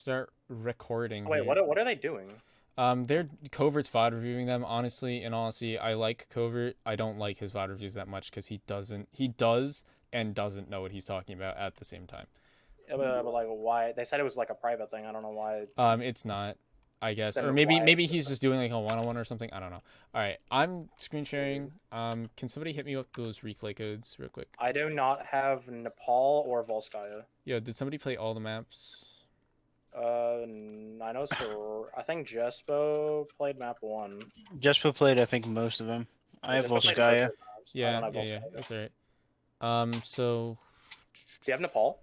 start recording. Wait, here. what are they doing? They're Covert's VOD reviewing them. Honestly, in honesty, I like Covert. I don't like his VOD reviews that much because he does and doesn't know what he's talking about at the same time. But like, why? They said it was like a private thing. I don't know why. It's not, I guess, Then or why? maybe he's just doing like a one-on-one or something. I don't know. All right, I'm screen sharing. Can somebody hit me with those replay codes real quick? I do not have Nepal or Volskaya. Yo, did somebody play all the maps? I know, so I think Jespo played map 1. Jespo played, I think, most of them. I have Jespo played most of Volskaya. the maps. I Yeah, don't have yeah, Volskaya. that's alright. So Do you have Nepal?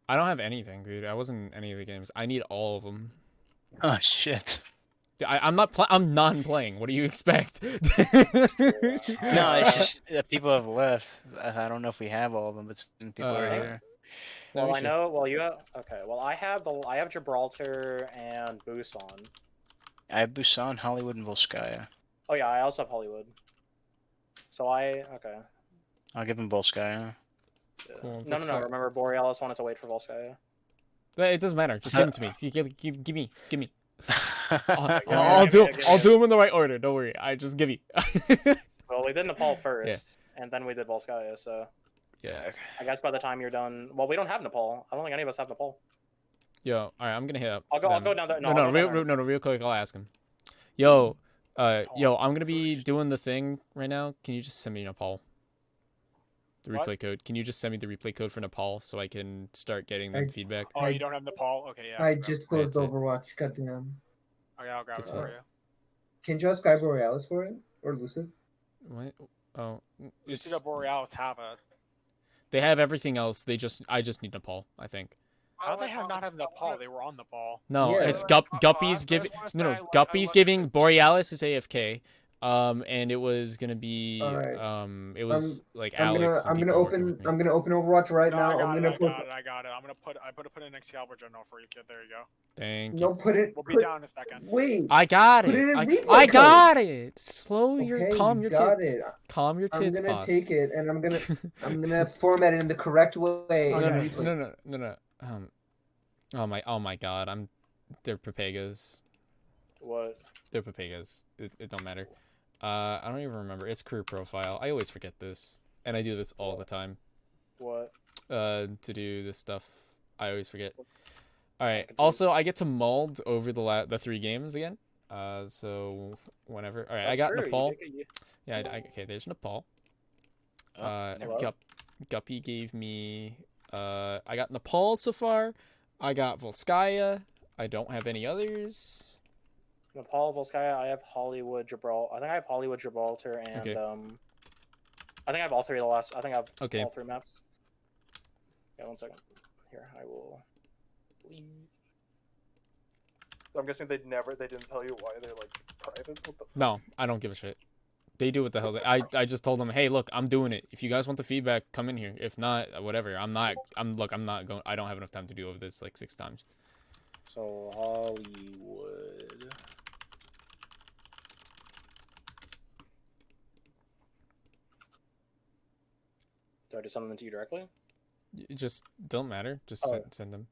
I don't have anything, dude. I wasn't in any of the games. I need all of them. Oh shit. I'm not. I'm non-playing. What do you expect? No, it's just that people have left. I don't know if we have all of them, but people are here. No, Well, we I know. Well, you have. Okay. Well, I have Gibraltar and Busan. I have Busan, Hollywood, and Volskaya. Oh yeah, I also have Hollywood. So okay. I'll give him Volskaya. Yeah. Cool. No. Remember, Borealis wanted to wait for Volskaya. It doesn't matter. Just give it to me. Give me. Yeah, I'll give do me. them in the right order. Don't worry. I just give me. Well, we did Nepal first, and then we did Volskaya. So Yeah. I guess by the time you're done, well, we don't have Nepal. I don't think any of us have Nepal. Yo, all right. I'm gonna hit up. I'll go down there. No, real quick. I'll ask him. Yo, I'm gonna be doing the thing right now. Can you just send me Nepal? The replay code. Can you just send me the replay code for Nepal so I can start getting them feedback? Oh, you don't have Nepal? Okay, yeah. I just closed That's it. Overwatch. Goddamn. Okay, I'll grab it That's for it. you. Can you ask Sky Borealis for it? Or Lucid? What? Oh, Lucida Borealis have it. they have everything else. I just need Nepal. I think. How do they not have Nepal? They were on Nepal. No, Yeah. it's Guppy's giving. Guppy's giving Borealis is AFK. And it was gonna be Alright. it was like I'm Alex. gonna open Overwatch right now. I got it. I'm gonna put in Excalibur General for you, kid. There you go. Thank you. No, put it. We'll be down in a second. Wait. I got Put it. it in I replay got it. Slow Okay, calm your got tits. it. Calm your tits, I'm gonna boss. take it and I'm gonna format it in the correct way. No. Oh my god. They're Papegas. What? They're Papegas. It don't matter. I don't even remember. It's career profile. I always forget this, and I do this all the time. What? To do this stuff, I always forget. All right. Also, I get to Malds over the 3 games again. So whenever. All right. I got Nepal. Yeah. Okay. There's Nepal. Guppy gave me. I got Nepal so far. I got Volskaya. I don't have any others. Nepal, Volskaya. I have Hollywood, Gibraltar. I think I have Hollywood, Gibraltar, and Okay. I think I have all 3 of the last. I think I have all 3 maps. Yeah, 1 second. Here, I will. So I'm guessing they didn't tell you why they're like private. No, I don't give a shit. They do what the hell. I just told them, hey, look, I'm doing it. If you guys want the feedback, come in here. If not, whatever. I'm not going. I don't have enough time to do over this like 6 times. So Hollywood. Do I just send them to you directly? It just don't matter. Just send them.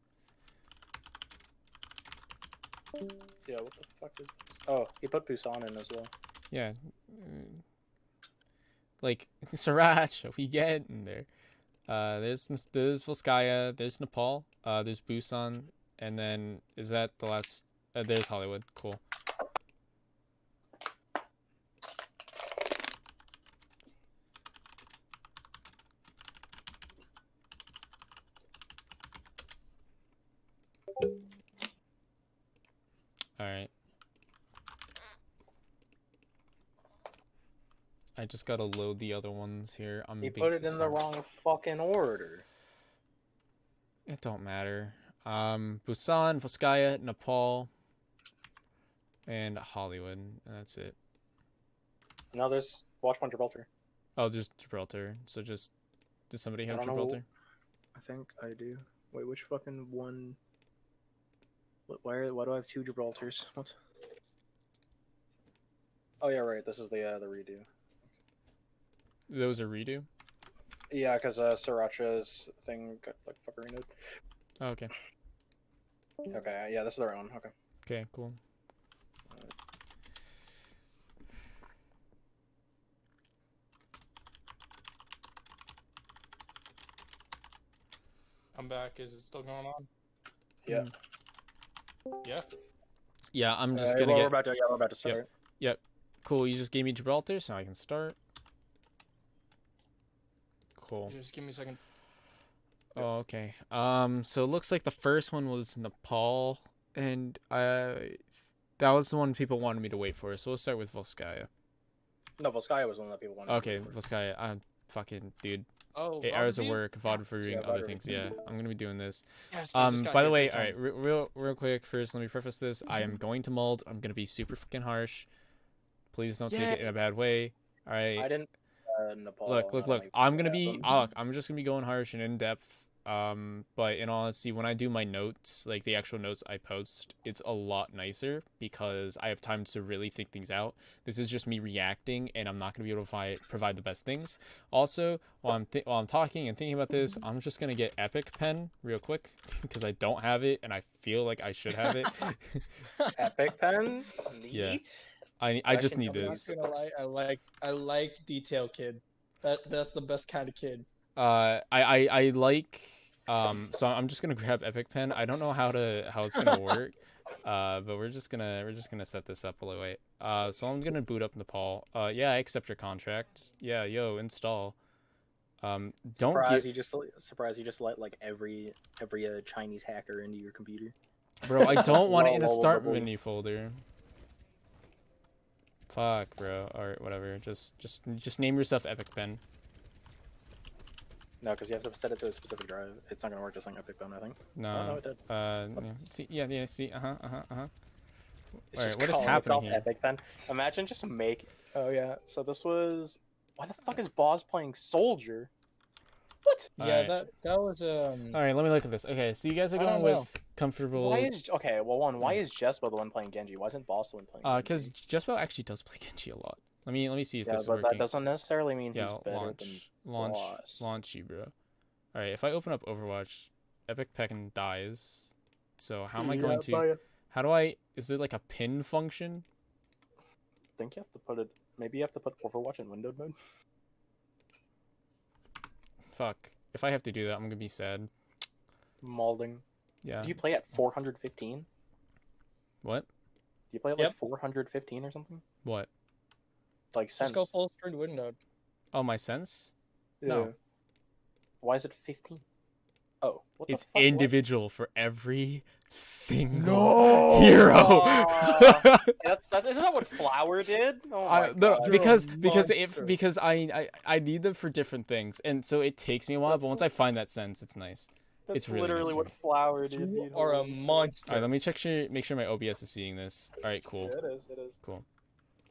Yeah, what the fuck is this? Oh, he put Busan in as well. Yeah. Like, Sriracha, we get in there. There's Volskaya, there's Nepal, there's Busan, and then, is that the last? There's Hollywood. Cool. Alright. I just gotta load the other ones here. He put it in the wrong fucking order. It don't matter. Busan, Volskaya, Nepal, and Hollywood. And that's it. Now there's Watchpoint Gibraltar. Oh, there's Gibraltar. So just... Does somebody have Gibraltar? I think I do. Wait, which fucking one... Why do I have 2 Gibraltars? What? Oh yeah, right. This is the redo. That was a redo? Yeah, because Sriracha's thing got like fuckerinoed. Oh, okay. Okay, yeah, this is their own. Okay. Okay, cool. I'm back. Is it still going on? Yeah. Yeah. Yeah, I'm just Well, gonna we're get. about to. Yeah, we're about to start. Yep. Cool. You just gave me Gibraltar, so I can start. Cool. Just give me a second. Oh, okay. So it looks like the first one was Nepal, and that was the one people wanted me to wait for. So we'll start with Volskaya. No, Volskaya was one that people wanted. Okay, Volskaya. Fucking dude. Oh, 8 hours of Vavabeer? work, VOD for doing Yeah, other VOD things. review. Yeah, I'm gonna be doing this. Yes, I just got By the here, way, great all right, time. real quick. First, let me preface this. I am going to Malds. I'm gonna be super fucking harsh. Please don't take it in a bad way. All right. I didn't. Nepal. Look. I don't like I'm gonna that, be. but- Look, I'm just gonna be going harsh and in depth. But in all honesty, when I do my notes, like the actual notes I post, it's a lot nicer because I have time to really think things out. This is just me reacting, and I'm not gonna be able to provide the best things. Also, while I'm talking and thinking about this, I'm just gonna get Epic Pen real quick because I don't have it, and I feel like I should have it. Epic Pen. Yeah. Neat. I just can need come this. I'm not gonna lie, I like detail kid. That's the best kind of kid. I like so I'm just gonna grab Epic Pen. I don't know how it's gonna work. But we're just gonna set this up while I wait. So I'm gonna boot up Nepal. Yeah, I accept your contract. Yeah, yo, install. Don't Surprise! get, You just let like every Chinese hacker into your computer. bro. I don't want it in a Lol, start lol. menu folder. Fuck, bro. All right, whatever. Just name yourself Epic Pen. No, because you have to set it to a specific drive. It's not gonna work just like Epic Pen, I think. No. Oh, no, it did. Yeah, see, yeah. See, It's Alright, just what is calling happening itself here? Epic Pen. Imagine just make. Oh yeah. So this was. Why the fuck is Boss playing Soldier? What? Yeah, Alright. that was All right, let me look at this. Okay, so you guys are I don't going know. with comfortable. Why is okay? Well, why is Jespo the one playing Genji? Why isn't Boss the one playing? Because Genji? Jespo actually does play Genji a lot. Let me see if Yeah, this is but working. that doesn't necessarily mean Yeah, he's better launch Boss. you, bro. All right, if I open up Overwatch, Epic Pekin dies. So how am I going to? How do I? Is there like a pin function? I think you have to put it. Maybe you have to put Overwatch in windowed mode. Fuck. If I have to do that, I'm gonna be sad. Malding. Yeah. Do you play at 415? What? Do you play at like 415 or something? What? Like sense. Just go full screen window. Oh, my sense? Yeah. No. Why is it 15? Oh, what the It's fuck? individual for every single hero. That's isn't that what Flower did? Oh my No, God. because I need them for different things, and so it takes me a while. But once I find that sense, it's nice. That's it's really literally nice what Flower did. You dude. are a Holy shit. monster. All right, let me make sure my OBS is seeing this. All right, cool. Yeah, it is. It is. Cool.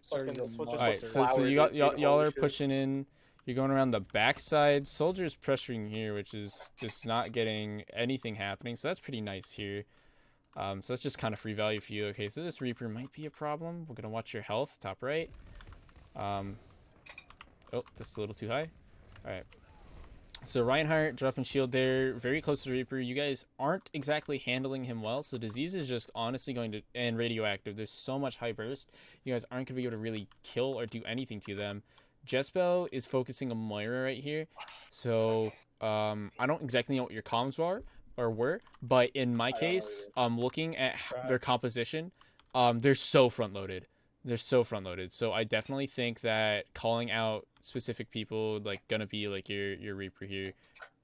Sir, Fucking- you're that's a what All just right, monster. so Flower you did, y'all dude. are Holy shit. pushing in. You're going around the backside. Soldier's pressuring here, which is just not getting anything happening. So that's pretty nice here. So that's just kind of free value for you. Okay, so this Reaper might be a problem. We're gonna watch your health, top right. Oh, that's a little too high. All right. So Reinhardt dropping shield there, very close to Reaper. You guys aren't exactly handling him well. So disease is just honestly going to, and radioactive. There's so much high burst. You guys aren't gonna be able to really kill or do anything to them. Jespo is focusing on Moira right here. So I don't exactly know what your comms were, but in my case, looking at their composition, they're so front loaded. So I definitely think that calling out specific people, like gonna be like your Reaper here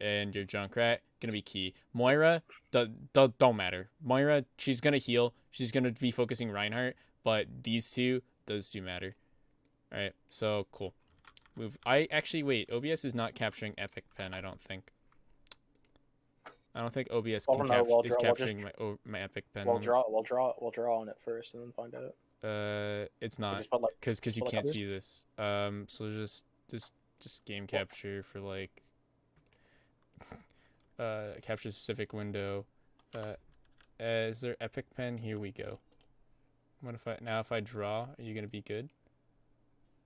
and your Junkrat, gonna be key. Moira don't matter. Moira, she's gonna heal. She's gonna be focusing Reinhardt, but those two matter. All right, so cool. Move. Wait. OBS is not capturing Epic Pen. I don't think OBS is capturing my Epic Pen. We'll draw on it first and then find out. It's not Just put, like, because you put, like, can't others? see this. So just game capture for like capture specific window. Is there Epic Pen? Here we go. What if I draw? Are you gonna be good?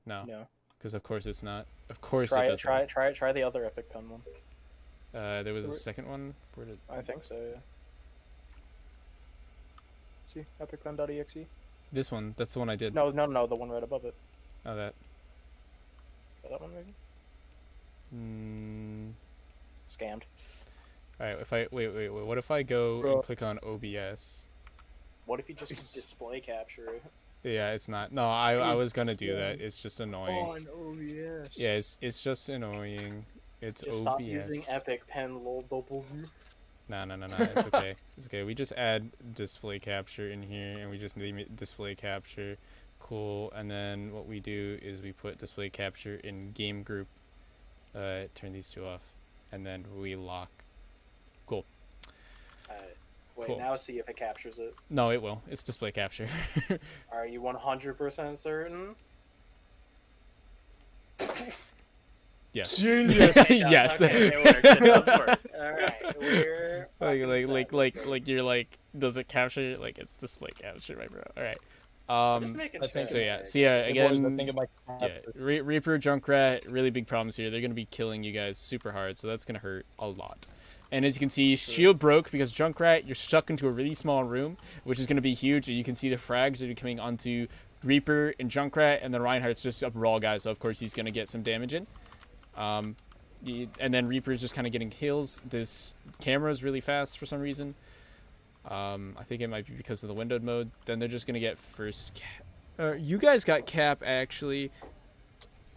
No. Because of course it's not. Of course it doesn't. Try the other Epic Pen one. There was a second one. Where did? I think so. Yeah. Epic pen.exe. This one. That's the one I did. No, the one right above it. Oh, that. That one maybe. Scammed. All right. If I wait. What if I go Bro. and click on OBS? What if you just display capture it? Yeah, it's not. No, I was gonna do that. It's just annoying. OBS. Yeah, it's just annoying. It's Just OBS. stop using Epic Pen lol W. No. It's okay. It's okay. We just add display capture in here, and we just name it display capture. Cool. And then what we do is we put display capture in game group. Turn these two off, and then we lock. Cool. Wait, Cool. now see if it captures it. No, it will. It's display capture. Are you 100% certain? Yes. Genius. Yes. Okay, it works. It does work. Alright, we're like you're like, does it capture? Like it's display capture, right, bro? All right. just making I sure. think So yeah, The boys that again, think about yeah, Reaper, Junkrat, really big problems here. They're gonna be killing you guys super hard, so that's gonna hurt a lot. And as you can see, shield broke because Junkrat, you're stuck into a really small room, which is gonna be huge. You can see the frags that are coming onto Reaper and Junkrat, and then Reinhardt's just a raw guy, so of course he's gonna get some damage in. And then Reaper's just kind of getting kills. This camera is really fast for some reason. I think it might be because of the windowed mode. Then they're just gonna get first cap. You guys got cap actually,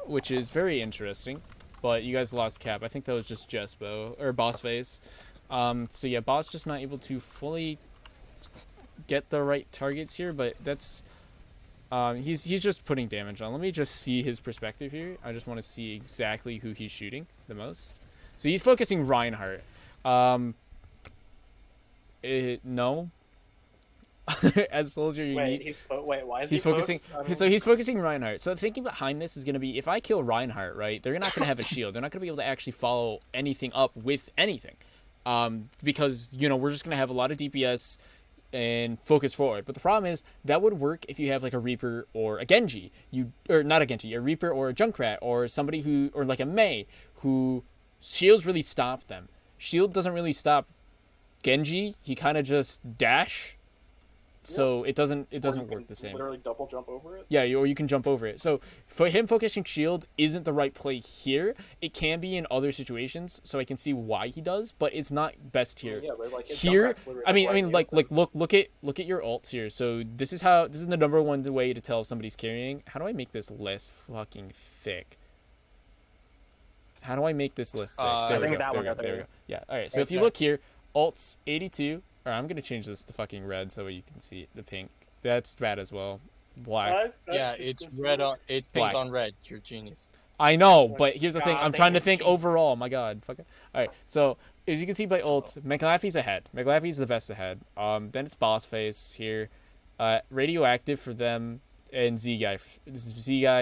which is very interesting. But you guys lost cap. I think that was just Jespo or Boss Face. So yeah, Boss just not able to fully get the right targets here. But that's he's just putting damage on. Let me just see his perspective here. I just want to see exactly who he's shooting the most. So he's focusing Reinhardt. No. As soldier, you need. Wait, why is He's he focusing. focused? So he's focusing Reinhardt. So the thinking behind this is going to be, if I kill Reinhardt, right, they're not going to have a shield. They're not going to be able to actually follow anything up with anything, because we're just going to have a lot of DPS and focus forward. But the problem is that would work if you have like a Reaper or a Genji, or not a Genji, a Reaper or a Junkrat or somebody who, or like a Mei, who shields really stop them. Shield doesn't really stop Genji. He kind of just dash. So it doesn't work the same. Literally double jump over it. Yeah, or you can jump over it. So for him, focusing shield isn't the right play here. It can be in other situations, so I can see why he does, but it's not best here. Yeah, but like Here, I mean, look at your ults here. So this is the number one way to tell if somebody's carrying. How do I make this less fucking thick? How do I make this less thick? There we go. Yeah. All right. So if you look here, ults 82. Or I'm gonna change this to fucking red so you can see the pink. That's bad as well. Black. Yeah, it's red on. It's pink on red. You're a genius. I know, but here's the thing. God, I'm trying to think overall. My God. Fuck it. All right. So as you can see by ult, McLaffy's ahead. McLaffy's the best ahead. Then it's Boss Face here. Radioactive for them, and Z guy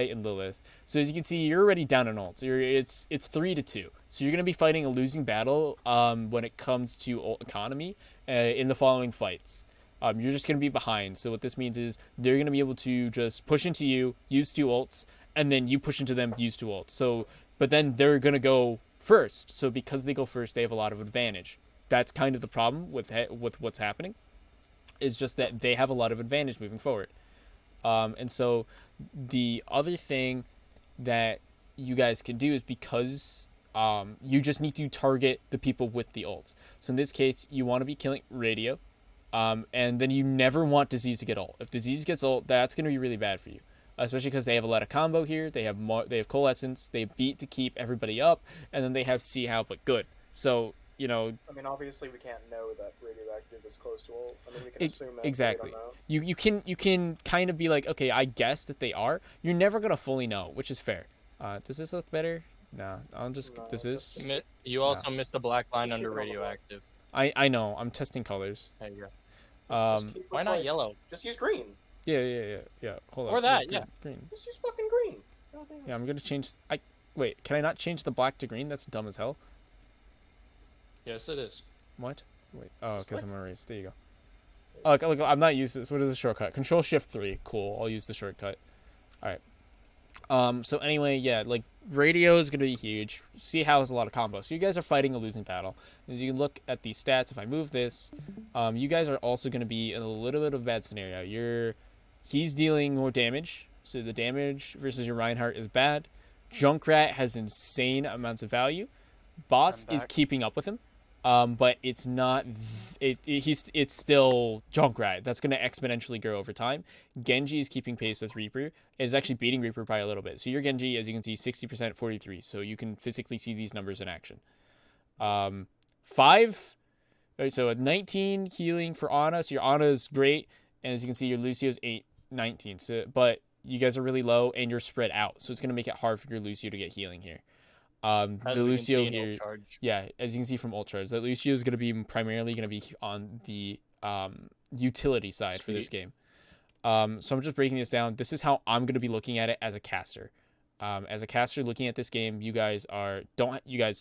and Lilith. So as you can see, you're already down in ult. So it's 3-2. So you're gonna be fighting a losing battle when it comes to ult economy in the following fights. You're just gonna be behind. So what this means is they're gonna be able to just push into you, use 2 ults, and then you push into them, use 2 ults. So, but then they're gonna go first. So because they go first, they have a lot of advantage. That's kind of the problem with what's happening. Is just that they have a lot of advantage moving forward. And so the other thing that you guys can do is, because you just need to target the people with the ults. So in this case, you want to be killing Radio, and then you never want Disease to get ult. If Disease gets ult, that's going to be really bad for you, especially because they have a lot of combo here. They have Coalescence, they beat to keep everybody up, and then they have See How But Good. So I mean, obviously we can't know that Radioactive is close to ult. I mean, we can assume that. Exactly. We don't know. You can kind of be like, okay, I guess that they are. You're never gonna fully know, which is fair. Does this look better? No, does this? You also missed the black line under radioactive. I know. I'm testing colors. There you go. Why not yellow? Just use green. Yeah. Hold on. Or that, green. Just use fucking green. Yeah, I'm gonna change. Wait. Can I not change the black to green? That's dumb as hell. Yes, it is. What? Wait. Oh, because I'm erased. There you go. Oh, look, I'm not used to this. What is the shortcut? Control Shift 3. Cool. I'll use the shortcut. All right. So anyway, yeah, like radio is gonna be huge. See how has a lot of combos. So you guys are fighting a losing battle. As you can look at the stats, if I move this, you guys are also gonna be in a little bit of a bad scenario. He's dealing more damage, so the damage versus your Reinhardt is bad. Junkrat has insane amounts of value. Boss is keeping up with him, but it's not. It's still Junkrat. That's going to exponentially grow over time. Genji is keeping pace with Reaper. Is actually beating Reaper by a little bit. So your Genji, as you can see, 60%, 43. So you can physically see these numbers in action. 5. Right, so a 19 healing for Ana. So your Ana is great, and as you can see, your Lucio's 8, 19. So but you guys are really low and you're spread out, so it's gonna make it hard for your Lucio to get healing here. The Lucio here, yeah, as you can see from ult charge, that Lucio is gonna be primarily gonna be on the utility side for this game. So I'm just breaking this down. This is how I'm gonna be looking at it as a caster. As a caster looking at this game, you guys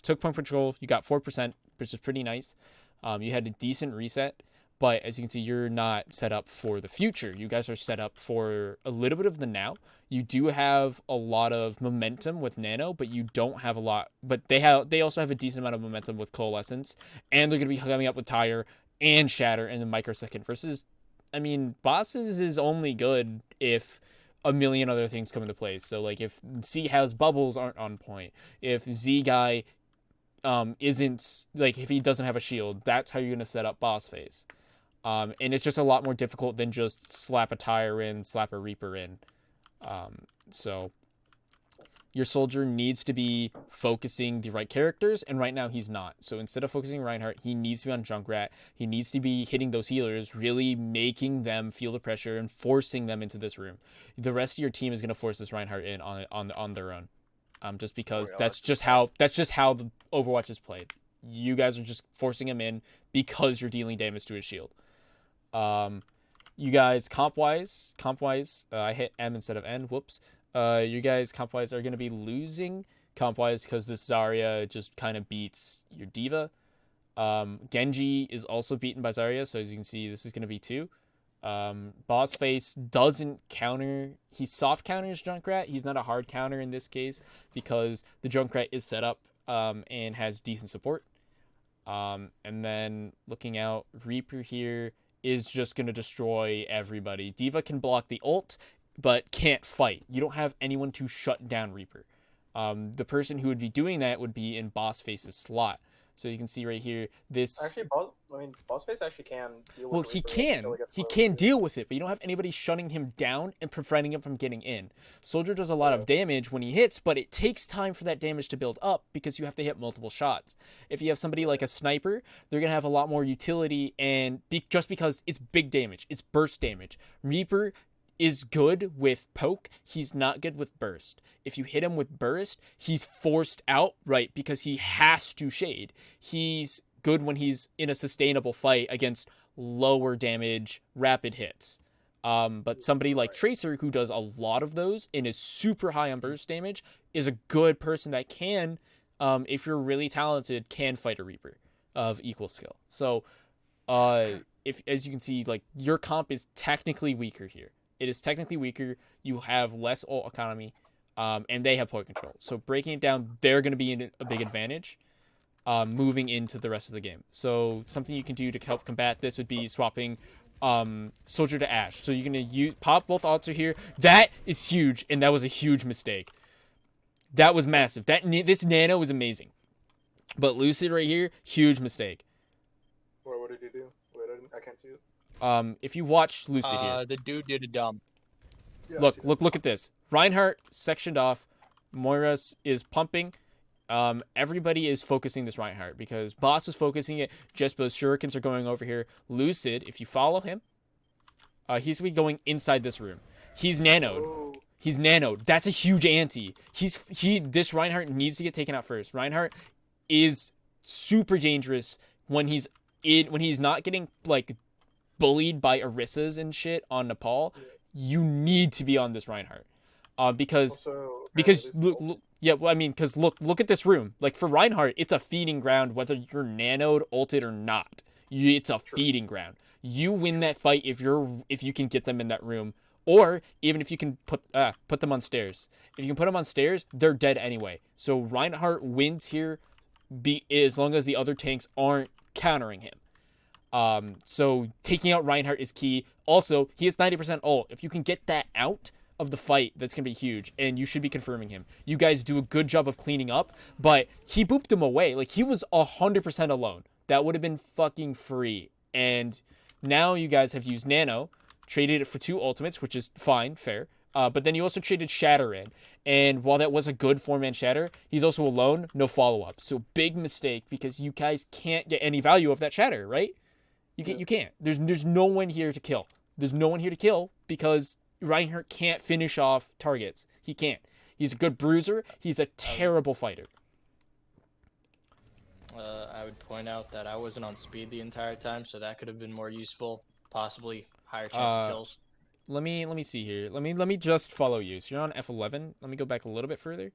took point control. You got 4%, which is pretty nice. You had a decent reset. But as you can see, you're not set up for the future. You guys are set up for a little bit of the now. You do have a lot of momentum with Nano, but you don't have a lot. But they also have a decent amount of momentum with Coalescence, and they're going to be coming up with Tire and Shatter in the microsecond. Versus, I mean, Bosses is only good if a million other things come into place. So like if C has bubbles aren't on point, if Z guy isn't like if he doesn't have a shield, that's how you're going to set up boss phase. And it's just a lot more difficult than just slap a Tire in, slap a Reaper in. So your soldier needs to be focusing the right characters, and right now he's not. So instead of focusing Reinhardt, he needs to be on Junkrat. He needs to be hitting those healers, really making them feel the pressure and forcing them into this room. The rest of your team is going to force this Reinhardt in on their own. Just because that's just how the Overwatch is played. You guys are just forcing him in because you're dealing damage to his shield. You guys comp-wise, I hit M instead of N, whoops. You guys comp-wise are going to be losing comp-wise because this Zarya just kind of beats your Diva. Genji is also beaten by Zarya, so as you can see, this is going to be 2. Boss Face doesn't counter, he soft counters Junkrat, he's not a hard counter in this case because the Junkrat is set up and has decent support. And then looking out, Reaper here is just going to destroy everybody. Diva can block the ult, but can't fight. You don't have anyone to shut down Reaper. The person who would be doing that would be in Boss Face's slot. So you can see right here, this... Actually, Boss Face actually can deal with Well, Reaper. he can deal with it, but you don't have anybody shutting him down and preventing him from getting in. Soldier does a lot of damage when he hits, but it takes time for that damage to build up because you have to hit multiple shots. If you have somebody like a sniper, they're going to have a lot more utility, and just because it's big damage, it's burst damage. Reaper is good with poke, he's not good with burst. If you hit him with burst, he's forced out, right, because he has to shade. He's good when he's in a sustainable fight against lower damage, rapid hits. But somebody like Tracer, who does a lot of those and is super high on burst damage, is a good person that can, if you're really talented, can fight a Reaper of equal skill. So, if as you can see, like your comp is technically weaker here. It is technically weaker. You have less ult economy, and they have point control. So breaking it down, they're going to be in a big advantage moving into the rest of the game. So something you can do to help combat this would be swapping Soldier to Ashe. So you're going to pop both ults are here. That is huge, and that was a huge mistake. That was massive. This Nano was amazing. But Lucid right here, huge mistake. What did he do? Wait, I can't see it. If you watch Lucid here, The dude did a dump. Yeah, look at this. Reinhardt sectioned off. Moiras is pumping. Everybody is focusing this Reinhardt because Boss was focusing it. Just those shurikens are going over here. Lucid, if you follow him, he's gonna be going inside this room. He's nanoed. Oh. He's nanoed. That's a huge anti. This Reinhardt needs to get taken out first. Reinhardt is super dangerous when he's not getting like bullied by Orissas and shit on Nepal. You need to be on this Reinhardt, because look, yeah, well, I mean, because look at this room. Like for Reinhardt, it's a feeding ground whether you're nanoed, ulted or not. It's a feeding ground. You win that fight if you can get them in that room, Or even if you can put them on stairs. If you can put them on stairs, they're dead anyway. So Reinhardt wins here as long as the other tanks aren't countering him. So taking out Reinhardt is key. Also, he has 90% ult. If you can get that out of the fight, that's going to be huge, and you should be confirming him. You guys do a good job of cleaning up, but he booped him away. Like, he was 100% alone. That would have been fucking free. And now you guys have used Nano, traded it for 2 ultimates, which is fine, fair. But then you also traded Shatter in. And while that was a good 4-man Shatter, he's also alone, no follow-up. So big mistake, because you guys can't get any value of that Shatter, right? You can't. There's no one here to kill. There's no one here to kill because Reinhardt can't finish off targets. He can't. He's a good bruiser. He's a terrible fighter. I would point out that I wasn't on speed the entire time, so that could have been more useful. Possibly higher chance of kills. Let me see here. Let me just follow you. So you're on F11. Let me go back a little bit further.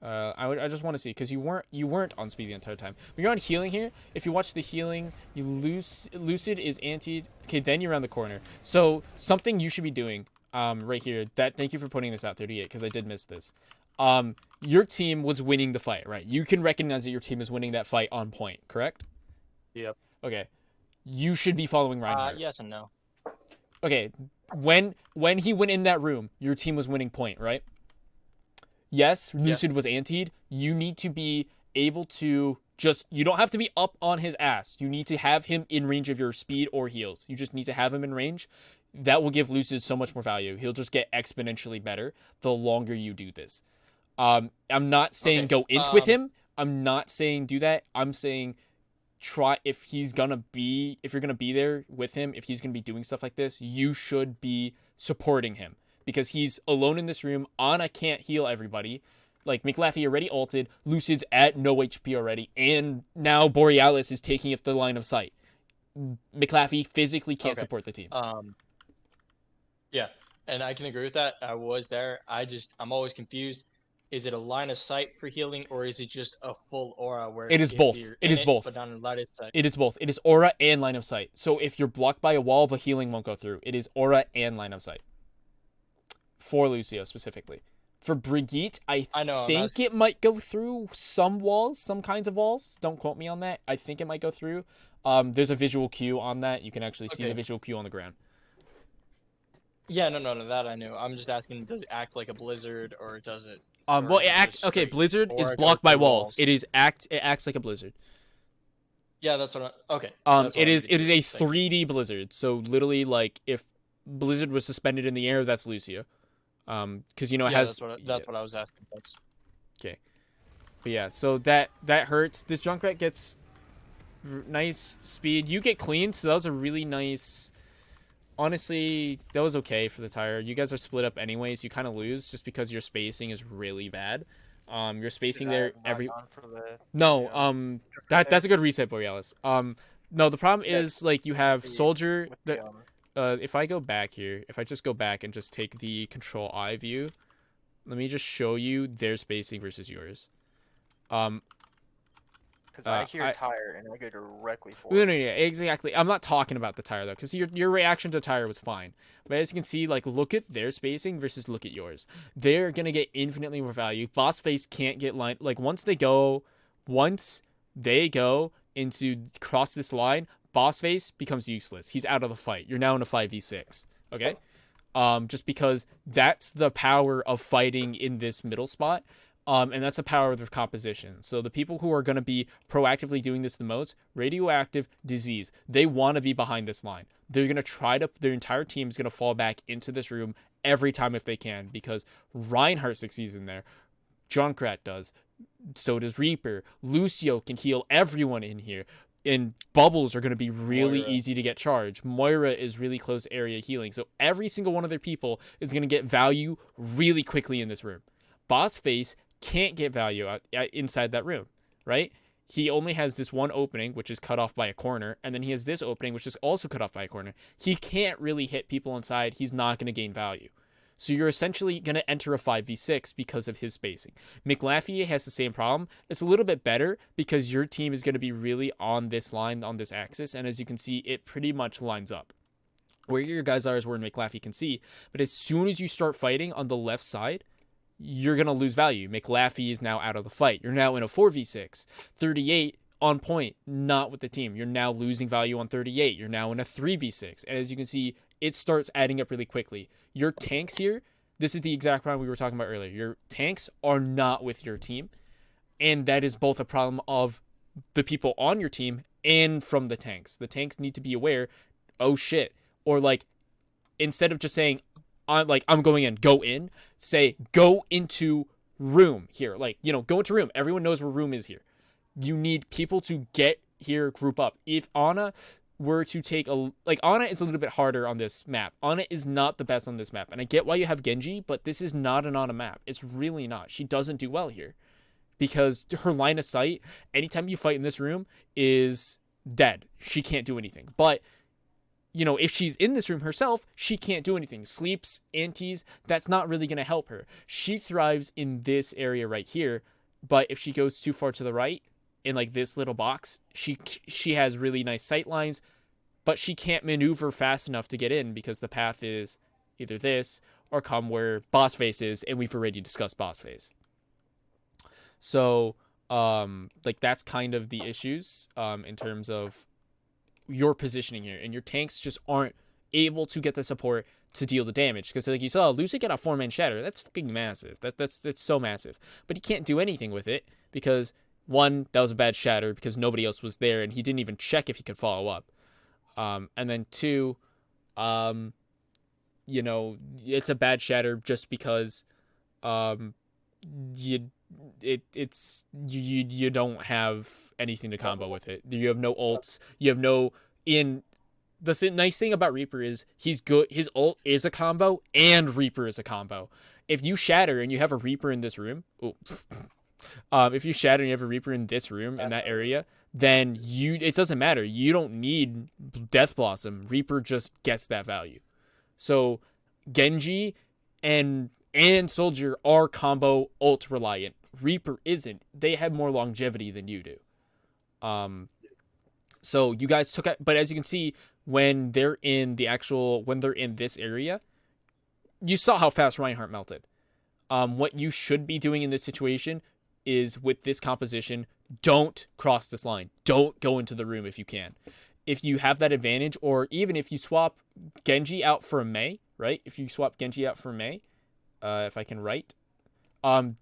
I just want to see, because you weren't on speed the entire time. When you're on healing here, if you watch the healing, Lucid is antied. Okay, then you're around the corner. So something you should be doing right here. Thank you for putting this out, 38, because I did miss this. Your team was winning the fight, right? You can recognize that your team is winning that fight on point, correct? Yep. Okay. You should be following Reinhardt. Yes and no. Okay. When he went in that room, your team was winning point, right? Yes, Lucid was antied. You need to be able to you don't have to be up on his ass. You need to have him in range of your speed or heals. You just need to have him in range. That will give Lucid so much more value. He'll just get exponentially better the longer you do this. I'm not saying go int with him. I'm not saying do that. I'm saying try, if you're gonna be there with him, if he's gonna be doing stuff like this, you should be supporting him. Because he's alone in this room. Ana can't heal everybody. Like, McLaffey already ulted. Lucid's at no HP already. And now Borealis is taking up the line of sight. McLaffey physically can't support the team. Yeah, and I can agree with that. I was there. I'm always confused. Is it a line of sight for healing, or is it just a full aura where it is both? It is both. But not in line of sight? It is both. It is aura and line of sight. So if you're blocked by a wall, the healing won't go through. It is aura and line of sight. For Lucio specifically. For Brigitte, I think it might go through some walls, some kinds of walls. Don't quote me on that. I think it might go through. There's a visual cue on that. You can actually see the visual cue on the ground. Yeah, no, that I knew. I'm just asking, does it act like a blizzard, or does it? Well, blizzard is blocked by walls. It acts like a blizzard. Yeah, that's what okay. It is a 3D blizzard. So literally, like, if blizzard was suspended in the air, that's Lucio. Because it has. That's what I was asking. Thanks. Okay, but yeah, so that hurts. This Junkrat gets nice speed. You get clean, so that was a really nice. Honestly, that was okay for the tire. You guys are split up anyways. You kind of lose just because your spacing is really bad. Your spacing there that's a good reset, Borealis. No, the problem is like you have Soldier. If I go back here, if I just go back and just take the control I view, let me just show you their spacing versus yours. Because I hear tire and I go directly for it. No, exactly. I'm not talking about the tire though, because your reaction to tire was fine. But as you can see, like, look at their spacing versus look at yours. They're gonna get infinitely more value. Boss face can't get line. Like, once they go into cross this line, Boss face becomes useless. He's out of the fight. You're now in a 5v6. Okay? Just because that's the power of fighting in this middle spot. And that's the power of their composition. So the people who are going to be proactively doing this the most, radioactive, disease, they want to be behind this line. They're going to their entire team is going to fall back into this room every time if they can, because Reinhardt succeeds in there. Junkrat does. So does Reaper. Lucio can heal everyone in here. And bubbles are going to be really easy to get charged. Moira is really close area healing. So every single one of their people is going to get value really quickly in this room. Boss face can't get value inside that room, right? He only has this one opening, which is cut off by a corner. And then he has this opening, which is also cut off by a corner. He can't really hit people inside. He's not going to gain value. So you're essentially going to enter a 5v6 because of his spacing. McLaffey has the same problem. It's a little bit better because your team is going to be really on this line, on this axis. And as you can see, it pretty much lines up. Where your guys are is where McLaffy can see. But as soon as you start fighting on the left side, you're going to lose value. McLaffy is now out of the fight. You're now in a 4v6. 38 on point, not with the team. You're now losing value on 38. You're now in a 3v6. And as you can see, it starts adding up really quickly. Your tanks here, this is the exact problem we were talking about earlier. Your tanks are not with your team. And that is both a problem of the people on your team and from the tanks. The tanks need to be aware, oh shit. Or like, instead of just saying, I'm going in, go in, say, go into room here. Like, go into room. Everyone knows where room is here. You need people to get here, group up. If Ana were to take Ana is a little bit harder on this map. Ana is not the best on this map. And I get why you have Genji, but this is not an Ana map. It's really not. She doesn't do well here. Because her line of sight, anytime you fight in this room, is dead. She can't do anything. But if she's in this room herself, she can't do anything. Sleeps, antis, that's not really going to help her. She thrives in this area right here, but if she goes too far to the right, in like this little box, she has really nice sight lines, but she can't maneuver fast enough to get in because the path is either this or come where boss face is, and we've already discussed boss face. So, that's kind of the issues, in terms of your positioning here, and your tanks just aren't able to get the support to deal the damage. Because like you saw, Lucic got a 4-man shatter. That's fucking massive. It's so massive. But he can't do anything with it because, one, that was a bad shatter because nobody else was there, and he didn't even check if he could follow up. And then two, it's a bad shatter just because you don't have anything to combo with it. You have no ults. You have no nice thing about Reaper is he's good. His ult is a combo and Reaper is a combo. If you shatter and you have a Reaper in this room, if you shatter and you have a Reaper in this room in that area, then it doesn't matter. You don't need Death Blossom. Reaper just gets that value. So Genji and Soldier are combo ult reliant. Reaper isn't. They have more longevity than you do. So you guys took it, but as you can see, when they're in this area, you saw how fast Reinhardt melted. What you should be doing in this situation is with this composition, don't cross this line. Don't go into the room if you can. If you have that advantage, or even if you swap Genji out for a Mei, right? If you swap Genji out for Mei, if I can write,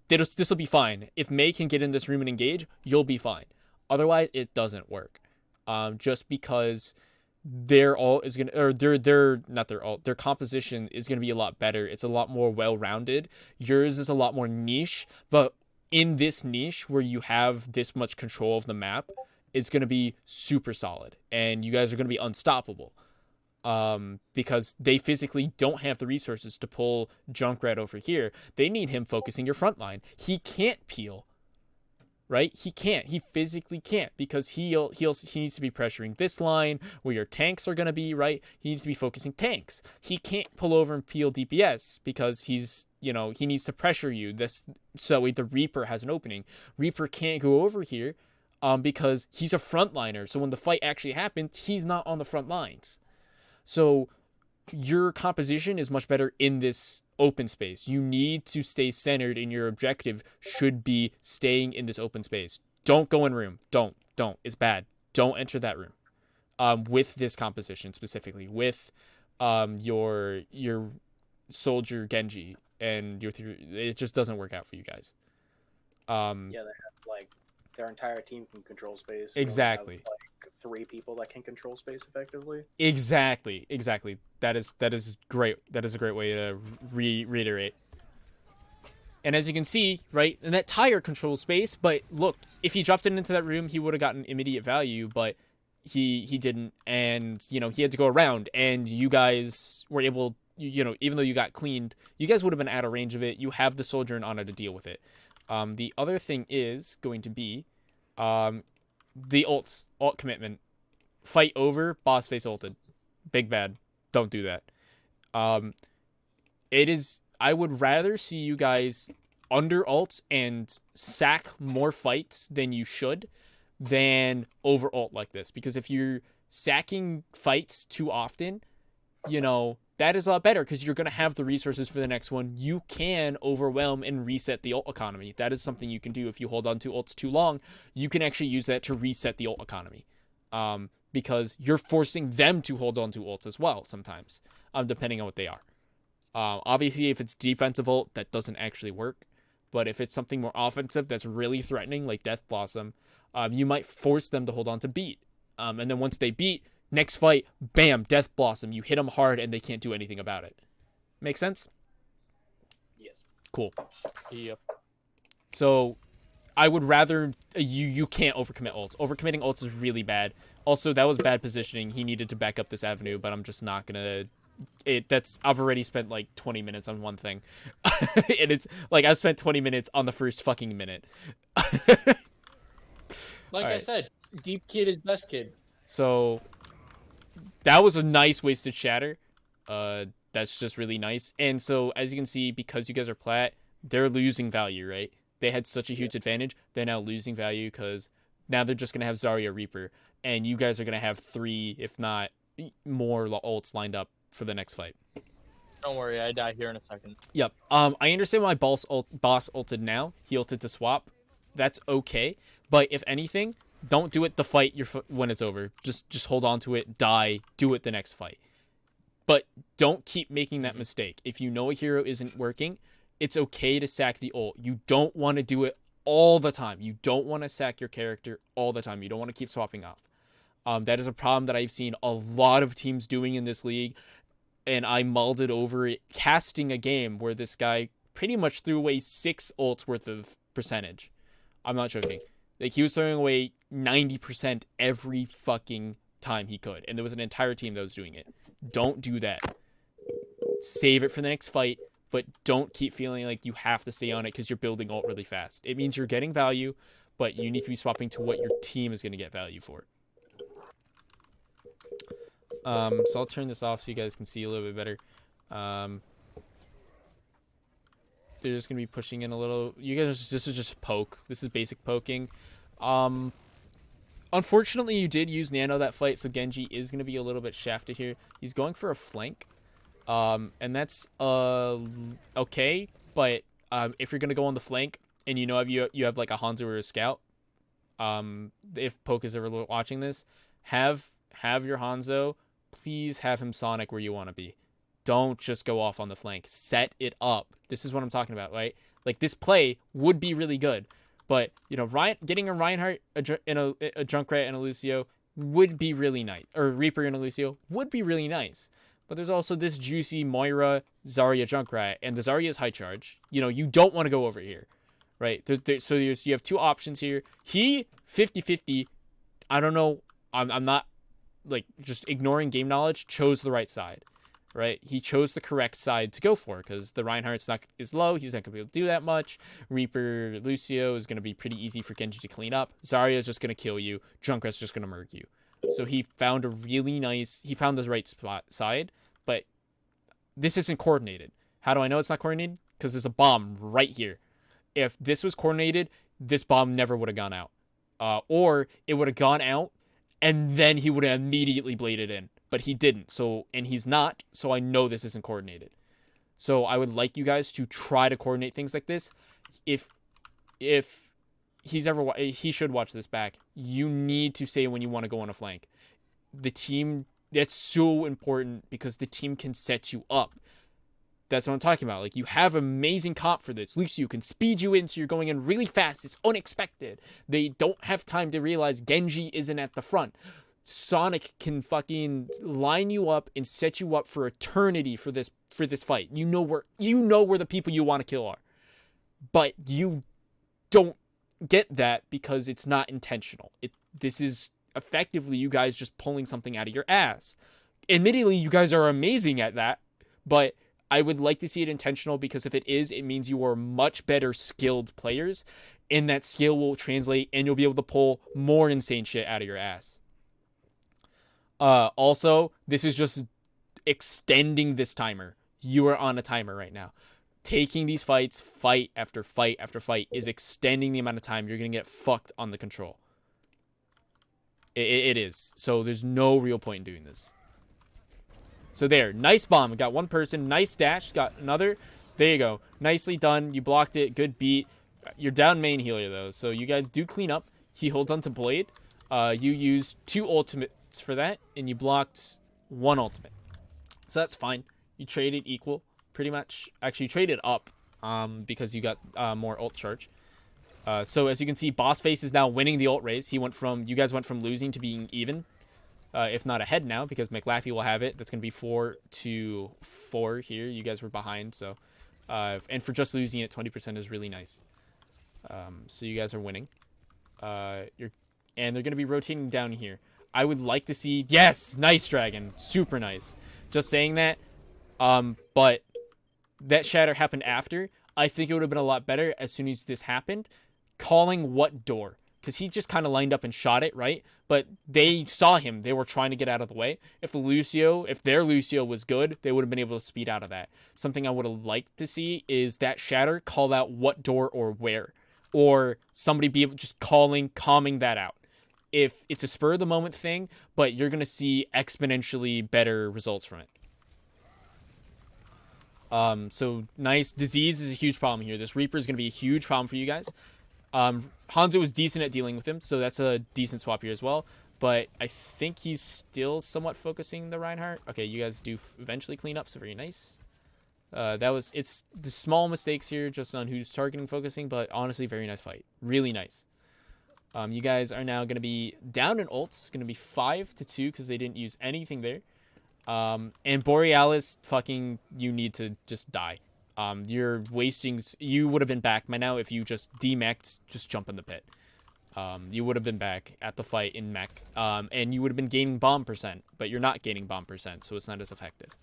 this will be fine. If Mei can get in this room and engage, you'll be fine. Otherwise, it doesn't work. Just because their ult is gonna, or their composition is gonna be a lot better. It's a lot more well-rounded. Yours is a lot more niche, but in this niche where you have this much control of the map, it's gonna be super solid, and you guys are gonna be unstoppable. Because they physically don't have the resources to pull Junkrat over here. They need him focusing your front line. He can't peel, right? He can't. He physically can't because he needs to be pressuring this line where your tanks are going to be, right? He needs to be focusing tanks. He can't pull over and peel DPS because he needs to pressure you. So the Reaper has an opening. Reaper can't go over here because he's a frontliner. So when the fight actually happens, he's not on the front lines. So your composition is much better in this open space. You need to stay centered, and your objective should be staying in this open space. Don't go in room. Don't. It's bad. Don't enter that room. With this composition specifically, with your Soldier Genji and it just doesn't work out for you guys. Yeah, they have their entire team can control space. Exactly. Have, 3 people that can control space effectively. Exactly. That is great. That is a great way to reiterate. And as you can see, right, and that tire controls space, but look, if he dropped it into that room, he would have gotten immediate value, but he didn't, and he had to go around, and you guys were able, even though you got cleaned, you guys would have been out of range of it. You have the Soldier and Ana to deal with it. The other thing is going to be the ult commitment. Fight over, boss face ulted. Big bad. Don't do that. I would rather see you guys under ults and sack more fights than you should than over ult like this. Because if you're sacking fights too often, you know, that is a lot better because you're going to have the resources for the next one. You can overwhelm and reset the ult economy. That is something you can do if you hold on to ults too long. You can actually use that to reset the ult economy, because you're forcing them to hold on to ults as well sometimes, depending on what they are. Obviously, if it's defensive ult, that doesn't actually work. But if it's something more offensive that's really threatening, like Death Blossom, you might force them to hold on to beat. And then once they beat, next fight, bam, Death Blossom. You hit them hard and they can't do anything about it. Make sense? Yes. Cool. Yep. So I would rather you can't overcommit ults. Overcommitting ults is really bad. Also, that was bad positioning. He needed to back up this avenue, but I'm just not gonna. I've already spent like 20 minutes on one thing, and it's like I've spent 20 minutes on the first fucking minute. Like I Alright. said, deep kid is best kid. So that was a nice wasted shatter. That's just really nice. And so as you can see, because you guys are plat, they're losing value, right? They had such a huge advantage. They're now losing value because now they're just gonna have Zarya Reaper, and you guys are gonna have 3, if not more, ults lined up for the next fight. Don't worry, I die here in a second. Yep. I understand why boss ulted now. He ulted to swap. That's okay. But if anything, don't do it the fight when it's over. Just hold on to it, die, do it the next fight. But don't keep making that mistake. If you know a hero isn't working, it's okay to sack the ult. You don't want to do it all the time. You don't want to sack your character all the time. You don't want to keep swapping off. That is a problem that I've seen a lot of teams doing in this league. And I mulled over it, casting a game where this guy pretty much threw away 6 ults worth of percentage. I'm not joking. Like, he was throwing away 90% every fucking time he could. And there was an entire team that was doing it. Don't do that. Save it for the next fight, but don't keep feeling like you have to stay on it because you're building ult really fast. It means you're getting value, but you need to be swapping to what your team is going to get value for. So I'll turn this off so you guys can see a little bit better. They're just gonna be pushing in a little. You guys, this is just poke. This is basic poking. Unfortunately, you did use Nano that fight, so Genji is gonna be a little bit shafted here. He's going for a flank, and that's okay. But if you're gonna go on the flank, and you know if you have like a Hanzo or a Scout, if Poke is ever watching this, have your Hanzo. Please have him Sonic where you want to be. Don't just go off on the flank. Set it up. This is what I'm talking about, right? Like, this play would be really good, but you know, getting a Reinhardt, a Junkrat, and a Lucio would be really nice, or Reaper and a Lucio would be really nice. But there's also this juicy Moira, Zarya, Junkrat, and the Zarya is high charge. You know, you don't want to go over here, right? So you have 2 options here. He 50-50. I don't know. I'm not like just ignoring game knowledge. Chose the right side. Right, he chose the correct side to go for because the Reinhardt's is low. He's not gonna be able to do that much. Reaper Lucio is gonna be pretty easy for Genji to clean up. Zarya is just gonna kill you. Junkrat's just gonna murk you. So he found he found the right side, but this isn't coordinated. How do I know it's not coordinated? Because there's a bomb right here. If this was coordinated, this bomb never would have gone out, or it would have gone out, and then he would have immediately bladed in. But he didn't, and he's not, so I know this isn't coordinated. So I would like you guys to try to coordinate things like this. If he should watch this back, you need to say when you want to go on a flank. The team, that's so important because the team can set you up. That's what I'm talking about. Like, you have amazing comp for this. Lucio can speed you in so you're going in really fast. It's unexpected. They don't have time to realize Genji isn't at the front. Sonic can fucking line you up and set you up for eternity for this fight. You know where the people you want to kill are. But you don't get that because it's not intentional. This is effectively you guys just pulling something out of your ass. Admittedly, you guys are amazing at that, but I would like to see it intentional because if it is, it means you are much better skilled players, and that skill will translate and you'll be able to pull more insane shit out of your ass. Also, this is just extending this timer. You are on a timer right now. Taking these fights, fight after fight after fight, is extending the amount of time you're going to get fucked on the control. It is. So there's no real point in doing this. So there, nice bomb. Got one person. Nice dash. Got another. There you go. Nicely done. You blocked it. Good beat. You're down main healer though, so you guys do clean up. He holds onto blade. You used 2 ultimates for that, and you blocked 1 ultimate. So that's fine. You traded equal, pretty much. Actually, you traded up, because you got more ult charge. So as you can see, Boss Face is now winning the ult race. You guys went from losing to being even, if not ahead now, because McLaffey will have it. That's gonna be 4-4 here. You guys were behind, so and for just losing it, 20% is really nice. So you guys are winning. And they're gonna be rotating down here. I would like to see, yes, nice dragon, super nice. Just saying that, but that shatter happened after. I think it would have been a lot better as soon as this happened, calling what door, because he just kind of lined up and shot it, right? But they saw him. They were trying to get out of the way. If their Lucio was good, they would have been able to speed out of that. Something I would have liked to see is that shatter call out what door or where, or somebody be able just calming that out. If it's a spur of the moment thing, but you're going to see exponentially better results from it. So nice. Disease is a huge problem here. This Reaper is going to be a huge problem for you guys. Hanzo was decent at dealing with him, so that's a decent swap here as well. But I think he's still somewhat focusing the Reinhardt. Okay, you guys do eventually clean up, so very nice. It's the small mistakes here just on who's targeting, focusing, but honestly, very nice fight. Really nice. You guys are now going to be down in ults. Going to be 5-2 because they didn't use anything there. And Borealis, fucking, you need to just die. You're wasting. You would have been back by now if you just demeched, just jump in the pit. You would have been back at the fight in mech. And you would have been gaining bomb percent, but you're not gaining bomb percent, so it's not as effective.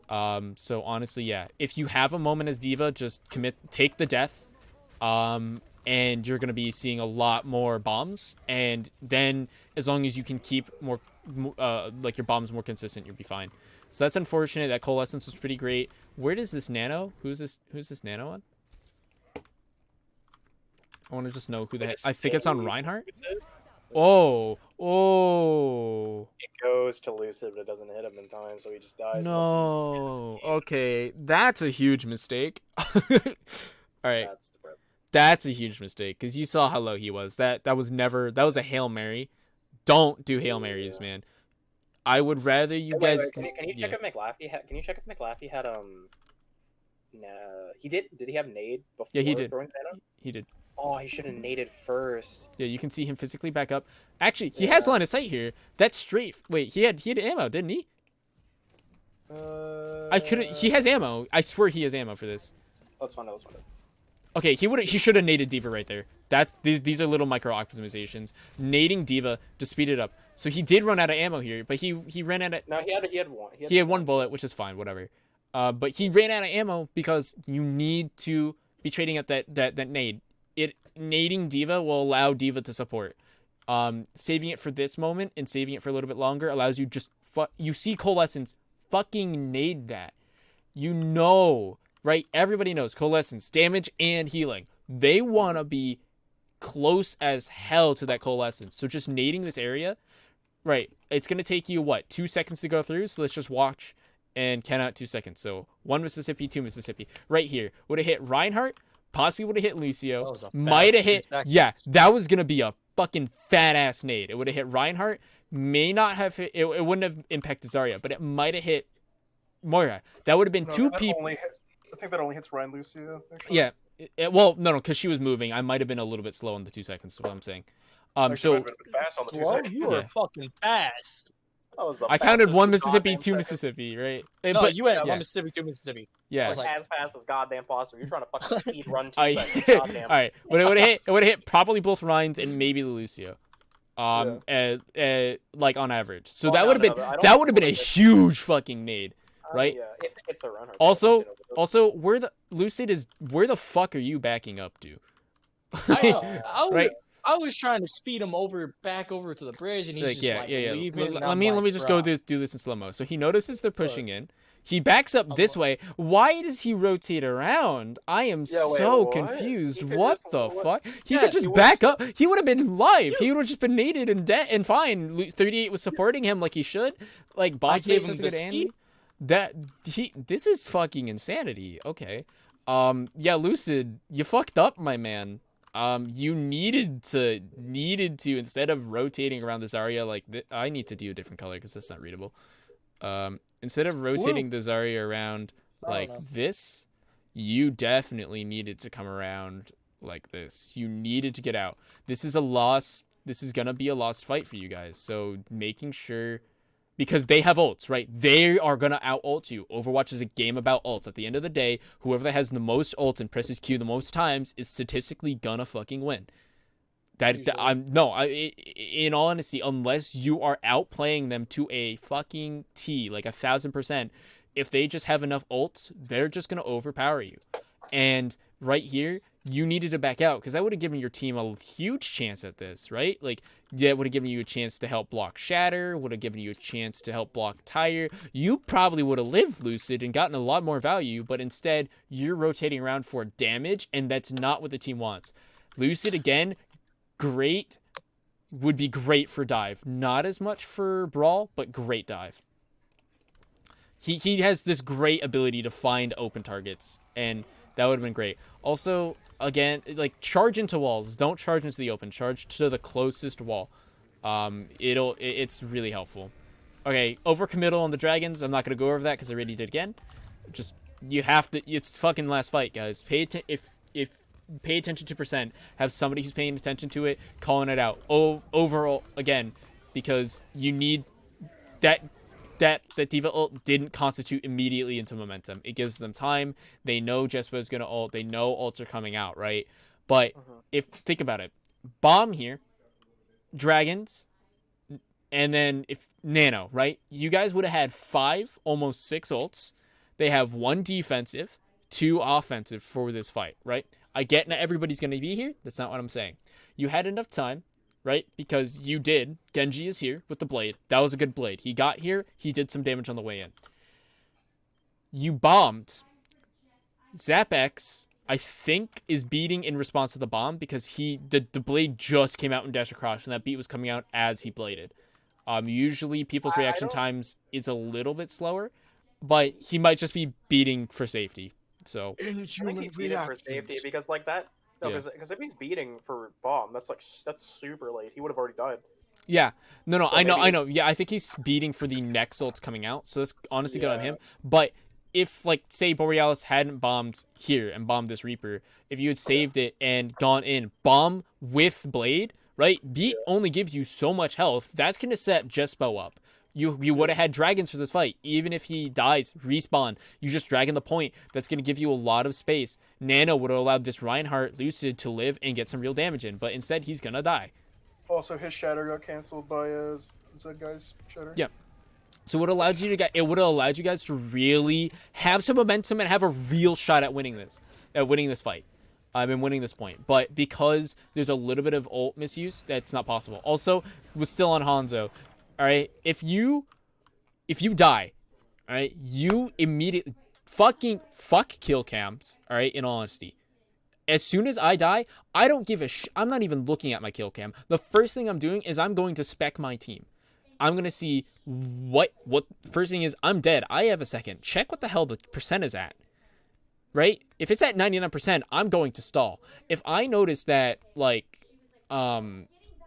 So honestly, yeah, if you have a moment as D.Va, just take the death. And you're going to be seeing a lot more bombs. And then as long as you can keep more, like your bombs more consistent, you'll be fine. So that's unfortunate. That Coalescence was pretty great. Where does this Nano? Who's this Nano on? I want to just know who the heck. I think it's on Reinhardt. Oh. It goes to Lucid, but it doesn't hit him in time, so he just dies. No. Okay. That's a huge mistake. All right. That's a huge mistake because you saw how low he was. That was a Hail Mary. Don't do Hail Marys, man. I would rather you guys. Can you check if McLaffey had? Can you check if McLaffey had he did. Did he have nade before? Yeah, he did. Throwing Nano? He did. Oh, he should have naded first. Yeah, you can see him physically back up. Actually, he has line of sight here. That's straight. Wait, he had ammo, didn't he? I couldn't. He has ammo. I swear he has ammo for this. Let's find out. Okay, he should have naded D.Va right there. These are little micro optimizations. Nading D.Va to speed it up. So he did run out of ammo here, but he ran out of. No, he had one. He had one bullet, which is fine, whatever. But he ran out of ammo because you need to be trading at that nade. Nading D.Va will allow D.Va to support. Saving it for this moment and saving it for a little bit longer allows you just you see Coalescence fucking nade that. You know. Right? Everybody knows Coalescence, damage and healing. They want to be close as hell to that Coalescence. So just nading this area, right, it's going to take you, 2 seconds to go through? So let's just watch and count out 2 seconds. So 1 Mississippi, 2 Mississippi. Right here. Would have hit Reinhardt, possibly would have hit Lucio. Might have hit, yeah, that was going to be a fucking fat-ass nade. It would have hit Reinhardt, may not have hit, it wouldn't have impacted Zarya, but it might have hit Moira. That would have been 2 people. I think that only hits Ryan Lucio. Actually. Yeah. Well, no, because she was moving. I might have been a little bit slow on the 2 seconds. Is what I'm saying. So Fast on the 2 Whoa, seconds. you were fucking fast. I counted 1 Mississippi, 2 Mississippi, right? No, But you had yeah. 1 Mississippi, 2 Mississippi. Yeah. I was like, as fast as goddamn possible. You're trying to fucking speed run 2 All seconds. Goddamn. right, but it would have hit probably both Ryans and maybe the Lucio. Like on average. So that would have been a huge fucking nade, right? Yeah, it's the Reinhardt. Also, where the fuck are you backing up to? right? I was trying to speed him back over to the bridge, and he's Like, just yeah, like yeah. leaving. and Let I'm me like, just "Bruh." do this in slow mo. So he notices they're pushing in. He backs up I'm this like- way. Why does he rotate around? I am Yeah, wait, so what? confused. He could What just- the what- fuck? He Yeah, could just he was- back up. He would have been live. He would have just been naded and dead and fine. 38 was supporting him like he should. Like boss gave face him has a the good speed. anime. This is fucking insanity. Okay. Yeah, Lucid, you fucked up, my man. You needed to instead of rotating around this area like I need to do a different color because that's not readable. Instead of rotating the Zarya around I like don't know. this, you definitely needed to come around like this. You needed to get out. This is gonna be a lost fight for you guys. So making sure, because they have ults, right? They are gonna out ult you. Overwatch is a game about ults. At the end of the day, whoever has the most ult and presses Q the most times is statistically gonna fucking win. In all honesty, unless you are outplaying them to a fucking T, like 1,000%, if they just have enough ults, they're just gonna overpower you. And right here, you needed to back out because that would have given your team a huge chance at this, right? Like, yeah, it would have given you a chance to help block Shatter, would have given you a chance to help block Tire. You probably would have lived Lucid and gotten a lot more value, but instead, you're rotating around for damage, and that's not what the team wants. Lucid, again, would be great for dive. Not as much for brawl, but great dive. He has this great ability to find open targets, and that would have been great. Also, again, like, charge into walls. Don't charge into the open. Charge to the closest wall. It's really helpful. Okay, overcommittal on the dragons. I'm not gonna go over that because I already did again. Just you have to. It's fucking last fight, guys. Pay attention to percent. Have somebody who's paying attention to it, calling it out. Overall, again, because you need that D.Va ult didn't constitute immediately into momentum. It gives them time. They know Jespo is going to ult. They know ults are coming out, right? But think about it. Bomb here, Dragons, and then if Nano, right? You guys would have had 5, almost 6 ults. They have 1 defensive, 2 offensive for this fight, right? I get not everybody's going to be here. That's not what I'm saying. You had enough time, right? Because you did. Genji is here with the blade. That was a good blade. He got here. He did some damage on the way in. You bombed. ZapX, I think, is beating in response to the bomb because the blade just came out and dashed across, and that beat was coming out as he bladed. Usually people's reaction times is a little bit slower, but he might just be beating for safety. So I think he beat it for safety because like that. No, Yeah. because if he's beating for bomb, that's super late. He would have already died. yeah, no, So I maybe- know. Yeah, I think he's beating for the next ults coming out. So that's honestly good on Yeah. him. But if, like, say Borealis hadn't bombed here and bombed this Reaper, if you had saved it and gone in, bomb with blade, right? Beat only gives you so much health. That's gonna set Jespo up. You would have had dragons for this fight. Even if he dies, respawn. You just drag in the point. That's going to give you a lot of space. Nano would have allowed this Reinhardt Lucid to live and get some real damage in. But instead, he's going to die. Also, his shatter got canceled by Zed guy's shatter. Yeah. So it would have allowed you guys to really have some momentum and have a real shot at winning this fight. And winning this point. But because there's a little bit of ult misuse, that's not possible. Also, was still on Hanzo. All right, if you die, all right, you immediately fuck kill cams. All right, in all honesty, as soon as I die, I don't give a I'm not even looking at my kill cam. The first thing I'm doing is I'm going to spec my team. I'm gonna see what first thing is. I'm dead. I have a second. Check what the hell the percent is at. Right? If it's at 99%, I'm going to stall. If I notice that, like,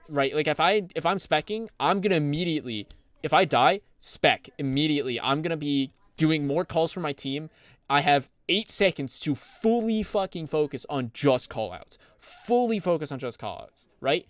right, like if I'm specking, I'm gonna immediately, if I die, spec immediately. I'm gonna be doing more calls for my team. I have 8 seconds to fully fucking focus on just callouts. Fully focus on just callouts, right?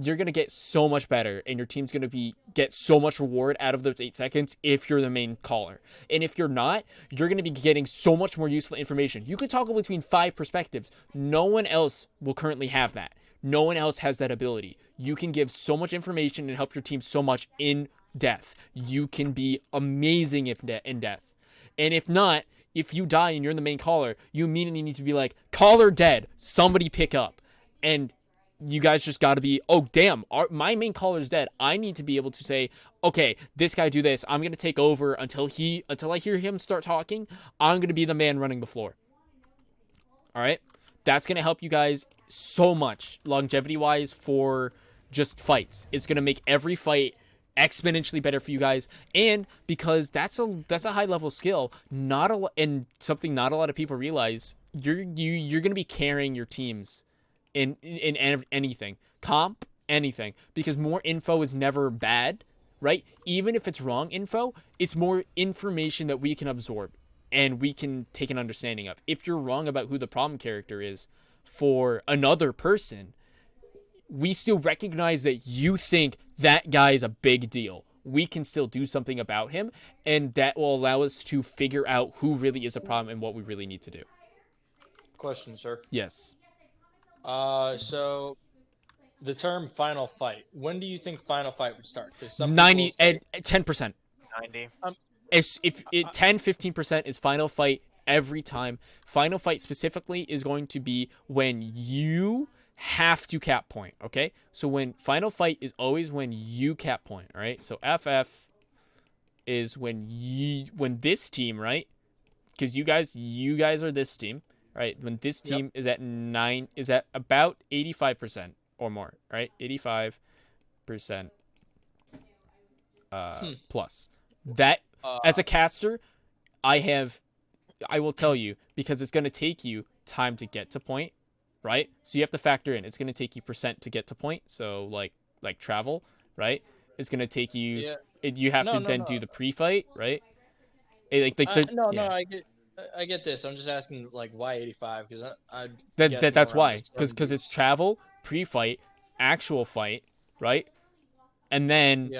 You're gonna get so much better, and your team's gonna get so much reward out of those 8 seconds if you're the main caller. And if you're not, you're gonna be getting so much more useful information. You can toggle between 5 perspectives. No one else will currently have that. No one else has that ability. You can give so much information and help your team so much in death. You can be amazing in death. And if not, if you die and you're the main caller, you immediately need to be like, caller dead, somebody pick up. And you guys just got to be, oh, damn, my main caller is dead. I need to be able to say, okay, this guy do this. I'm going to take over until I hear him start talking. I'm going to be the man running the floor. All right? That's going to help you guys so much longevity-wise for just fights. It's going to make every fight exponentially better for you guys, and because that's a high-level skill, and something not a lot of people realize, you're going to be carrying your teams in anything, comp, anything, because more info is never bad, right? Even if it's wrong info, it's more information that we can absorb and we can take an understanding of. If you're wrong about who the problem character is for another person, we still recognize that you think that guy is a big deal. We can still do something about him, and that will allow us to figure out who really is a problem and what we really need to do. Question, sir. Yes. So the term final fight. When do you think final fight would start? Because some 90 people say, and 10%. 90. If it 10-15% is final fight every time. Final fight specifically is going to be when you have to cap point, okay? So when final fight is always when you cap point, all right? So FF is when this team, right? Because you guys are this team, right? When this team is at about 85% or more, right? 85% plus. That as a caster, I will tell you, because it's going to take you time to get to point, right? So you have to factor in, it's going to take you % to get to point. So like travel, right? It's going to take you, you have to then do the pre-fight, right? I get this. I'm just asking, like, why 85? Because that's why, because it's travel, pre-fight, actual fight, right? And then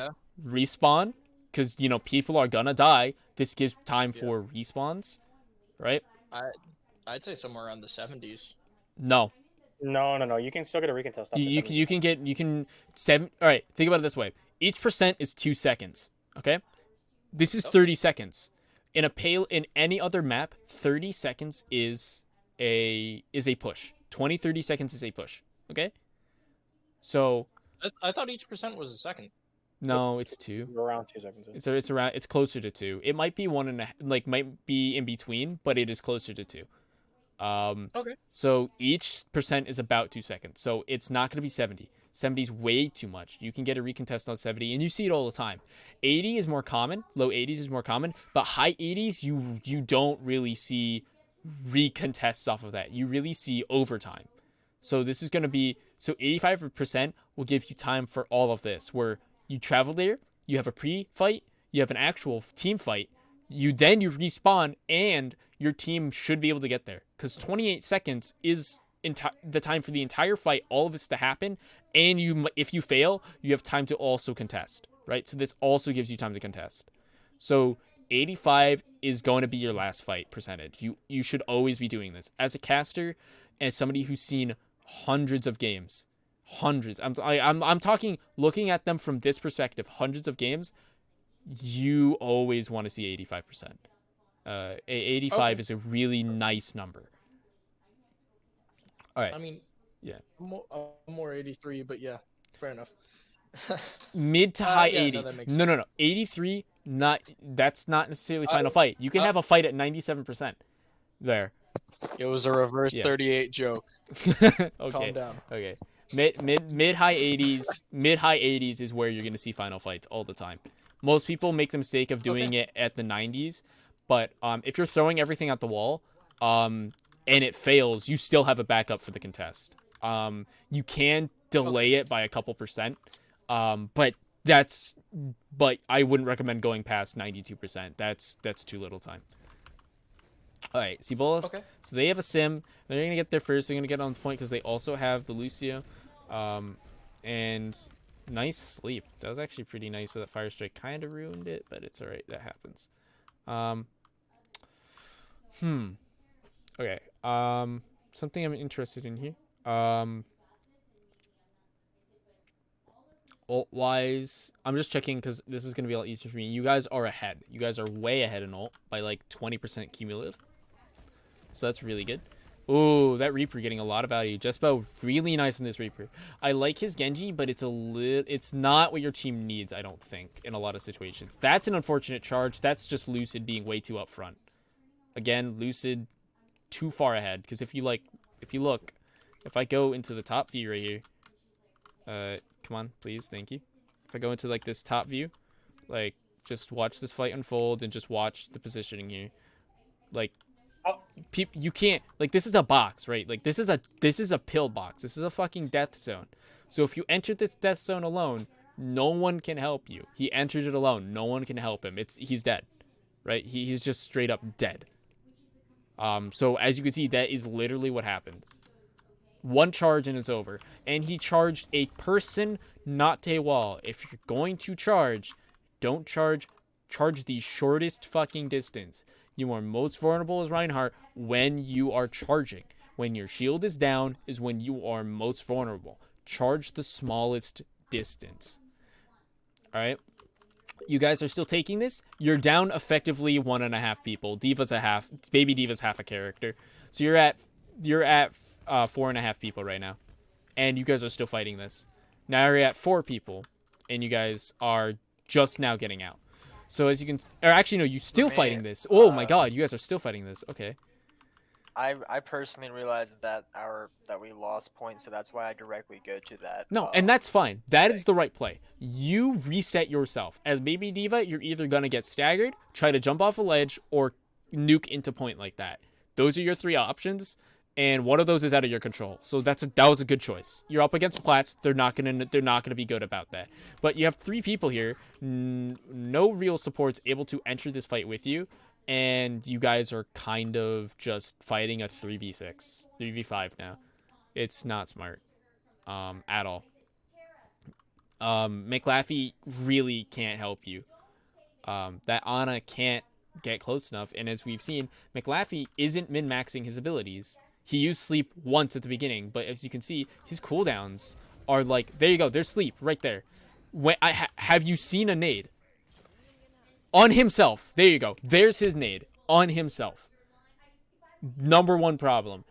respawn, because people are gonna die. This gives time for respawns, right? I'd say somewhere around the 70s. No. No. You can still get a recontest. All right, think about it this way. Each % is 2 seconds. Okay, this is 30 seconds. In any other map, 30 seconds is a push. 30 seconds is a push. Okay, so I thought each % was a second. No, it's 2. Around 2 seconds. It's closer to 2. It might be 1.5, might be in between, but it is closer to 2. Okay. So each % is about 2 seconds. So it's not going to be 70. 70 is way too much. You can get a recontest on 70, and you see it all the time. 80 is more common. Low 80s is more common, but high 80s you don't really see recontests off of that. You really see overtime. So this is going to be 85% will give you time for all of this, where you travel there, you have a pre-fight, you have an actual team fight, you respawn, and your team should be able to get there. Because 28 seconds is the time for the entire fight, all of this to happen, and if you fail, you have time to also contest, right? So this also gives you time to contest. So 85 is going to be your last fight percentage. You should always be doing this. As a caster, as somebody who's seen hundreds of games, I'm talking, looking at them from this perspective, hundreds of games, you always want to see 85%. 85 is a really nice number. All right. I mean, yeah. More 83, but yeah, fair enough. Mid to high 80. No. 83, that's not necessarily final fight. You can have a fight at 97% there. It was a reverse 38 joke. Okay. Calm down. Okay. Mid high 80s is where you're going to see final fights all the time. Most people make the mistake of doing it at the 90s, but if you're throwing everything at the wall, and it fails, you still have a backup for the contest. You can delay it by a couple %, but I wouldn't recommend going past 92%. That's too little time. All right, Cibola. Okay. So they have a sim. They're gonna get there first. They're gonna get on the point because they also have the Lucio, and nice sleep. That was actually pretty nice, but that fire strike kind of ruined it. But it's all right. That happens. Okay. Something I'm interested in here. Ult-wise, I'm just checking because this is going to be a lot easier for me. You guys are ahead. You guys are way ahead in ult by like 20% cumulative. So that's really good. Ooh, that Reaper getting a lot of value. Jespo really nice in this Reaper. I like his Genji, but it's not what your team needs, I don't think, in a lot of situations. That's an unfortunate charge. That's just Lucid being way too upfront. Again, Lucid too far ahead. Because if you look, if I go into the top view right here, come on, please, thank you. If I go into like this top view, like just watch this fight unfold and just watch the positioning here. Like, you can't, like, this is a box, right? Like, this is a pill box. This is a fucking death zone. So if you enter this death zone alone, no one can help you. He entered it alone. No one can help him. He's dead, right? He's just straight up dead. So as you can see, that is literally what happened. One charge and it's over. And he charged a person, not a wall. If you're going to charge, don't charge the shortest fucking distance. You are most vulnerable as Reinhardt when you are charging. When your shield is down is when you are most vulnerable. Charge the smallest distance. Alright? You guys are still taking this. You're down effectively 1.5 people. Diva's a half. Baby Diva's half a character. So you're at 4.5 people right now. And you guys are still fighting this. Now you're at 4 people. And you guys are just now getting out. So as you can, or actually no, you still fighting this. Oh my god, you guys are still fighting this. Okay. I personally realized that we lost points, so that's why I directly go to that. No, and that's fine. That is the right play. You reset yourself. As Baby Diva, you're either gonna get staggered, try to jump off a ledge, or nuke into point like that. Those are your 3 options, and one of those is out of your control. So that was a good choice. You're up against Plats. They're not gonna be good about that. But you have 3 people here. No real supports able to enter this fight with you, and you guys are kind of just fighting a 3v6, 3v5 now. It's not smart, at all. McLaffey really can't help you. That Ana can't get close enough, and as we've seen, McLaffey isn't min-maxing his abilities. He used sleep once at the beginning, but as you can see, his cooldowns are like, there you go, there's sleep right there. Have you seen a nade? On himself. There you go. There's his nade. On himself. Number 1 problem.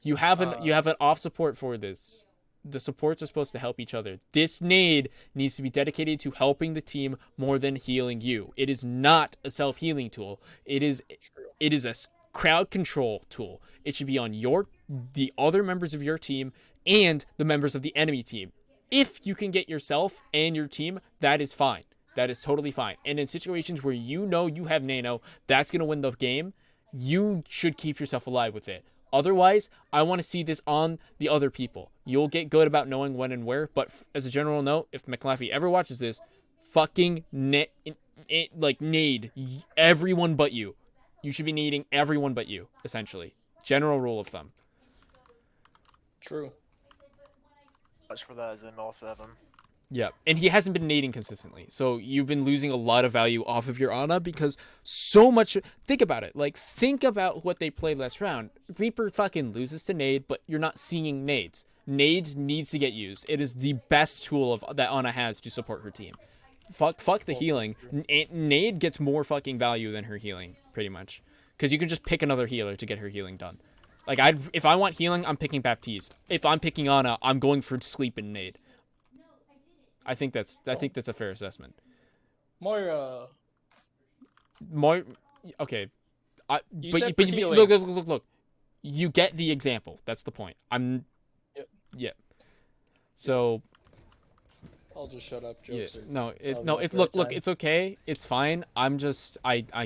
You have an off support for this. The supports are supposed to help each other. This nade needs to be dedicated to helping the team more than healing you. It is not a self-healing tool. It is a crowd control tool. It should be on the other members of your team and the members of the enemy team. If you can get yourself and your team, that is fine. That is totally fine. And in situations where you know you have Nano, that's going to win the game, you should keep yourself alive with it. Otherwise, I want to see this on the other people. You'll get good about knowing when and where, but as a general note, if McLaffey ever watches this, fucking nade everyone but you. You should be needing everyone but you, essentially. General rule of thumb. True. Much for that as ML7. Yeah, and he hasn't been nading consistently, so you've been losing a lot of value off of your Ana because so much. Think about it. Like, think about what they played last round. Reaper fucking loses to nade, but you're not seeing nades. Nades needs to get used. It is the best tool that Ana has to support her team. Fuck the healing. Nade gets more fucking value than her healing, pretty much, because you can just pick another healer to get her healing done. Like, if I want healing, I'm picking Baptiste. If I'm picking Ana, I'm going for sleep and nade. I think that's a fair assessment. Moira. Okay. You But said for healing. look. You get the example. That's the point. Yep. Yeah. So. I'll just shut up. Yeah. Jokes are- No. I'll It's go for look. time. It's okay. It's fine. I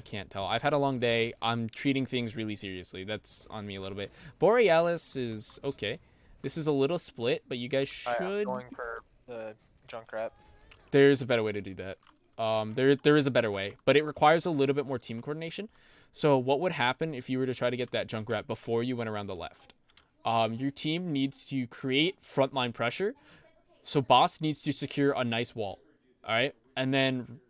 can't tell. I've had a long day. I'm treating things really seriously. That's on me a little bit. Borealis is okay. This is a little split, but you guys should. I'm going for the Junkrat. There's a better way to do that. There is a better way, but it requires a little bit more team coordination. So what would happen if you were to try to get that Junkrat before you went around the left? Your team needs to create frontline pressure. So Boss needs to secure a nice wall. All right? And then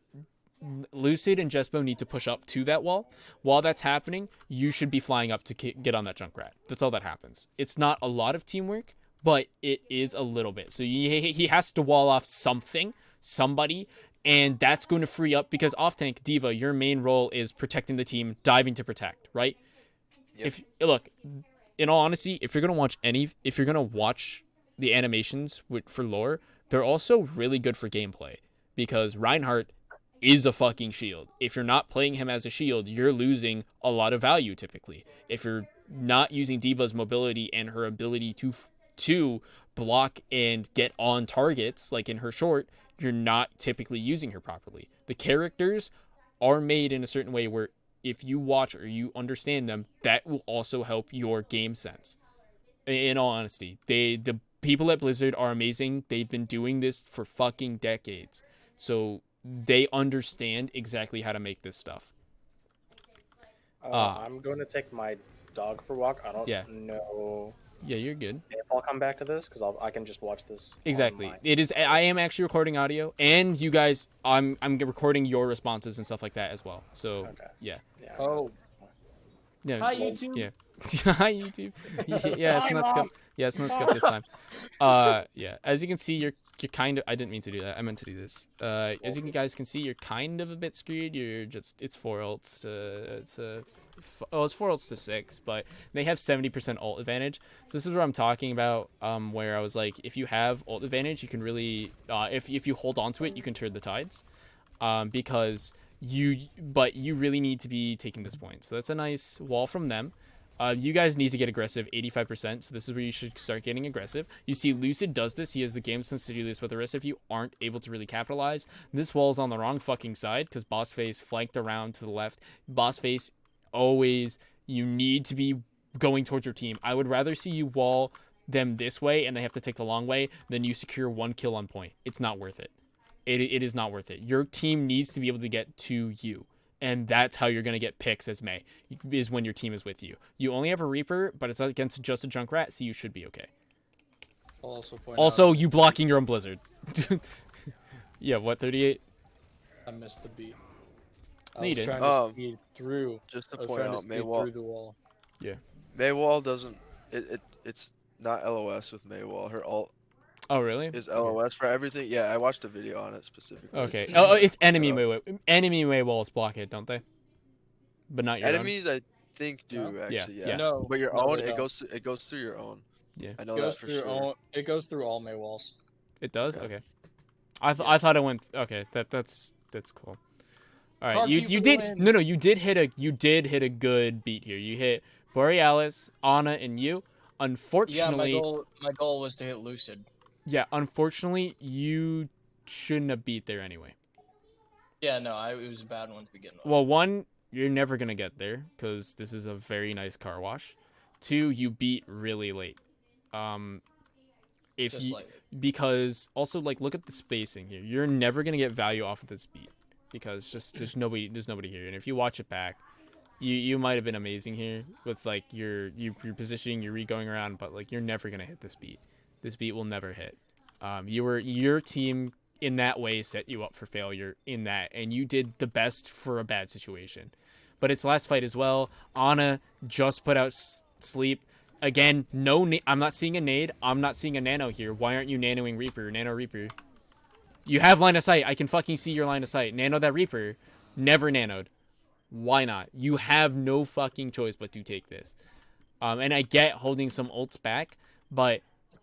Lucid and Jespo need to push up to that wall. While that's happening, you should be flying up to get on that Junkrat. That's all that happens. It's not a lot of teamwork, but it is a little bit. So he has to wall off somebody, and that's going to free up, because off-tank, Diva, your main role is protecting the team, diving to protect, right? Yep. Look, in all honesty, if you're gonna watch the animations for lore, they're also really good for gameplay because Reinhardt is a fucking shield. If you're not playing him as a shield, you're losing a lot of value typically. If you're not using D.Va's mobility and her ability to block and get on targets, like in her short, you're not typically using her properly. The characters are made in a certain way where if you watch or you understand them, that will also help your game sense. In all honesty, the people at Blizzard are amazing. They've been doing this for fucking decades. So they understand exactly how to make this stuff. I'm going to take my dog for a walk. I don't Yeah. know Yeah, you're good. if I'll come back to this because I can just watch this. Exactly. online. It is. I am actually recording audio, and you guys, I'm recording your responses and stuff like that as well. So Okay. yeah. Yeah. Oh, Yeah. hi YouTube. Yeah. Hi YouTube. Yeah, it's Hi, not Mom. scuff. Yeah, it's not scuff this time. Yeah. As you can see, you're kind of. I didn't mean to do that. I meant to do this. As you guys can see, you're kind of a bit screwed. You're just. It's 4 ults to. It's 4 ults to 6, but they have 70% ult advantage. So this is what I'm talking about. Where I was like, if you have ult advantage, you can really. If you hold on to it, you can turn the tides. Because you really need to be taking this point. So that's a nice wall from them. You guys need to get aggressive, 85%, so this is where you should start getting aggressive. You see Lucid does this, he has the game sense to do this, but the rest of you aren't able to really capitalize. This wall's on the wrong fucking side, because Boss Face flanked around to the left. Boss Face, always, you need to be going towards your team. I would rather see you wall them this way, and they have to take the long way, than you secure 1 kill on point. It's not worth it. It is not worth it. Your team needs to be able to get to you. And that's how you're going to get picks as Mei, is when your team is with you. You only have a Reaper, but it's against just a Junkrat, so you should be okay. Also, You blocking your own Blizzard. Yeah, what, 38? I missed the beat. I No, you was didn't. trying to speed through. Just to I was point trying to out, speed Maywall. through the wall. Maywall doesn't. It's not LOS with Maywall. Her ult Oh, really? is LOS for everything. Yeah, I watched a video on it specifically. Okay. It's- Oh, it's enemy Uh, Mei. Enemy Mei walls block it, don't they? But not your own. Enemies, I think do No? actually. Yeah. Yeah. No, But your no, own, they it don't. goes through your own. Yeah. I know It goes that for through sure. all. It goes through all May walls. It does? Okay. Okay. I thought it went. Okay, that's cool. All right, Car you Cupid did wins. no you did hit a good beat here. You hit Borealis, Ana, and you. Yeah, Unfortunately, my goal was to hit Lucid. unfortunately, you shouldn't have beat there anyway. Yeah, no, it was a bad one to begin with. Well, one, you're never gonna get there because this is a very nice car wash. 2, you beat really late. If Just you like because also like look at the spacing here. You're never gonna get value off of this beat because just there's nobody here. And if you watch it back, you might have been amazing here with like your positioning, your going around, but like you're never gonna hit this beat. This beat will never hit. Your team in that way set you up for failure in that, and you did the best for a bad situation. But it's last fight as well. Ana just put out sleep. Again, I'm not seeing a nade. I'm not seeing a nano here. Why aren't you nanoing Reaper? Nano Reaper. You have line of sight. I can fucking see your line of sight. Nano that Reaper. Never nanoed. Why not? You have no fucking choice but to take this. And I get holding some ults back, but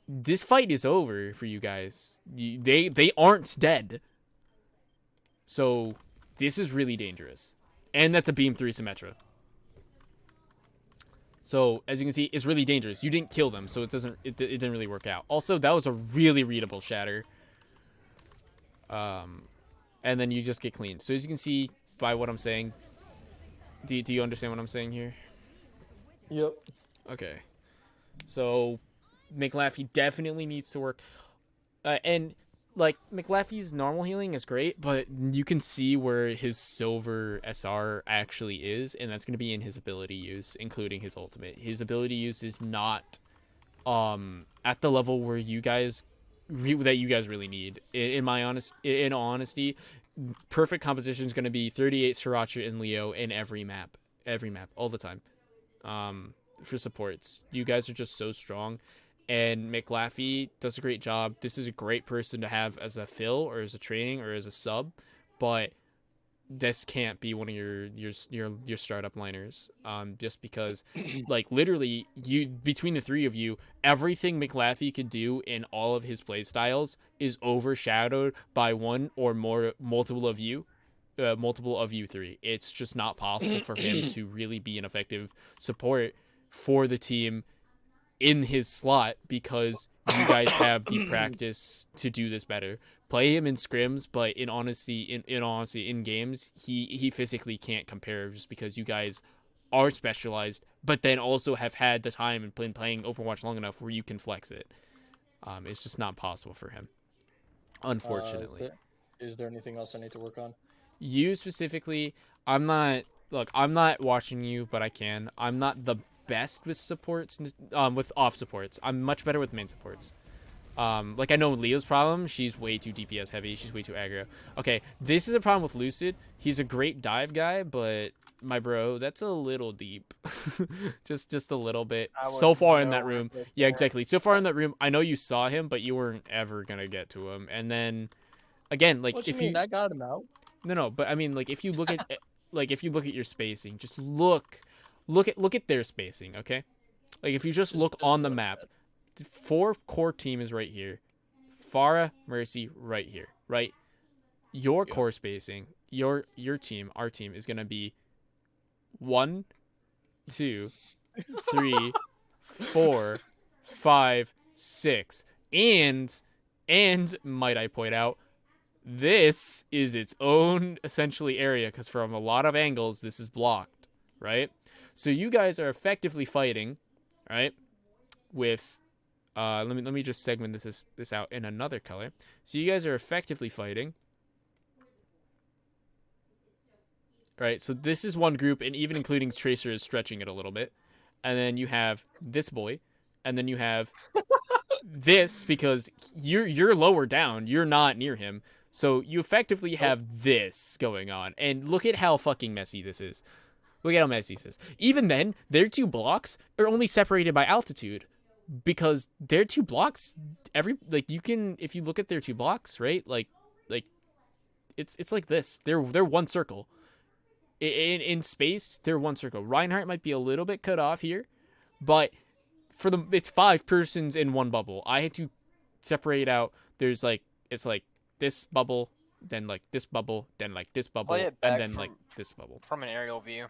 this fight is over for you guys. They aren't dead. So this is really dangerous. And that's a beam 3 Symmetra. So as you can see, it's really dangerous. You didn't kill them, so it didn't really work out. Also, that was a really readable shatter. And then you just get cleaned. So as you can see by what I'm saying, do you understand what I'm saying here? Yep. Okay. So McLaffey definitely needs to work. And like McLaffey's normal healing is great, but you can see where his silver SR actually is, and that's going to be in his ability use, including his ultimate. His ability use is not at the level where you guys really need. In honesty, perfect composition is going to be 38 Sriracha and Leo in every map, all the time. For supports, you guys are just so strong. And McLaffey does a great job. This is a great person to have as a fill or as a training or as a sub. But this can't be one of your startup liners. Just because, like, literally, between the three of you, everything McLaffey could do in all of his play styles is overshadowed by one or more multiple of you three. It's just not possible for him to really be an effective support for the team in his slot, because you guys have the practice to do this better. Play him in scrims, but in honesty, in games, he physically can't compare, just because you guys are specialized, but then also have had the time and been playing Overwatch long enough where you can flex it. It's just not possible for him, unfortunately. Is there anything else I need to work on? You specifically, I'm not watching you, but I can. I'm not the best with supports, with off supports. I'm much better with main supports. Like, I know Leo's problem. She's way too DPS heavy. She's way too aggro. Okay, this is a problem with Lucid. He's a great dive guy, but my bro, that's a little deep. just a little bit. So far in that room. Yeah, exactly. So far in that room, I know you saw him, but you weren't ever gonna get to him. And then, again, like, if you I got him out. No, but I mean, like, if you look at your spacing, just look at their spacing, okay? Like, if you just look on the map, the 4 core team is right here. Pharah, Mercy right here, right? Your core spacing, your team, our team is gonna be 1, 2, 3, 4, 5, 6, and might I point out, this is its own essentially area, because from a lot of angles this is blocked, right? So you guys are effectively fighting, right? With let me just segment this out in another color. So you guys are effectively fighting, right? So this is one group, and even including Tracer is stretching it a little bit. And then you have this boy, and then you have this, because you're lower down, you're not near him. So you effectively have this going on. And look at how fucking messy this is. Look at how messy this is. Even then, their 2 blocks are only separated by altitude, because their 2 blocks, you can, if you look at their 2 blocks, right? Like it's like this. They're one circle. In space, they're one circle. Reinhardt might be a little bit cut off here, but it's 5 persons in one bubble. I had to separate out. There's it's like this bubble, then like this bubble, then like this bubble, and then like this bubble. From an aerial view.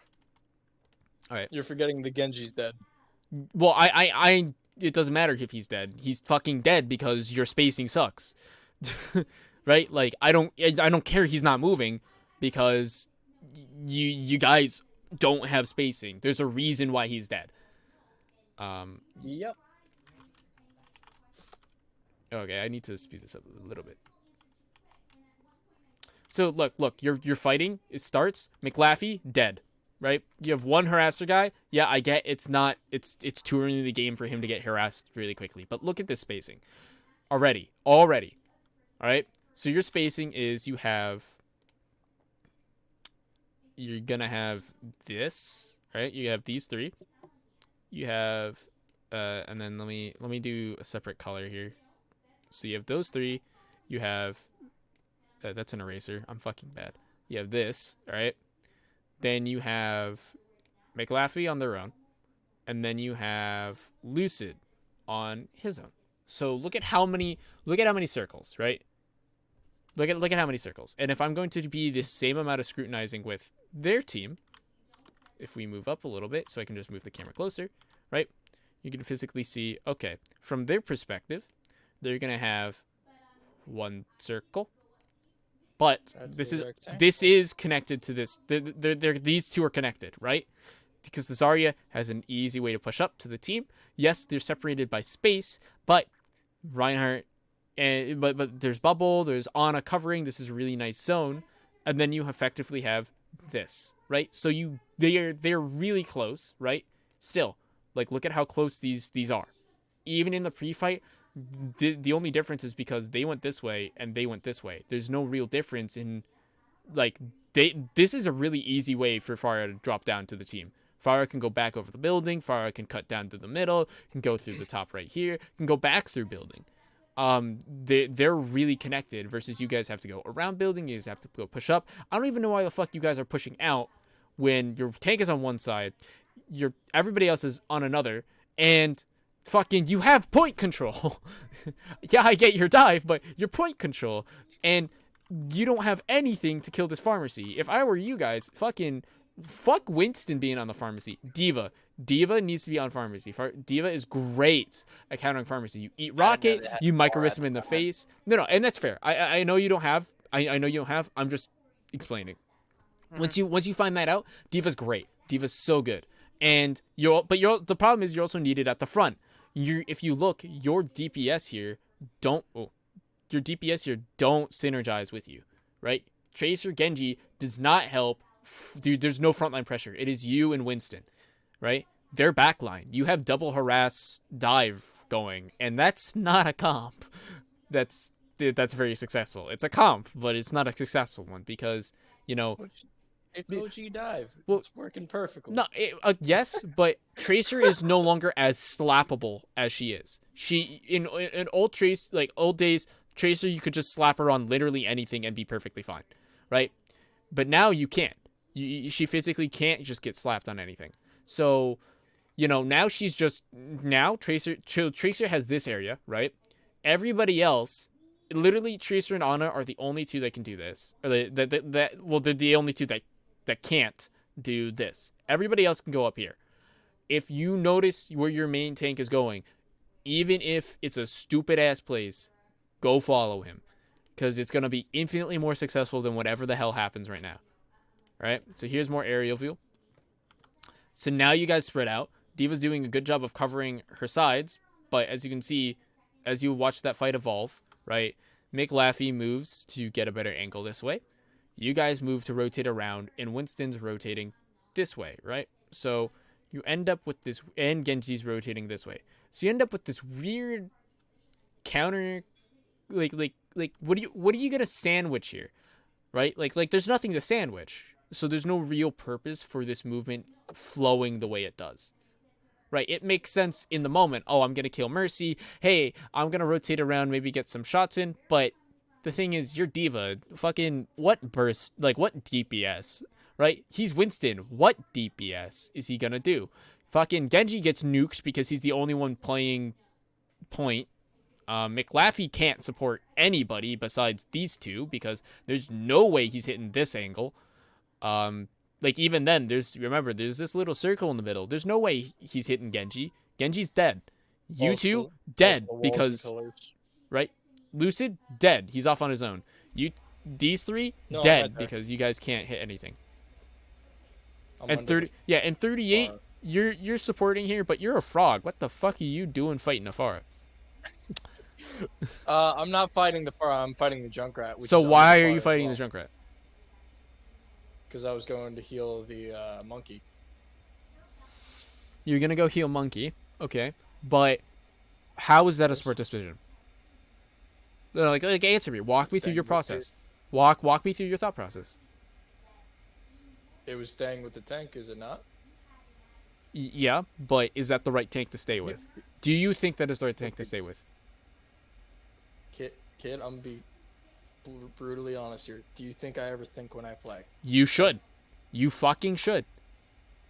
All right. You're forgetting the Genji's dead. Well, it doesn't matter if he's dead. He's fucking dead because your spacing sucks. Right? Like, I don't care he's not moving, because you guys don't have spacing. There's a reason why he's dead. Yep. Okay, I need to speed this up a little bit. So look, you're fighting. It starts. McLaffey dead, right? You have one harasser guy. Yeah, I get it's too early in the game for him to get harassed really quickly. But look at this spacing, already. All right. So your spacing is you're gonna have this, right? You have these 3. You have and then let me do a separate color here. So you have those 3. You have that's an eraser. I'm fucking bad. You have this, all right? Then you have McLaffey on their own, and then you have Lucid on his own. So look at how many circles, right? Look at how many circles. And if I'm going to be the same amount of scrutinizing with their team, if we move up a little bit, so I can just move the camera closer, right? You can physically see, okay, from their perspective, they're gonna have 1 circle. But this is connected to this. These 2 are connected, right? Because the Zarya has an easy way to push up to the team. Yes, they're separated by space, but Reinhardt but there's bubble, there's Ana covering. This is a really nice zone, and then you effectively have this, right? So they're really close, right? Still, like, look at how close these are. Even in the pre-fight, the only difference is because they went this way and they went this way. There's no real difference in, like, this is a really easy way for Pharah to drop down to the team. Pharah can go back over the building. Pharah can cut down through the middle, can go through the top right here, can go back through building. they're really connected versus you guys have to go around building, you guys have to go push up. I don't even know why the fuck you guys are pushing out when your tank is on one side, everybody else is on another, and fucking you have point control. Yeah, I get your dive, but your point control, and you don't have anything to kill this pharmacy. If I were you guys, fuck Winston being on the pharmacy. Diva needs to be on pharmacy. Diva is great at countering pharmacy. You eat rocket, you micro risk him in the face. No, and that's fair. I know you don't have. I know you don't have. I'm just explaining. Once you find that out, Diva's great. Diva's so good. And the problem is you're also needed at the front. If you look, your DPS here don't synergize with you, right? Tracer Genji does not help. Dude, there's no frontline pressure. It is you and Winston, right? Their backline. You have double harass dive going, and that's not a comp. That's very successful. It's a comp, but it's not a successful one because, It's OG dive. Well, It's working perfectly. No, yes, but Tracer is no longer as slappable as she is. She in old days, Tracer, you could just slap her on literally anything and be perfectly fine, right? But now you can't. She physically can't just get slapped on anything. So, now Tracer has this area, right? Everybody else, literally Tracer and Ana are the only two that can do this. Or they're the only two that can't do this. Everybody else can go up here. If you notice where your main tank is going, even if it's a stupid ass place, go follow him, because it's going to be infinitely more successful than whatever the hell happens right now. All right, so here's more aerial view. So now you guys spread out. Diva's doing a good job of covering her sides, but as you can see, as you watch that fight evolve, right, McLaffey moves to get a better angle this way. You guys move to rotate around, and Winston's rotating this way, right? So you end up with this, and Genji's rotating this way. So you end up with this weird counter, like what are you gonna sandwich here, right? Like there's nothing to sandwich, so there's no real purpose for this movement flowing the way it does, right? It makes sense in the moment. Oh, I'm gonna kill Mercy. Hey, I'm gonna rotate around, maybe get some shots in, but the thing is, your Diva, fucking, what burst, what DPS, right? He's Winston. What DPS is he gonna do? Fucking Genji gets nuked because he's the only one playing point. McLaffey can't support anybody besides these two because there's no way he's hitting this angle. Even then, there's this little circle in the middle. There's no way he's hitting Genji. Genji's dead. You two, dead because, right? Lucid, dead. He's off on his own. These three, dead because you guys can't hit anything. And 38, you're supporting here, but you're a frog. What the fuck are you doing fighting Afara? I'm not fighting the Farah. I'm fighting the Junkrat. So why are you fighting the Junkrat? Because I was going to heal the monkey. You're gonna go heal monkey, okay? But how is that a smart decision? Answer me. Walk me through your process. Walk me through your thought process. It was staying with the tank, is it not? Yeah, but is that the right tank to stay with? Do you think that is the right tank to stay with? Kid, I'm gonna be brutally honest here. Do you think I ever think when I play? You should. You fucking should.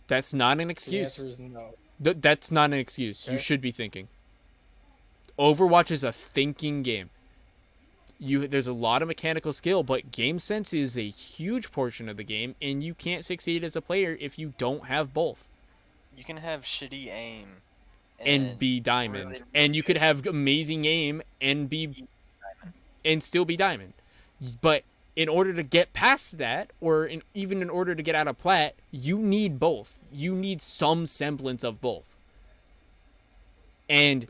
That's not an excuse. The answer is no. That's not an excuse. Okay. You should be thinking. Overwatch is a thinking game. There's a lot of mechanical skill, but game sense is a huge portion of the game, and you can't succeed as a player if you don't have both. You can have shitty aim and be diamond, and you could have amazing aim and still be diamond. But in order to get past that, or even in order to get out of plat, you need both. You need some semblance of both. And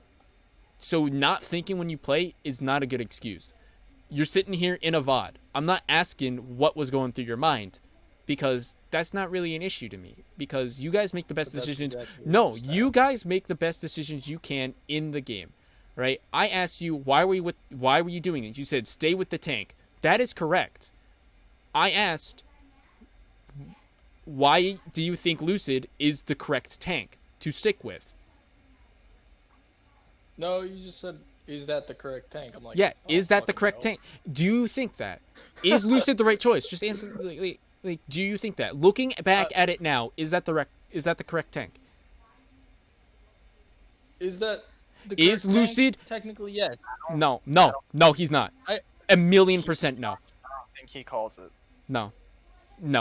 so not thinking when you play is not a good excuse. You're sitting here in a VOD. I'm not asking what was going through your mind, because that's not really an issue to me, because you guys make the best decisions. No, you guys make the best decisions you can in the game, right? I asked you, why were you doing it? You said, stay with the tank. That is correct. I asked, why do you think Lucid is the correct tank to stick with? No, you just said is that the correct tank? I'm like, Yeah, oh, is that the fucking correct no. tank? Do you think that? Is Lucid the right choice? Just answer. Like, do you think that? Looking back at it now, is that the correct tank? Is that the Is correct Lucid? tank? Technically, yes. No, he's not. I- 1,000,000% no. I don't think he calls it. No,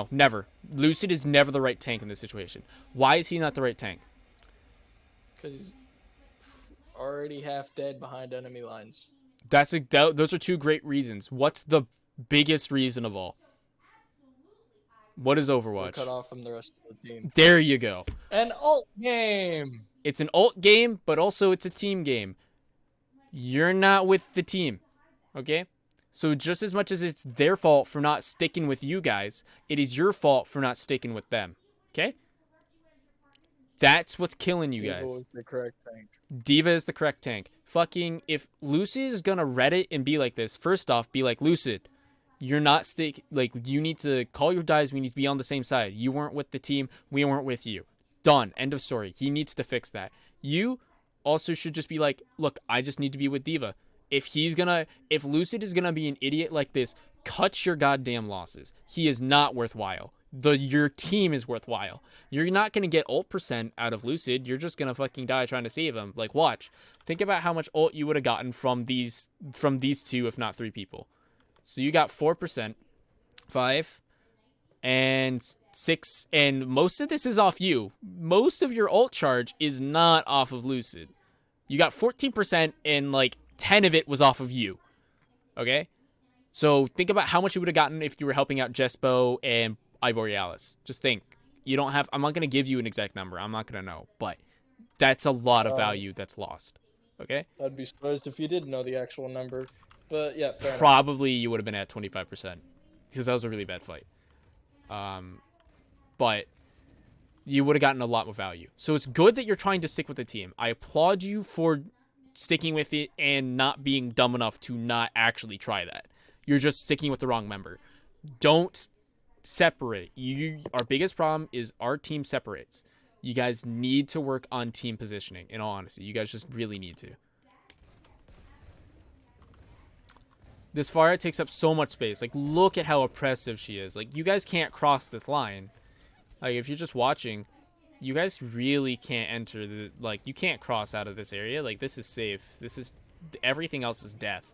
never. Lucid is never the right tank in this situation. Why is he not the right tank? Because he's already half dead behind enemy lines. Those are two great reasons. What's the biggest reason of all? What is We're Overwatch? cut off from the rest of the team. There you go. An alt game. It's an ult game, but also it's a team game. You're not with the team, okay? So just as much as it's their fault for not sticking with you guys, it is your fault for not sticking with them, okay? That's what's killing you Diva guys. was the correct tank. Diva is the correct tank. Fucking, if Lucid is gonna Reddit and be like this, first off, be like, Lucid, you're not you need to call your dives, we need to be on the same side. You weren't with the team, we weren't with you. Done. End of story. He needs to fix that. You also should just be like, look, I just need to be with Diva. If Lucid is gonna be an idiot like this, cut your goddamn losses. He is not worthwhile. Your team is worthwhile. You're not gonna get ult percent out of Lucid. You're just gonna fucking die trying to save him. Like, watch. Think about how much ult you would have gotten from these two, if not 3 people. So you got 4%, 5, and 6, and most of this is off you. Most of your ult charge is not off of Lucid. You got 14%, and like 10 of it was off of you. Okay? So think about how much you would have gotten if you were helping out Jespo and Iborealis. Just think. I'm not going to give you an exact number. I'm not going to know. But that's a lot of value that's lost. Okay? I'd be surprised if you did know the actual number. But yeah, fair enough. Probably you would have been at 25%. Because that was a really bad fight. But you would have gotten a lot more value. So it's good that you're trying to stick with the team. I applaud you for sticking with it and not being dumb enough to not actually try that. You're just sticking with the wrong member. Don't separate. Our biggest problem is our team separates. You guys need to work on team positioning, in all honesty. You guys just really need to. This Pharah takes up so much space. Like, look at how oppressive she is. Like, you guys can't cross this line. Like, if you're just watching, you guys really can't enter the... Like, you can't cross out of this area. Like, this is safe. Everything else is death.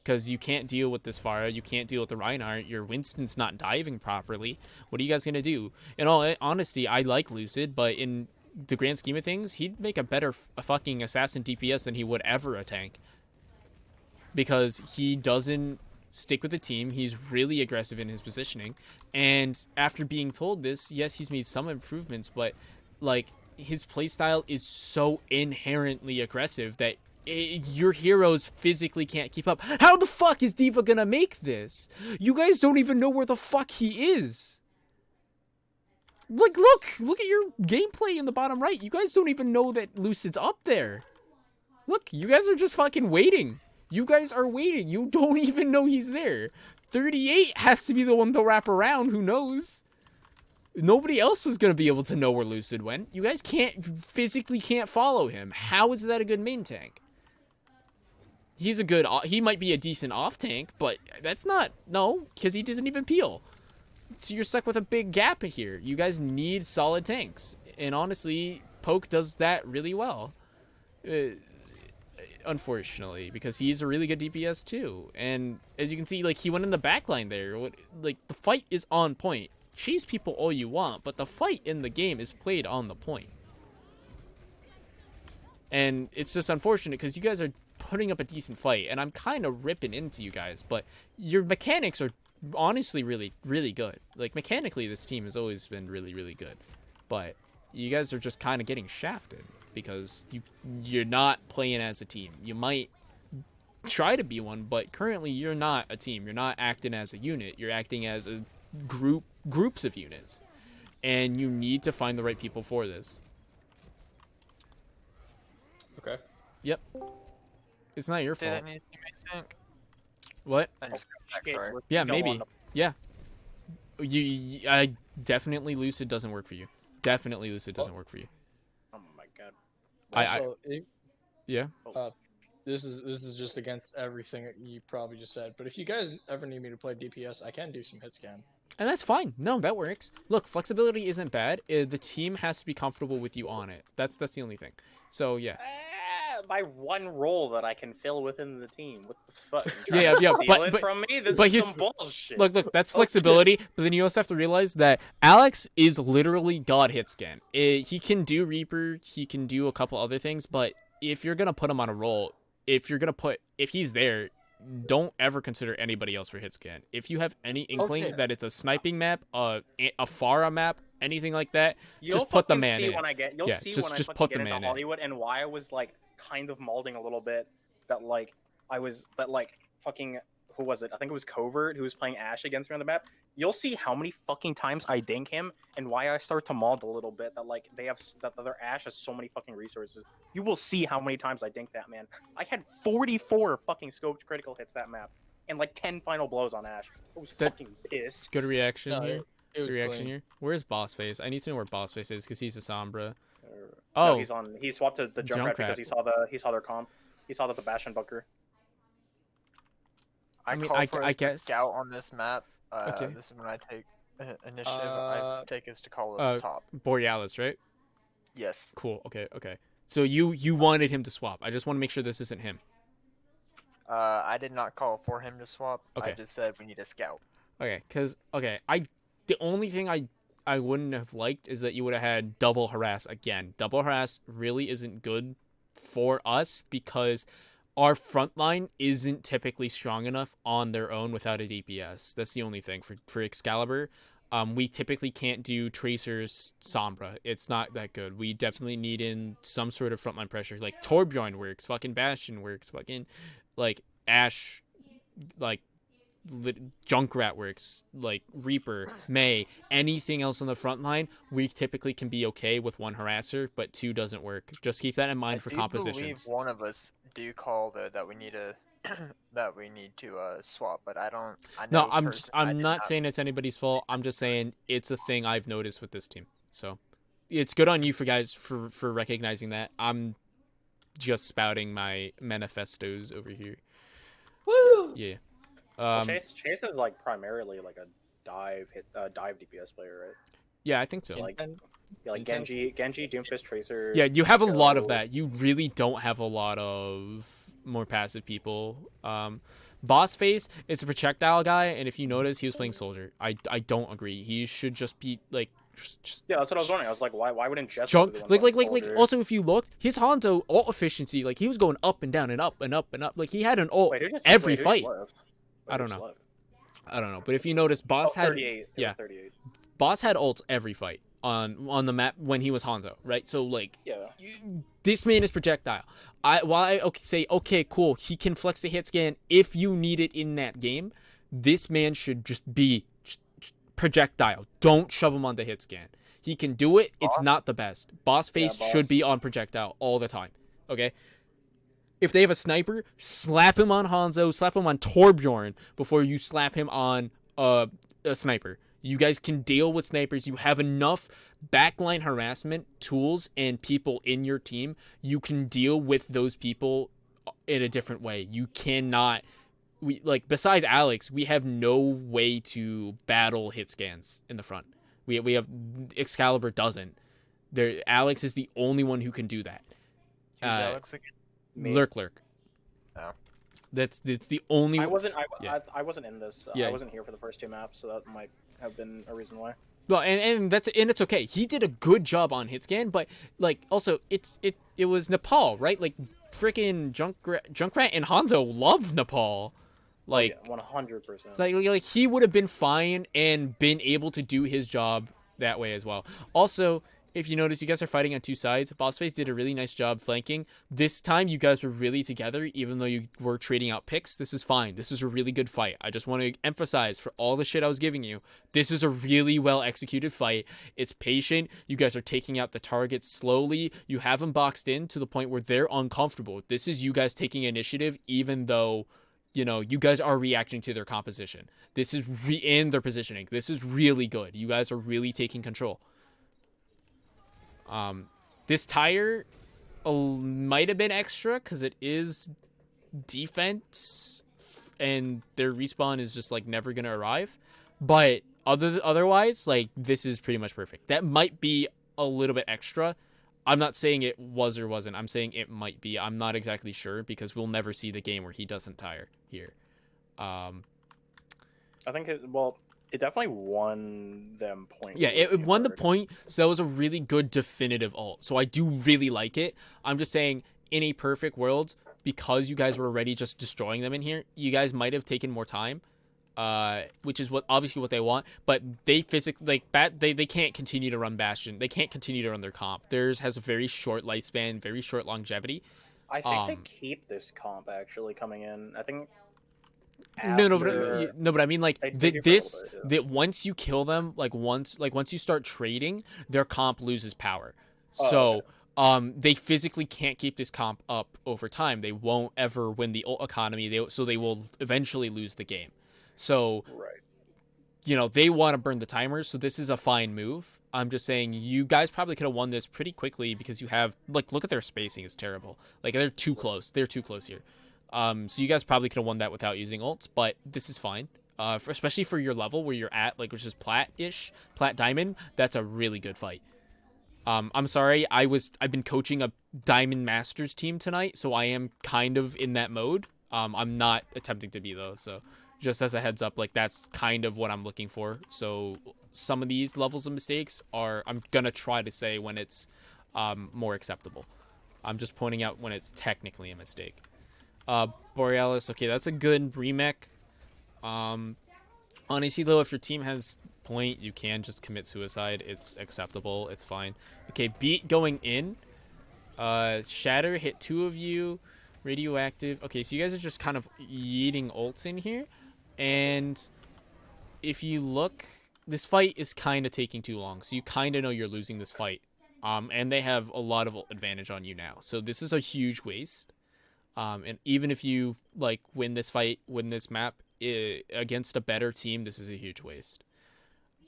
Because you can't deal with this Pharah. You can't deal with the Reinhardt. Your Winston's not diving properly. What are you guys going to do? In all honesty, I like Lucid, but in the grand scheme of things, he'd make a better fucking assassin DPS than he would ever a tank. Because he doesn't stick with the team. He's really aggressive in his positioning. And after being told this, yes, he's made some improvements, but like his playstyle is so inherently aggressive that your heroes physically can't keep up. How the fuck is Diva gonna make this? You guys don't even know where the fuck he is. Like, look at your gameplay in the bottom right. You guys don't even know that Lucid's up there. Look, you guys are just fucking waiting. You guys are waiting. You don't even know he's there. 38 has to be the one to wrap around. Who knows? Nobody else was going to be able to know where Lucid went. You guys physically can't follow him. How is that a good main tank? He might be a decent off tank, but that's not, no, because he doesn't even peel. So you're stuck with a big gap here. You guys need solid tanks. And honestly, Poke does that really well. Unfortunately, because he's a really good DPS too. And as you can see, like, he went in the backline there. Like, the fight is on point. Chase people all you want, but the fight in the game is played on the point. And it's just unfortunate because you guys are putting up a decent fight, and I'm kind of ripping into you guys, but your mechanics are honestly really, really good. Like, mechanically, this team has always been really, really good. But you guys are just kind of getting shafted because you're not playing as a team. You might try to be one, but currently you're not a team. You're not acting as a unit. You're acting as a groups of units. And you need to find the right people for this. Okay. Yep. It's not your fault. Did I think? What? I just got back, sorry. Yeah, Don't maybe. want to- Yeah. I definitely Lucid doesn't work for you. Definitely Lucid doesn't work for you. Oh my god. I Also, yeah. this is just against everything that you probably just said. But if you guys ever need me to play DPS, I can do some hit scan. And that's fine. No, that works. Look, flexibility isn't bad. The team has to be comfortable with you on it. That's the only thing. So yeah. My one role that I can fill within the team. What the fuck? Yeah, Steal it from me? This is some bullshit. Look, that's flexibility. But then you also have to realize that Alex is literally God hit scan. He can do Reaper. He can do a couple other things. But if you're gonna put him on a roll, if he's there, don't ever consider anybody else for hit scan. If you have any inkling that it's a sniping map, a Pharah map, anything like that, just put the man in. You'll see when I just fucking put get the into man in. Hollywood and why I was like kind of malding a little bit that fucking who was it? I think it was Covert who was playing Ash against me on the map. You'll see how many fucking times I dink him and why I start to mald a little bit that their Ash has so many fucking resources. You will see how many times I dink that man. I had 44 fucking scoped critical hits that map and like 10 final blows on Ash. I was fucking pissed. Good reaction here. It was Reaction clean. here. Where's Boss Face? I need to know where Boss Face is because he's a Sombra. No, he swapped to the Junkrat. Junkrat because he saw their comp. He saw that the Bastion bunker. I mean, call I for us to guess- scout on this map. Okay. This is when I take initiative. I take us to call it the top. Borealis, right? Yes. Cool. Okay. So you wanted him to swap. I just want to make sure this isn't him. I did not call for him to swap. Okay. I just said we need a scout. Okay, the only thing I wouldn't have liked is that you would have had double harass again. Double harass really isn't good for us because our front line isn't typically strong enough on their own without a DPS. That's the only thing for Excalibur. We typically can't do Tracer's Sombra. It's not that good. We definitely need in some sort of frontline pressure. Like Torbjorn works, fucking Bastion works, fucking like Ash, like Junkrat works, like Reaper, May, anything else on the front line, we typically can be okay with one harasser, but two doesn't work. Just keep that in mind for compositions. I believe one of us do call that we need a that we need to swap, but I don't. No, I'm not saying it's anybody's fault. I'm just saying it's a thing I've noticed with this team. So it's good on you for recognizing that. I'm just spouting my manifestos over here. Woo! Yeah. Chase is like primarily like a dive DPS player, right? Yeah, I think so. Like Genji, Doomfist, Tracer. Yeah, you have a lot of that. You really don't have a lot of more passive people. Boss Face, it's a projectile guy, and if you notice, he was playing Soldier. I don't agree. He should just be like. Yeah, that's what I was wondering. I was like, why wouldn't Jess jump be the one playing Soldier? Also, if you look, his Hanzo ult efficiency, like he was going up and down and up and up and up. Like he had an ult every fight. I don't know. But if you notice, Boss had 38. Yeah, 38. Boss had ults every fight on the map when he was Hanzo, right? So like, this man is projectile. Okay, cool, he can flex the hit scan if you need it in that game. This man should just be projectile. Don't shove him on the hit scan. He can do it. It's not the best. Boss Face should be on projectile all the time. Okay. If they have a sniper, slap him on Hanzo, slap him on Torbjorn before you slap him on a sniper. You guys can deal with snipers. You have enough backline harassment tools and people in your team. You can deal with those people in a different way. You cannot. Besides Alex, we have no way to battle hit scans in the front. We have Excalibur doesn't. Alex is the only one who can do that. Alex again? Lurk. Oh. That's the only. I wasn't in this. Yeah. I wasn't here for the first two maps, so that might have been a reason why. Well, and it's okay. He did a good job on hit scan, but like also it was Nepal, right? Like freaking Junkrat and Hanzo love Nepal. Like 100%. Like he would have been fine and been able to do his job that way as well. Also, if you notice, you guys are fighting on two sides. Bossface did a really nice job flanking. This time, you guys were really together, even though you were trading out picks. This is fine. This is a really good fight. I just want to emphasize, for all the shit I was giving you, this is a really well-executed fight. It's patient. You guys are taking out the targets slowly. You have them boxed in to the point where they're uncomfortable. This is you guys taking initiative, even though, you know, you guys are reacting to their composition. This is in their positioning. This is really good. You guys are really taking control. This tire might have been extra because it is defense and their respawn is just like never gonna arrive. But otherwise, like, this is pretty much perfect. That might be a little bit extra. I'm not saying it was or wasn't. I'm saying it might be. I'm not exactly sure because we'll never see the game where he doesn't tire here. I think it definitely won them points. Yeah, it won the point, so that was a really good definitive ult. So I do really like it. I'm just saying, in a perfect world, because you guys were already just destroying them in here, you guys might have taken more time, which is obviously what they want. But they physically, they can't continue to run Bastion. They can't continue to run their comp. Theirs has a very short lifespan, very short longevity. I think they keep this comp actually coming in. I think. No, but I mean, like, that once you kill them, once you start trading, their comp loses power. Oh, So, okay. they physically can't keep this comp up over time. They won't ever win the ult economy. So they will eventually lose the game. So, Right. you know, they want to burn the timers. So this is a fine move. I'm just saying, you guys probably could have won this pretty quickly because you have, like, look at their spacing. It's terrible. Like, they're too close. They're too close here. So you guys probably could have won that without using ults, but this is fine. Especially for your level where you're at, like, which is plat-ish, plat diamond. That's a really good fight. I'm sorry, I've been coaching a Diamond Masters team tonight, so I am kind of in that mode. I'm not attempting to be though, so just as a heads up, like, that's kind of what I'm looking for. So some of these levels of mistakes I'm gonna try to say when it's more acceptable. I'm just pointing out when it's technically a mistake. Borealis, okay, that's a good remake. Honestly though, if your team has point, you can just commit suicide. It's acceptable. It's fine. Okay, beat going in. Shatter hit 2 of you. Radioactive. Okay, so you guys are just kind of eating ults in here. And if you look, this fight is kind of taking too long. So you kind of know you're losing this fight. And they have a lot of advantage on you now. So this is a huge waste. And even if you, like, win this fight, win this map against a better team, this is a huge waste.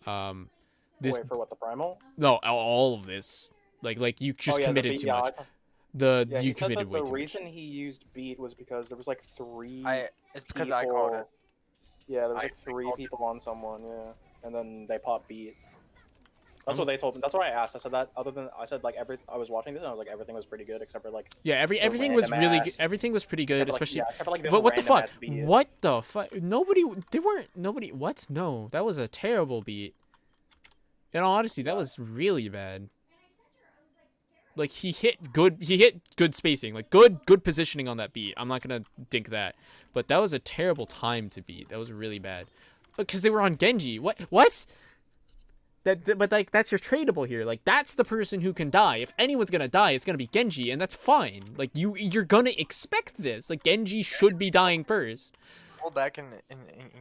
Wait, for what, the primal? No, all of this. Like you just committed too much. You committed way too much. The reason he used beat was because there was like 3. It's because I called it. Yeah, there was like 3 people on someone. Yeah, and then they popped beat. That's what they told me. That's what I asked. I said that. I said like I was watching this and I was like everything was pretty good except for like. Yeah, everything was really good. Everything was pretty good, especially. Except for, like, this what the fuck? beat. What the fuck? Nobody. What? No, that was a terrible beat. In all honesty, that was really bad. Like, he hit good spacing, like good positioning on that beat. I'm not gonna dink that, but that was a terrible time to beat. That was really bad, because they were on Genji. What? But like, that's your tradable here. Like, that's the person who can die. If anyone's gonna die, it's gonna be Genji, and that's fine. Like, you're gonna expect this. Like, Genji should be dying first. Pull back and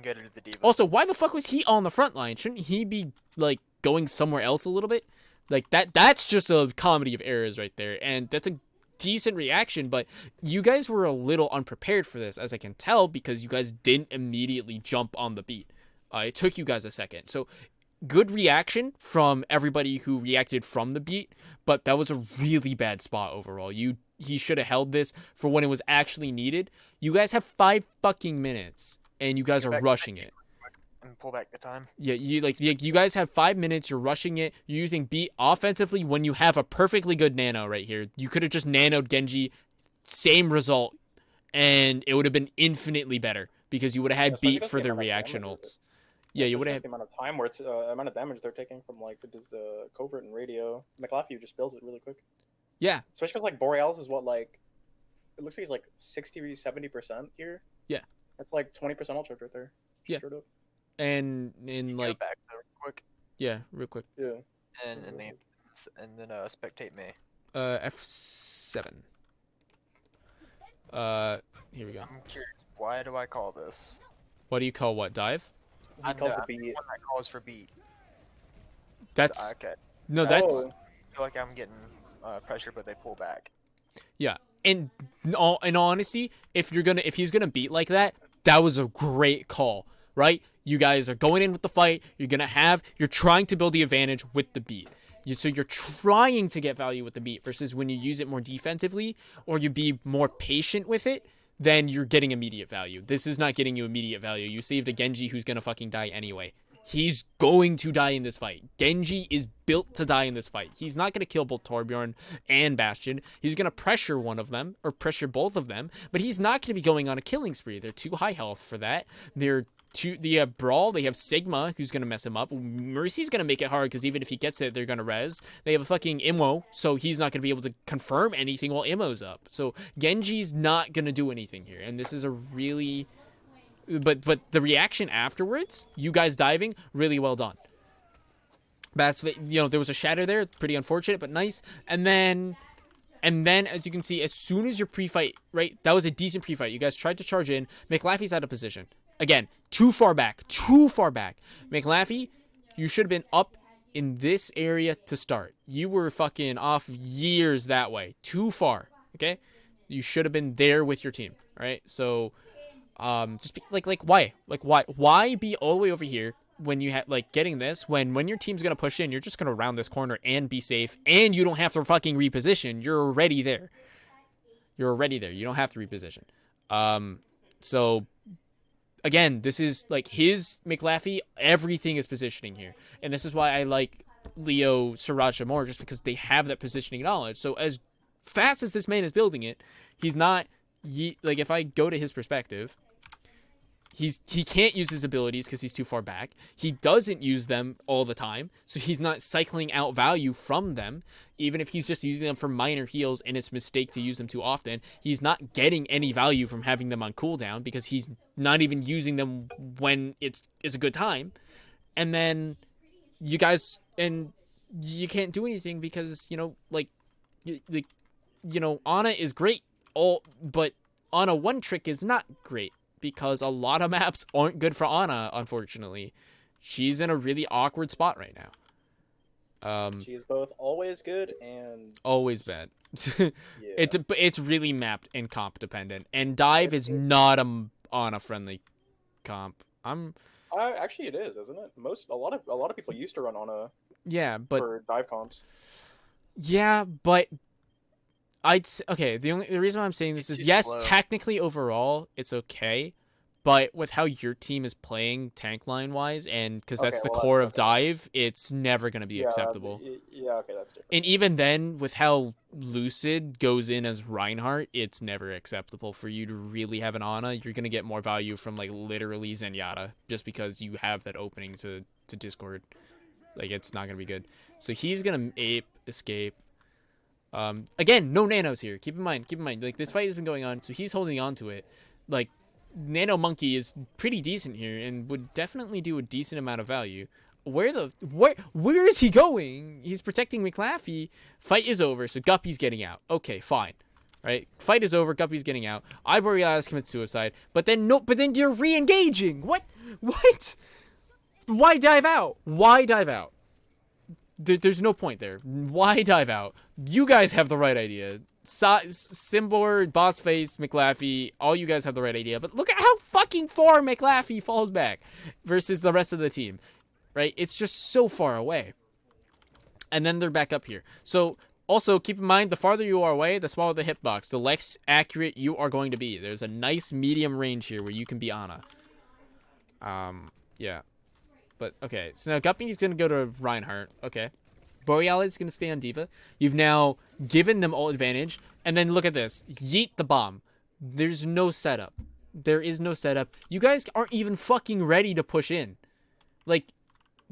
get into the D.Va. Also, why the fuck was he on the front line? Shouldn't he be, like, going somewhere else a little bit? Like, that's just a comedy of errors right there, and that's a decent reaction, but you guys were a little unprepared for this, as I can tell, because you guys didn't immediately jump on the beat. It took you guys a second. So, good reaction from everybody who reacted from the beat, but that was a really bad spot overall. He should have held this for when it was actually needed. You guys have 5 fucking minutes, and you guys are rushing it. And pull back the time. Yeah, you guys have 5 minutes. You're rushing it. You're using beat offensively when you have a perfectly good nano right here. You could have just nanoed Genji, same result, and it would have been infinitely better because you would have had beat for their reaction ults. Yeah, you would have. The amount of time where it's amount of damage they're taking from like this covert and radio. McLaughlin just builds it really quick. Yeah. Especially because like Borealis is what, like, it looks like he's like 60-70% here. Yeah. That's like 20% ult charge right there. Yeah. Straight up. And in like. Back there real quick. Yeah, real quick. Yeah. And then spectate me. F7. Here we go. I'm curious. Why do I call this? What do you call what? Dive? He calls the beat. One that calls for beat. That's Okay. no. That's I feel like I'm getting pressure, but they pull back. yeah. And in all honesty, if he's gonna beat like that, that was a great call, right? You guys are going in with the fight. You're trying to build the advantage with the beat. So you're trying to get value with the beat versus when you use it more defensively or you be more patient with it. then you're getting immediate value. This is not getting you immediate value. You saved a Genji who's gonna fucking die anyway. He's going to die in this fight. Genji is built to die in this fight. He's not going to kill both Torbjorn and Bastion. He's going to pressure one of them, or pressure both of them, but he's not going to be going on a killing spree. They're too high health for that. They have Brawl, they have Sigma, who's going to mess him up. Mercy's going to make it hard, because even if he gets it, they're going to res. They have a fucking Immo, so he's not going to be able to confirm anything while Immo's up. So Genji's not going to do anything here, and this is a really... But the reaction afterwards, you guys diving, really well done. There was a shatter there, pretty unfortunate, but nice. And then, as you can see, as soon as your pre-fight, right, that was a decent pre-fight. You guys tried to charge in. McLaffy's out of position. Again, too far back. McLaffy, you should have been up in this area to start. You were fucking off years that way. Too far, okay? You should have been there with your team, all right? So... just be why be all the way over here when you have getting this when your team's gonna push in, you're just gonna round this corner and be safe, and you don't have to fucking reposition. You're already there. You don't have to reposition. So again, this is his McLaffy, everything is positioning here, and this is why I like Leo Sriracha more, just because they have that positioning knowledge. So as fast as this man is building it, he's not if I go to his perspective, he can't use his abilities because he's too far back. He doesn't use them all the time, so he's not cycling out value from them. Even if he's just using them for minor heals and it's a mistake to use them too often, he's not getting any value from having them on cooldown because he's not even using them when it's a good time. And then you guys, and you can't do anything because Ana is great, but Ana one trick is not great, because a lot of maps aren't good for Ana, unfortunately. She's in a really awkward spot right now. She is both always good and... always bad. Yeah. It's really mapped and comp dependent. And Dive is not a Ana-friendly comp. Actually, it is, isn't it? A lot of people used to run Ana for dive comps. Yeah, but... the reason why I'm saying this is, yes, technically overall it's okay, but with how your team is playing tank line wise, and because that's the core of dive, it's never going to be acceptable. Yeah, okay, that's different. And even then, with how Lucid goes in as Reinhardt, it's never acceptable for you to really have an Ana. You're going to get more value from literally Zenyatta, just because you have that opening to Discord. It's not going to be good. So he's going to escape. Again, no nanos here. Keep in mind, this fight has been going on, so he's holding on to it. Nano Monkey is pretty decent here and would definitely do a decent amount of value. Where is he going? He's protecting McLaffy. Fight is over, so Guppy's getting out. Okay, fine. Right? Fight is over, Guppy's getting out. Borealis commits suicide, but then you're re-engaging. What? Why dive out? There's no point there. Why dive out? You guys have the right idea. Simbor, Bossface, McLaffy, all you guys have the right idea. But look at how fucking far McLaffy falls back versus the rest of the team. Right? It's just so far away. And then they're back up here. So also keep in mind, the farther you are away, the smaller the hitbox, the less accurate you are going to be. There's a nice medium range here where you can be Ana. Yeah. But, okay, so now Guppy's going to go to Reinhardt. Okay. Borealis is going to stay on Diva. You've now given them all advantage. And then look at this. Yeet the bomb. There's no setup. There is no setup. You guys aren't even fucking ready to push in.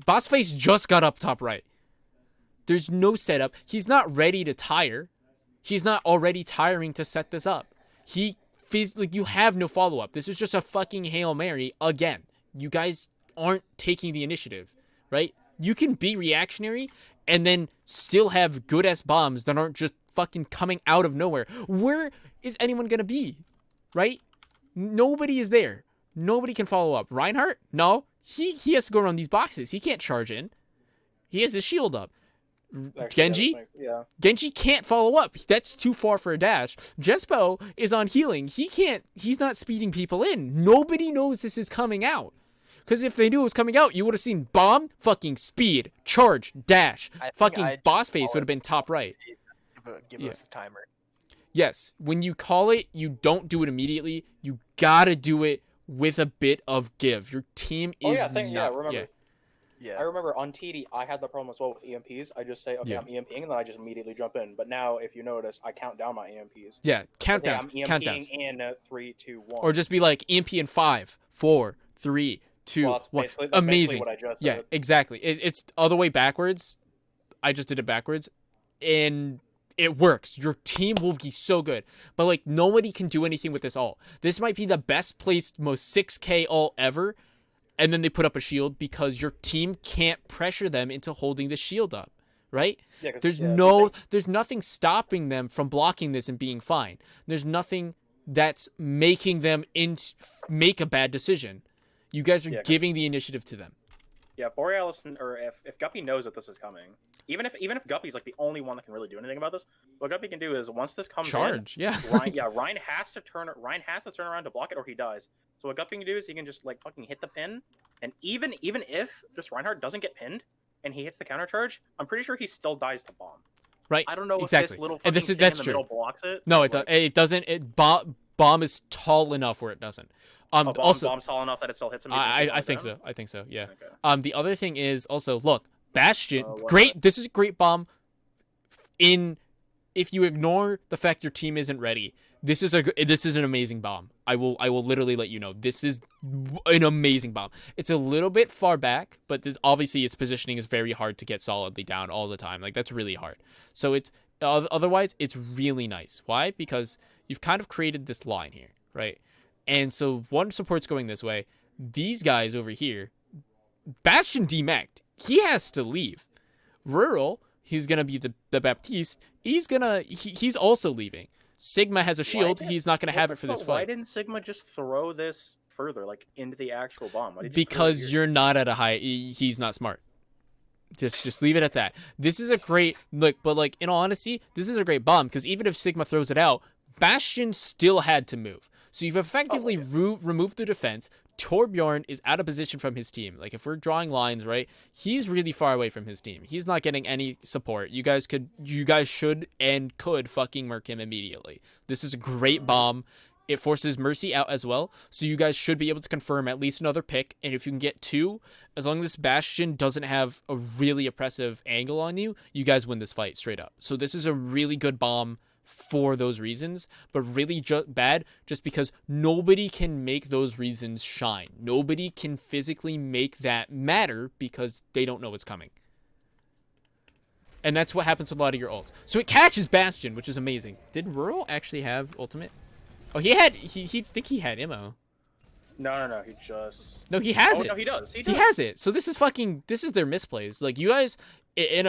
Bossface just got up top right. There's no setup. He's not ready to tire. He's not already tiring to set this up. You have no follow-up. This is just a fucking Hail Mary again. You guys aren't taking the initiative, right? You can be reactionary and then still have good ass bombs that aren't just fucking coming out of nowhere. Where is anyone gonna be, right? Nobody is there. Nobody can follow up. Reinhardt? No, he has to go around these boxes. He can't charge in. He has his shield up. Genji? Yeah. Genji can't follow up. That's too far for a dash. Jespo is on healing. He's not speeding people in. Nobody knows this is coming out. Because if they knew it was coming out, you would have seen bomb, fucking speed, charge, dash. Fucking Bossface would have been top right. Give us a timer. yes, when you call it, you don't do it immediately. You gotta do it with a bit of give. Your team is Oh yeah, remember. yeah. Yeah. I remember on TD, I had the problem as well with EMPs. I just say, okay, Yeah. I'm EMPing, and then I just immediately jump in. But now, if you notice, I count down my EMPs. Yeah, Okay, countdowns. I'm EMPing Countdowns. in 3, 2, 1. Or just be like EMP in 5, 4, 3, 2, Well, that's 1. basically Amazing. what I just Yeah, said. exactly. It's all the way backwards. I just did it backwards, and it works. Your team will be so good. But like nobody can do anything with this ult. This might be the best placed, most 6K ult ever. And then they put up a shield because your team can't pressure them into holding the shield up, right? Yeah, 'cause- There's yeah, there's nothing stopping them from blocking this and being fine. There's nothing that's making them make a bad decision. You guys are Yeah, 'cause- giving the initiative to them. Yeah, Borealis, or if Guppy knows that this is coming, even if Guppy's like the only one that can really do anything about this, what Guppy can do is once this comes Charge, in, yeah. Ryan has to turn around to block it or he dies. So what Guppy can do is he can just like fucking hit the pin, and even if just Reinhardt doesn't get pinned and he hits the counter charge, I'm pretty sure he still dies the bomb. Right. I don't know exactly. if this little and fucking thing that's in the true. middle blocks it. No, but, it doesn't. Bomb is tall enough where it doesn't. Also, bomb's tall enough that it still hits him. I think so. I think so. Yeah. Okay. The other thing is also look, Bastion. What? Great. This is a great bomb. If you ignore the fact your team isn't ready, this is an amazing bomb. I will literally let you know this is an amazing bomb. It's a little bit far back, but obviously its positioning is very hard to get solidly down all the time. Like that's really hard. So it's otherwise it's really nice. Why? Because you've kind of created this line here, right? And so one support's going this way. These guys over here, Bastion demeched. He has to leave. Rural, he's gonna be the Baptiste. He's also leaving. Sigma has a shield. He's not gonna have it for this Why fight. didn't Sigma just throw this further, like into the actual bomb? Why did you just throw it Because here? you're not at a high. He's not smart. Just leave it at that. This is a great look, but like in all honesty, this is a great bomb because even if Sigma throws it out, Bastion still had to move. So you've effectively removed the defense. Torbjorn is out of position from his team. Like if we're drawing lines, right, he's really far away from his team. He's not getting any support. You guys should and could fucking murk him immediately. This is a great bomb. It forces Mercy out as well, so you guys should be able to confirm at least another pick. And if you can get 2, as long as this Bastion doesn't have a really oppressive angle on you, you guys win this fight straight up. So this is a really good bomb for those reasons, but really bad just because nobody can make those reasons shine. Nobody can physically make that matter because they don't know what's coming. And that's what happens with a lot of your ults. So it catches Bastion, which is amazing. Did Rural actually have ultimate? Oh, he think he had ammo. No, he just... No, he has Oh, it. no, he does. He has it. So this is their misplays. Like you guys in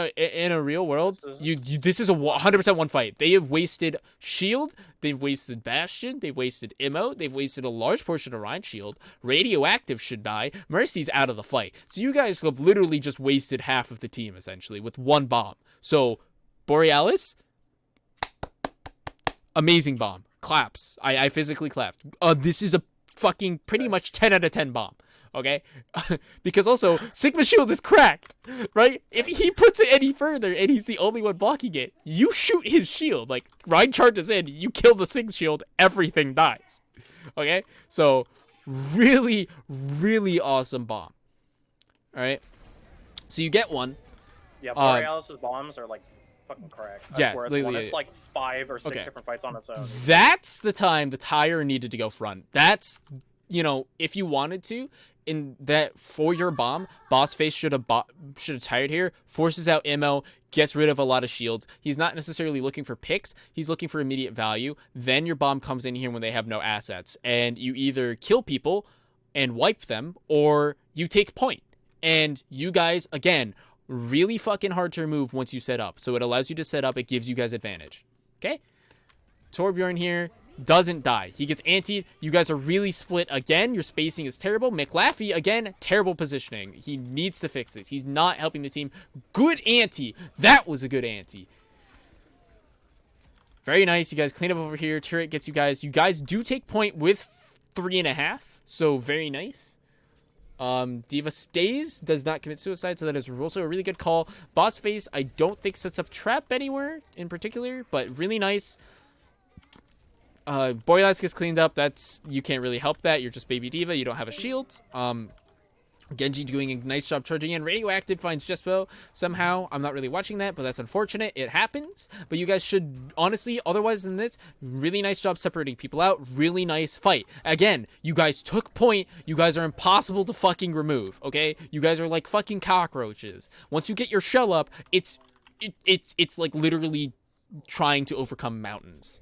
a real world, this is a 100% one fight. They have wasted shield, they've wasted Bastion, they've wasted ammo, they've wasted a large portion of Ryan's shield. Radioactive should die. Mercy's out of the fight. So you guys have literally just wasted half of the team essentially with one bomb. So Borealis, amazing bomb. Claps. I physically clapped. This is a fucking pretty much 10 out of 10 bomb. Okay? Because also, Sigma shield is cracked, right? If he puts it any further and he's the only one blocking it, you shoot his shield. Like, Ryan charges in, you kill the Sig shield, everything dies. Okay? So, really, really awesome bomb. Alright? So you get one. Yeah, Borealis's bombs are like fucking cracked. Yeah, swear it's 5 or 6 different fights on its own. That's the time the tire needed to go front. That's, if you wanted to, in that for your bomb, Boss Face should have tired here, forces out ammo, gets rid of a lot of shields. He's not necessarily looking for picks. He's looking for immediate value. Then your bomb comes in here when they have no assets, and you either kill people and wipe them, or you take point. And you guys, again, really fucking hard to remove once you set up. So it allows you to set up. It gives you guys advantage. Okay? Torbjorn here doesn't die. He gets antied. You guys are really split again. Your spacing is terrible. McLaffey, again, terrible positioning. He needs to fix this. He's not helping the team. Good anti. That was a good anti. Very nice. You guys clean up over here. Turret gets you guys. You guys do take point with 3.5. So very nice. Diva stays, does not commit suicide, so that is also a really good call. Boss Face, I don't think sets up trap anywhere in particular, but really nice. Borealis gets cleaned up. That's, you can't really help that. You're just baby diva. You don't have a shield. Genji doing a nice job charging in. Radioactive finds Jespo somehow. I'm not really watching that, but that's unfortunate. It happens. But you guys should, honestly, otherwise than this, really nice job separating people out. Really nice fight. Again, you guys took point. You guys are impossible to fucking remove, okay? You guys are like fucking cockroaches. Once you get your shell up, it's like literally trying to overcome mountains.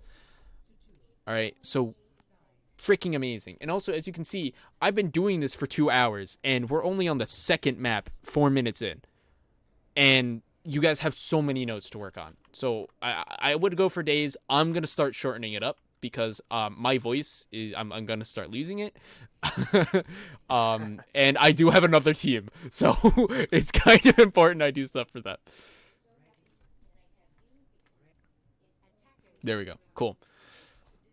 All right, so freaking amazing. And also, as you can see, I've been doing this for 2 hours, and we're only on the second map 4 minutes in, and you guys have so many notes to work on. So I would go for days. I'm gonna start shortening it up because my voice is, I'm gonna start losing it. And I do have another team, so it's kind of important I do stuff for that. There we go. Cool.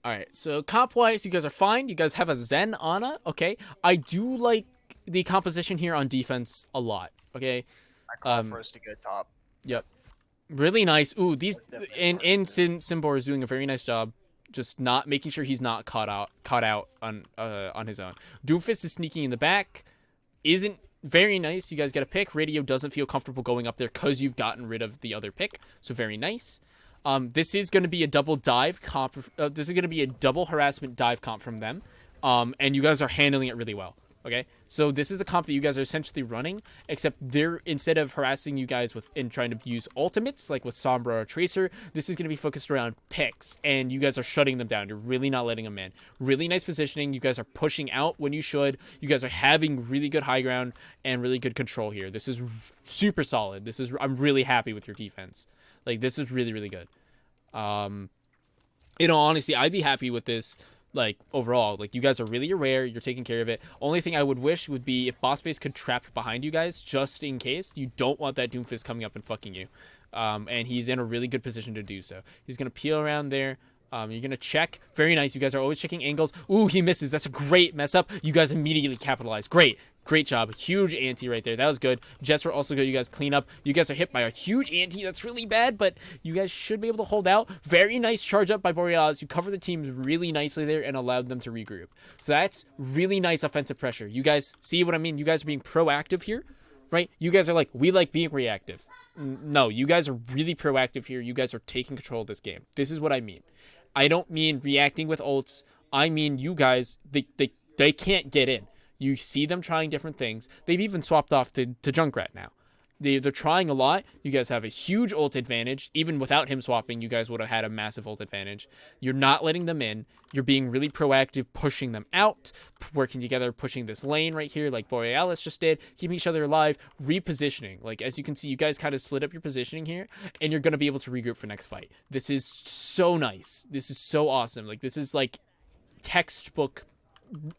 All right, so comp-wise, you guys are fine. You guys have a Zen Ana, okay? I do like the composition here on defense a lot, okay? I call first to go top. Yep. Really nice. Ooh, these and Simbor is doing a very nice job, just not making sure he's not caught out on his own. Doomfist is sneaking in the back, isn't very nice. You guys get a pick. Radio doesn't feel comfortable going up there because you've gotten rid of the other pick, so very nice. This is going to be a double dive comp. This is going to be a double harassment dive comp from them. And you guys are handling it really well. Okay, so this is the comp that you guys are essentially running, except they're, instead of harassing you guys with and trying to use ultimates like with Sombra or Tracer, this is going to be focused around picks, and you guys are shutting them down. You're really not letting them in. Really nice positioning. You guys are pushing out when you should. You guys are having really good high ground and really good control here. This is super solid. I'm really happy with your defense. Like, this is really, really good. You know, honestly, I'd be happy with this, like, overall. Like, you guys are really aware. You're taking care of it. Only thing I would wish would be if Bossface could trap behind you guys, just in case. You don't want that Doomfist coming up and fucking you. And he's in a really good position to do so. He's going to peel around there. You're going to check. Very nice. You guys are always checking angles. Ooh, he misses. That's a great mess up. You guys immediately capitalize. Great. Great job. Huge anti right there. That was good. Jets were also good. You guys clean up. You guys are hit by a huge anti. That's really bad, but you guys should be able to hold out. Very nice charge up by Borealis. You cover the teams really nicely there and allowed them to regroup. So that's really nice offensive pressure. You guys see what I mean? You guys are being proactive here, right? You guys are like, we like being reactive. No, you guys are really proactive here. You guys are taking control of this game. This is what I mean. I don't mean reacting with ults. I mean you guys, they can't get in. You see them trying different things. They've even swapped off to Junkrat now. They're trying a lot. You guys have a huge ult advantage. Even without him swapping, you guys would have had a massive ult advantage. You're not letting them in. You're being really proactive, pushing them out, working together, pushing this lane right here like Borealis just did, keeping each other alive, repositioning. Like, as you can see, you guys kind of split up your positioning here, and you're going to be able to regroup for next fight. This is so nice. This is so awesome. Like, this is like textbook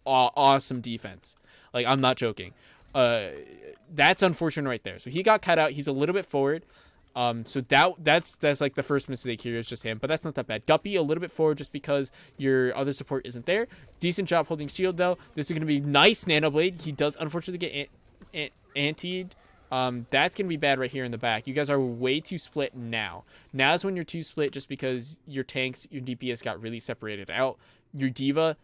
awesome defense. Like, I'm not joking. That's unfortunate right there. So he got cut out. He's a little bit forward. So that's like the first mistake here is just him, but that's not that bad. Guppy a little bit forward just because your other support isn't there. Decent job holding shield though. This is gonna be nice nanoblade. He does unfortunately get antied. That's gonna be bad right here in the back. You guys are way too split now. Now's when you're too split just because your tanks, your DPS got really separated out. Your diva,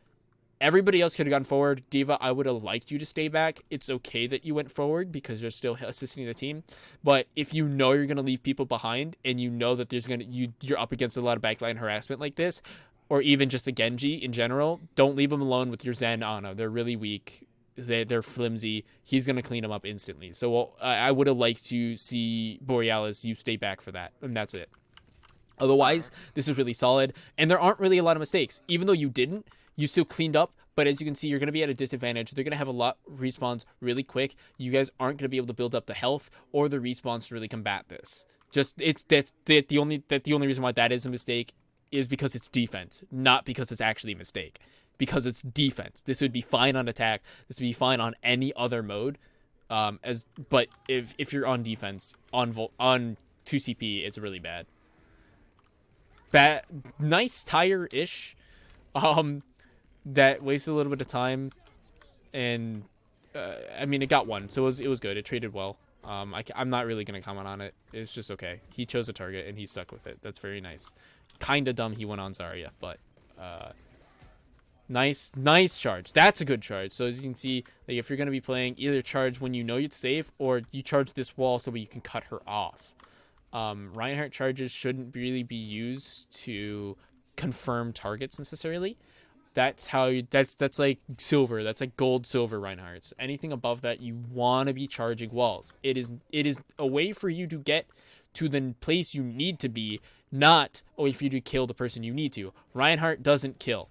everybody else could have gone forward. Diva, I would have liked you to stay back. It's okay that you went forward because you're still assisting the team. But if you know you're going to leave people behind and you know that there's you're up against a lot of backline harassment like this, or even just a Genji in general, don't leave them alone with your Zen Ana. They're really weak. They're flimsy. He's going to clean them up instantly. So I would have liked to see Borealis, you stay back for that. And that's it. Otherwise, this is really solid. And there aren't really a lot of mistakes. Even though you didn't, you still cleaned up, but as you can see, you're going to be at a disadvantage. They're going to have a lot respawns really quick. You guys aren't going to be able to build up the health or the respawns to really combat this. Just the only reason why that is a mistake is because it's defense, not because it's actually a mistake. Because it's defense. This would be fine on attack. This would be fine on any other mode. But if you're on defense on 2CP, it's really bad. Nice tire-ish. That wasted a little bit of time, and I mean, it got one, so it was good. It traded well. I'm not really gonna comment on it. It's just okay. He chose a target and he stuck with it. That's very nice. Kinda dumb he went on Zarya, but Nice charge. That's a good charge. So as you can see, like, if you're going to be playing, either charge when you know it's safe, or you charge this wall so you can cut her off. Reinhardt charges shouldn't really be used to confirm targets necessarily. That's how you, that's like silver. That's like gold, silver Reinhardts. Anything above that, you want to be charging walls. It is a way for you to get to the place you need to be, not a way for you to kill the person you need to. Reinhardt doesn't kill.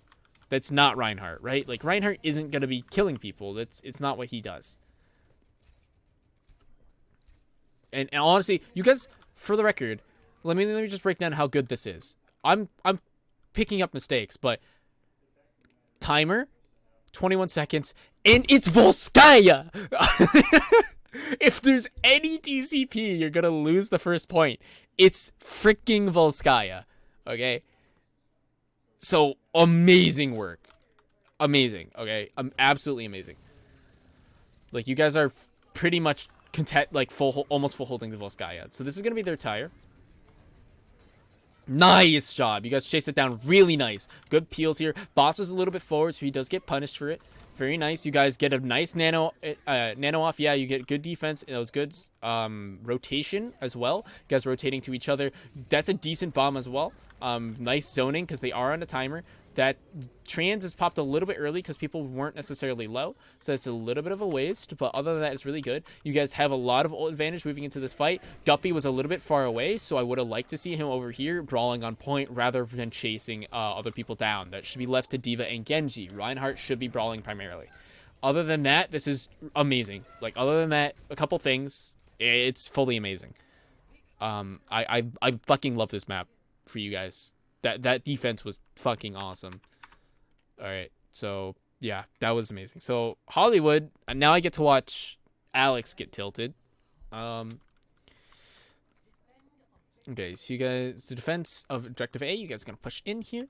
That's not Reinhardt, right? Like, Reinhardt isn't going to be killing people. It's not what he does. And honestly, you guys, for the record, let me just break down how good this is. I'm picking up mistakes, but timer, 21 seconds, and it's Volskaya! If there's any TCP, you're gonna lose the first point. It's freaking Volskaya, okay? So, amazing work. Amazing, okay? Absolutely amazing. Like, you guys are pretty much content, like, almost full holding the Volskaya. So this is gonna be their tire. Nice job. You guys chased it down really nice. Good peels here. Boss was a little bit forward, so he does get punished for it. Very nice. You guys get a nice nano off. Yeah, you get good defense. It was good rotation as well. You guys rotating to each other. That's a decent bomb as well. Nice zoning because they are on a timer. That trans is popped a little bit early because people weren't necessarily low, so it's a little bit of a waste, but other than that, it's really good. You guys have a lot of ult advantage moving into this fight. Guppy was a little bit far away, so I would have liked to see him over here brawling on point rather than chasing other people down. That should be left to D.Va and Genji. Reinhardt should be brawling primarily. Other than that, this is amazing. Like, other than that, a couple things, it's fully amazing. I fucking love this map for you guys. That defense was fucking awesome. All right, so yeah, that was amazing. So Hollywood, now I get to watch Alex get tilted. Okay, so you guys, the defense of objective A, you guys are gonna push in here.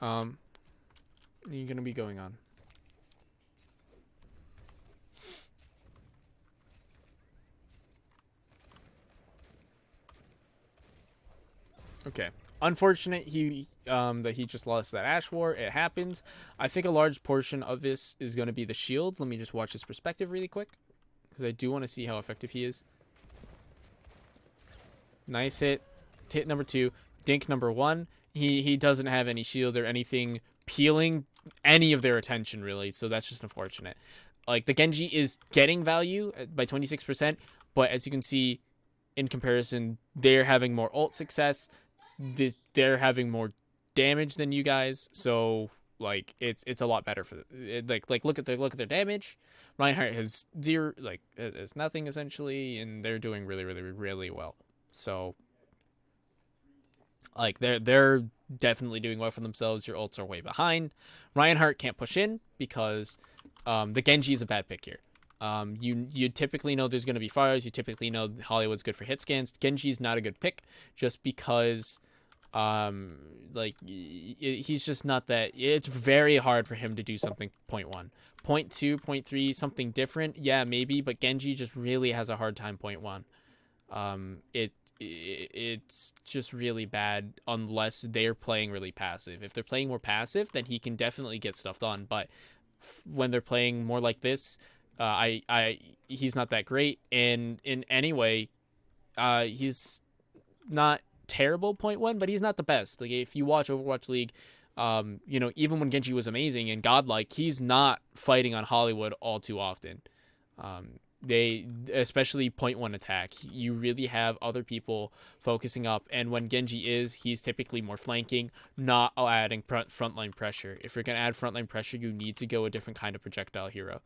You're gonna be going on. Okay. Unfortunate that he just lost that Ash War. It happens. I think a large portion of this is going to be the shield. Let me just watch his perspective really quick, because I do want to see how effective he is. Nice hit. Hit number 2. Dink number 1. He doesn't have any shield or anything peeling any of their attention, really, so that's just unfortunate. Like, the Genji is getting value by 26%, but as you can see, in comparison, they're having more ult success. They're having more damage than you guys, so like it's a lot better for like look at their damage. Reinhardt has zero, like it's nothing essentially, and they're doing really well. So like they're definitely doing well for themselves. Your ults are way behind. Reinhardt can't push in because the Genji is a bad pick here. You typically know there's going to be fires. You typically know Hollywood's good for hit scans. Genji's not a good pick just because like he's just not that. It's very hard for him to do something 0.1, 0.2, 0.3, something different. Yeah, maybe, but Genji just really has a hard time 0.1. It's just really bad unless they're playing really passive. If they're playing more passive, then he can definitely get stuff done. But when they're playing more like this, he's not that great. And in any way, he's not terrible 0.1, but he's not the best. Like, if you watch Overwatch League, you know, even when Genji was amazing and godlike, he's not fighting on Hollywood all too often. They, especially 0.1 attack, you really have other people focusing up, and when Genji is, he's typically more flanking, not adding frontline pressure. If you're going to add frontline pressure, you need to go a different kind of projectile hero.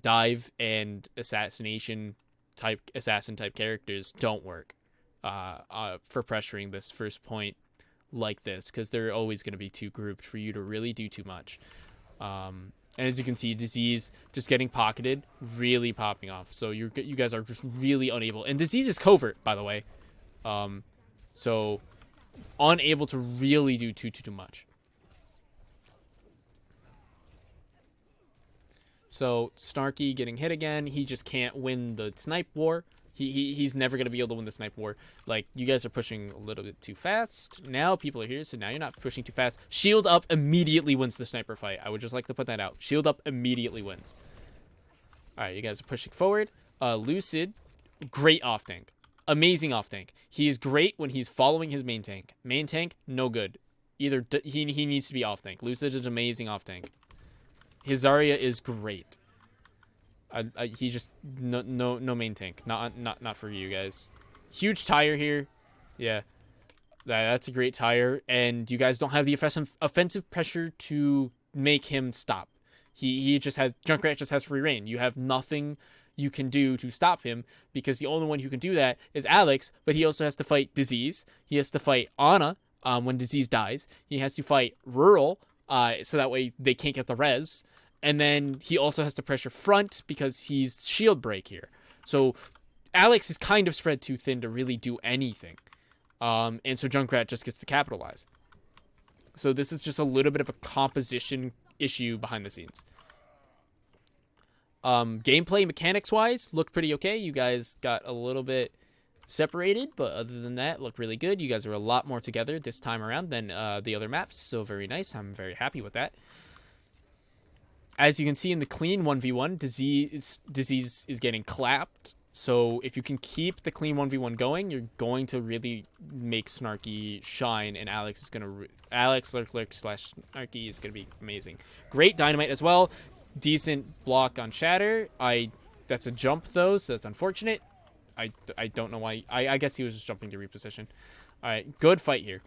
Dive and assassin type characters don't work for pressuring this first point like this, because they're always going to be too grouped for you to really do too much. And as you can see, Disease just getting pocketed, really popping off. So you guys are just really unable. And Disease is covert, by the way. So unable to really do too much. So Snarky getting hit again. He just can't win the snipe war. He's never gonna be able to win the snipe war. Like, you guys are pushing a little bit too fast. Now people are here, so now you're not pushing too fast. Shield up immediately wins the sniper fight. I would just like to put that out. Shield up immediately wins. All right, you guys are pushing forward. Lucid, great off tank. Amazing off tank. He is great when he's following his main tank. Main tank, no good. Either he needs to be off tank. Lucid is amazing off tank. His Zarya is great. He just no main tank. Not for you guys. Huge tire here. Yeah. That's a great tire, and you guys don't have the offensive pressure to make him stop. He just has Junkrat just has free reign. You have nothing you can do to stop him because the only one who can do that is Alex, but he also has to fight Disease. He has to fight Ana when Disease dies. He has to fight Rural so that way they can't get the res. And then he also has to pressure front because he's shield break here. So Alex is kind of spread too thin to really do anything. And so Junkrat just gets to capitalize. So this is just a little bit of a composition issue behind the scenes. Gameplay mechanics wise looked pretty okay. You guys got a little bit separated, but other than that, look really good. You guys are a lot more together this time around than the other maps, so very nice. I'm very happy with that. As you can see in the clean 1v1, Disease is getting clapped. So if you can keep the clean 1v1 going, you're going to really make Snarky shine, and Alex is gonna Alex Lurk slash Snarky is gonna be amazing. Great dynamite as well. Decent block on Shatter. That's a jump though, so that's unfortunate. I don't know why. I guess he was just jumping to reposition. All right, good fight here.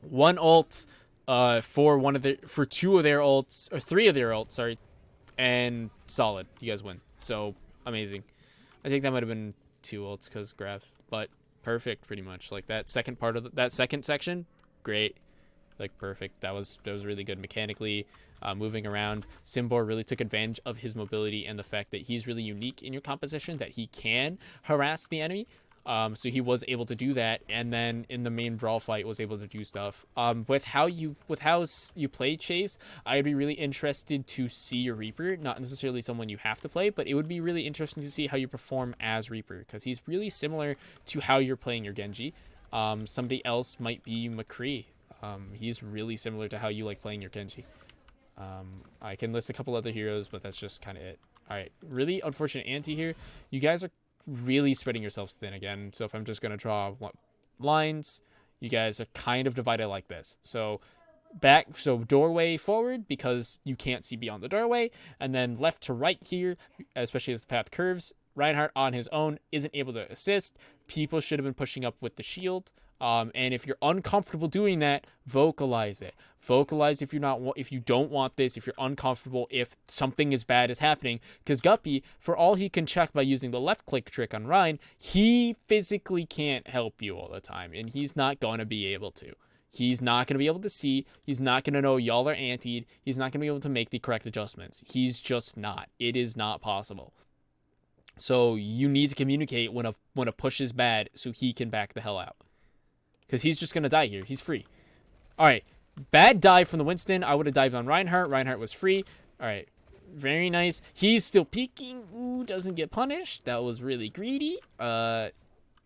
One ult for two of their ults, or three of their ults, sorry, and solid. You guys win. So amazing. I think that might have been two ults because Graph, but perfect pretty much. Like that second part of that second section, great. Like perfect. That was really good mechanically. Moving around, Simbor really took advantage of his mobility and the fact that he's really unique in your composition, that he can harass the enemy. So he was able to do that, and then in the main brawl fight was able to do stuff. With how you play Chase, I'd be really interested to see your Reaper. Not necessarily someone you have to play, but it would be really interesting to see how you perform as Reaper, because he's really similar to how you're playing your Genji. Somebody else might be McCree. He's really similar to how you like playing your Genji. I can list a couple other heroes, but that's just kind of it. All right, really unfortunate anti here. You guys are really spreading yourselves thin again. So if I'm just going to draw lines, you guys are kind of divided like this. So doorway forward because you can't see beyond the doorway, and then left to right here, especially as the path curves. Reinhardt on his own isn't able to assist. People should have been pushing up with the shield. And if you're uncomfortable doing that, vocalize it. Vocalize if you don't want this, if you're uncomfortable, if something is bad is happening. Because Guppy, for all he can check by using the left click trick on Ryan, he physically can't help you all the time, and he's not going to be able to. He's not going to be able to see. He's not going to know y'all are antied. He's not going to be able to make the correct adjustments. He's just not. It is not possible. So you need to communicate when a push is bad so he can back the hell out. Because he's just going to die here. He's free. All right. Bad dive from the Winston. I would have dived on Reinhardt. Reinhardt was free. All right. Very nice. He's still peeking. Ooh, doesn't get punished. That was really greedy. But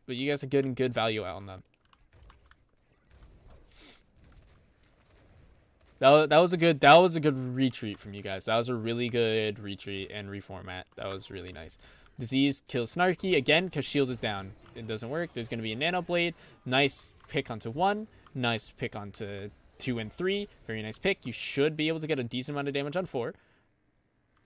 you guys are good value out on them. That was a good retreat from you guys. That was a really good retreat and reformat. That was really nice. Disease kills Snarky again because shield is down. It doesn't work. There's going to be a nano blade. Nice pick onto 1. Nice pick onto 2 and 3. Very nice pick. You should be able to get a decent amount of damage on 4.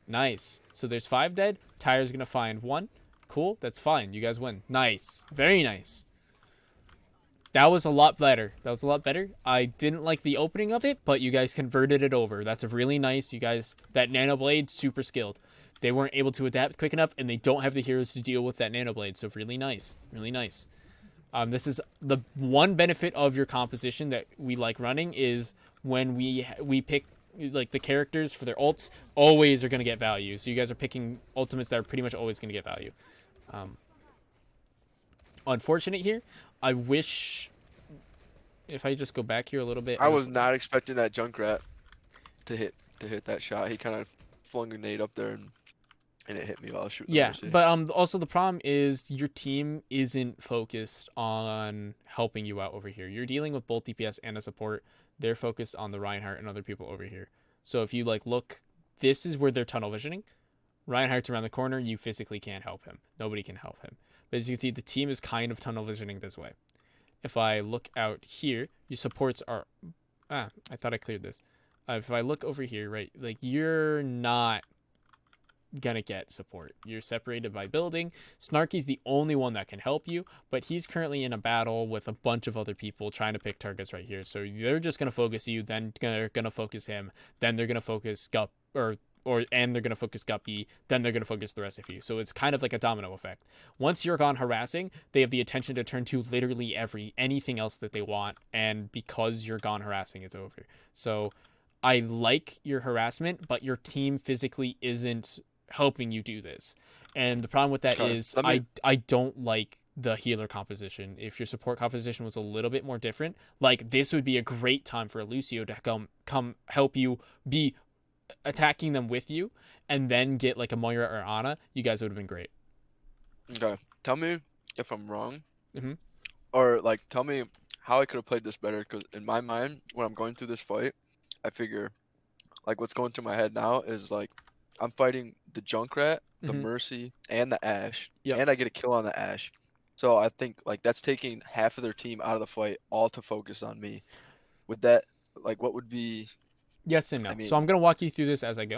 Nice. So there's 5 dead. Tyre's going to find 1. Cool. That's fine. You guys win. Nice. Very nice. That was a lot better. I didn't like the opening of it, but you guys converted it over. That's a really nice. You guys, that nano blade, super skilled. They weren't able to adapt quick enough, and they don't have the heroes to deal with that nano blade. So really nice. Really nice. This is the one benefit of your composition that we like running is when we pick like the characters for their ults always are going to get value. So you guys are picking ultimates that are pretty much always going to get value. Unfortunate here. I wish if I just go back here a little bit. I was not expecting that Junkrat to hit that shot. He kind of flung a nade up there, and and it hit me while I was shooting. Yeah, the Mercy. but also the problem is your team isn't focused on helping you out over here. You're dealing with both DPS and a support. They're focused on the Reinhardt and other people over here. So if you like look, this is where they're tunnel visioning. Reinhardt's around the corner. You physically can't help him. Nobody can help him. But as you can see, the team is kind of tunnel visioning this way. If I look out here, your supports are... I thought I cleared this. If I look over here, right, like you're not gonna get support. You're separated by building. Snarky's the only one that can help you, but he's currently in a battle with a bunch of other people trying to pick targets right here. So they're just gonna focus you, then they're gonna focus him, then they're gonna focus Gup and they're gonna focus Guppy, then they're gonna focus the rest of you. So it's kind of like a domino effect. Once you're gone harassing, they have the attention to turn to literally anything else that they want, and because you're gone harassing, it's over. So I like your harassment, but your team physically isn't helping you do this. And the problem with that is I don't like the healer composition. If your support composition was a little bit more different, like this would be a great time for a Lucio to come help you be attacking them with you, and then get like a Moira or Ana. You guys would have been great. Okay, tell me if I'm wrong, Mm-hmm. or like tell me how I could have played this better. Because in my mind, when I'm going through this fight, I figure like what's going through my head now is like I'm fighting the Junkrat, the Mercy, and the Ashe, and I get a kill on the Ashe. So I think like that's taking half of their team out of the fight, all to focus on me. Would that like what would be? Yes and no. I mean, so I'm gonna walk you through this as I go.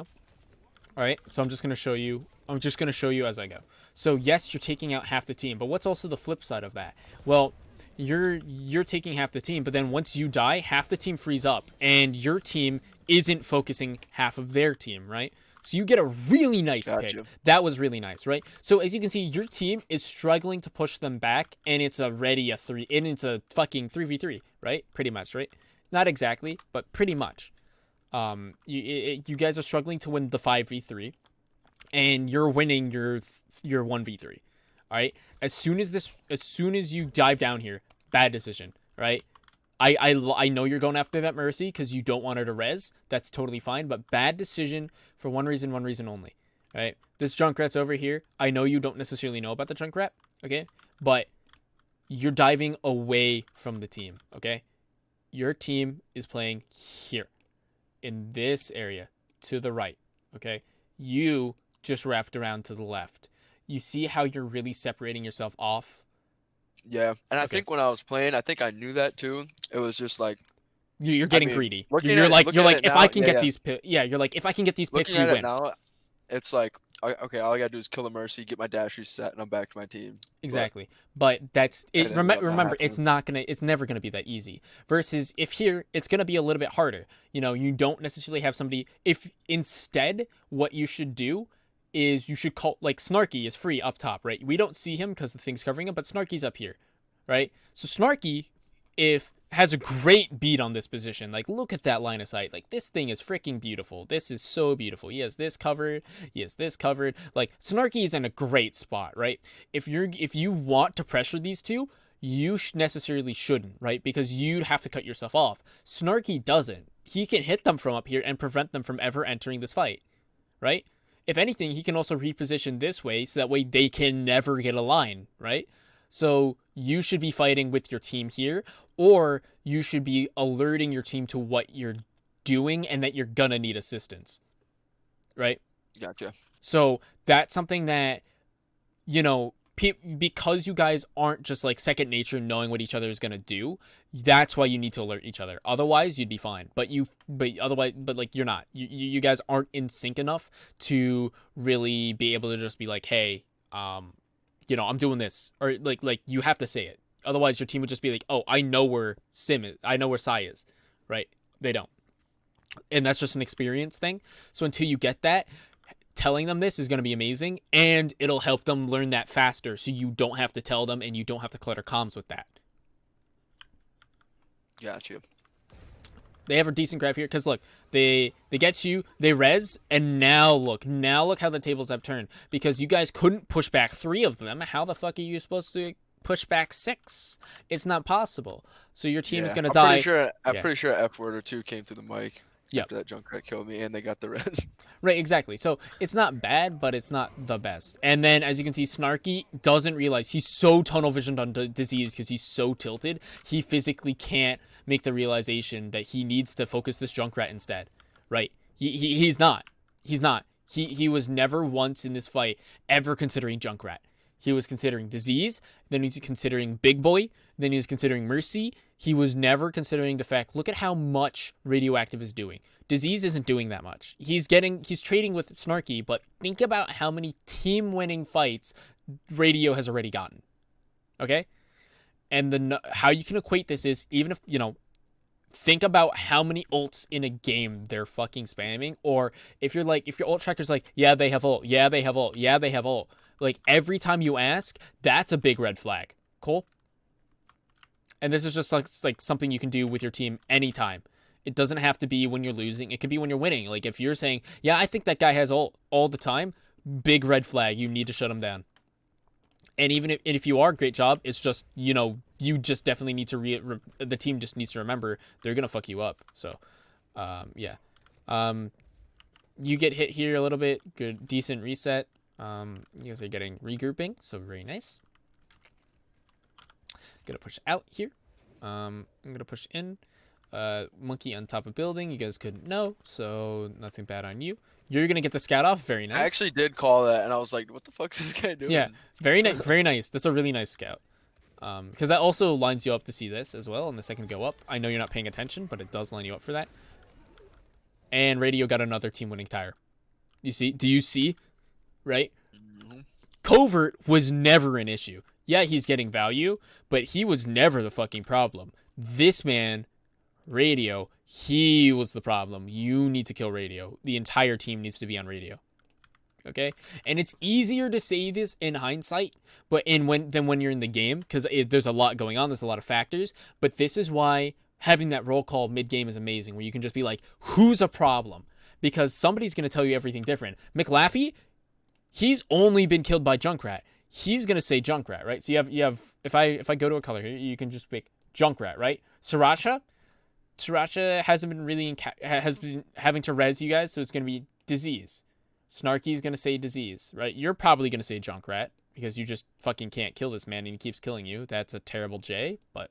All right. So I'm just gonna show you as I go. So yes, you're taking out half the team, but what's also the flip side of that? Well, you're taking half the team, but then once you die, half the team frees up, and your team isn't focusing half of their team, right? So you get a really nice pick. That was really nice, right? So as you can see, your team is struggling to push them back, and it's a fucking 3v3, right? Pretty much, right? Not exactly, but pretty much. You guys are struggling to win the 5v3, and you're winning your 1v3. All right. As soon as you dive down here, bad decision, right? I know you're going after that Mercy because you don't want her to res. That's totally fine, but bad decision for one reason only. Right? This Junkrat's over here. I know you don't necessarily know about the Junkrat, okay? But you're diving away from the team, okay? Your team is playing here, in this area, to the right, okay? You just wrapped around to the left. You see how you're really separating yourself off? Yeah, and I think when I was playing, I think I knew that too. It was just like you're getting greedy. You're You're like if now, I can get these you're like if I can get these picks, we win. Now, it's like okay, all I gotta do is kill the Mercy, get my dash reset, and I'm back to my team. Exactly, but that's it. Remember, it's never gonna be that easy. Versus if here, it's gonna be a little bit harder. You know, you don't necessarily have somebody. If instead, what you should do is you should call like Snarky is free up top, right? We don't see him because the thing's covering him, but Snarky's up here, right? So Snarky, has a great beat on this position. Like, look at that line of sight. Like, this thing is freaking beautiful. This is so beautiful. He has this covered. He has this covered. Like, Snarky is in a great spot, right? If you want to pressure these two, you necessarily shouldn't, right? Because you'd have to cut yourself off. Snarky doesn't. He can hit them from up here and prevent them from ever entering this fight, right? If anything, he can also reposition this way so that way they can never get a line, right? So you should be fighting with your team here, or you should be alerting your team to what you're doing and that you're gonna need assistance, right? Gotcha. So that's something that, you know, because you guys aren't just like second nature knowing what each other is gonna do, that's why you need to alert each other. Otherwise, you'd be fine. But like you're not. You guys aren't in sync enough to really be able to just be like, hey, you know, I'm doing this, or like you have to say it. Otherwise, your team would just be like, oh, I know where Sim is. I know where Sai is, right? They don't, and that's just an experience thing. So until you get that, telling them this is going to be amazing, and it'll help them learn that faster. So you don't have to tell them, and you don't have to clutter comms with that. Got you. They have a decent grab here because look, they get you, they res, and now look how the tables have turned because you guys couldn't push back 3 of them. How the fuck are you supposed to push back 6? It's not possible. So your team is gonna die. I'm pretty sure F word or 2 came through the mic. Yep. After that Junkrat killed me and they got the res. Right, exactly. So it's not bad, but it's not the best. And then, as you can see, Snarky doesn't realize he's so tunnel visioned on disease because he's so tilted. He physically can't make the realization that he needs to focus this Junkrat instead. Right? He's not. He's not. He was never once in this fight ever considering Junkrat. He was considering disease, then he's considering Big Boy, then he was considering Mercy. He was never considering the fact, look at how much Radioactive is doing. Disease isn't doing that much. He's trading with Snarky, but think about how many team-winning fights Radio has already gotten. Okay? And how you can equate this is, even if, think about how many ults in a game they're fucking spamming, or if your ult tracker's like, yeah, they have ult, yeah, they have ult, yeah, they have ult. Like, every time you ask, that's a big red flag. Cool? And this is just like something you can do with your team anytime. It doesn't have to be when you're losing. It could be when you're winning. Like, if you're saying, yeah, I think that guy has ult all the time, big red flag. You need to shut him down. And even if you are, great job. It's just, you just definitely need to the team just needs to remember they're going to fuck you up. So, yeah. You get hit here a little bit. Good, decent reset. You guys are getting regrouping, so very nice. Gonna push out here. I'm gonna push in. Monkey on top of building. You guys couldn't know, so nothing bad on you. You're gonna get the scout off. Very nice. I actually did call that, and I was like, "What the fuck's this guy doing?" Yeah, very nice. Very nice. That's a really nice scout. Because that also lines you up to see this as well on the second go up. I know you're not paying attention, but it does line you up for that. And Radio got another team-winning tire. You see? Do you see? Right? Mm-hmm. Covert was never an issue. Yeah, he's getting value, but he was never the fucking problem. This man, Radio, he was the problem. You need to kill Radio. The entire team needs to be on Radio. Okay? And it's easier to say this in hindsight, but than when you're in the game, because there's a lot going on. There's a lot of factors. But this is why having that roll call mid-game is amazing, where you can just be like, who's a problem? Because somebody's going to tell you everything different. McLaffey, he's only been killed by Junkrat. He's going to say Junkrat, right? So you have if I go to a color here, you can just pick Junkrat, right? Sriracha hasn't been really has been having to res you guys, so it's going to be disease. Snarky's going to say disease, right? You're probably going to say Junkrat because you just fucking can't kill this man and he keeps killing you. That's a terrible J, but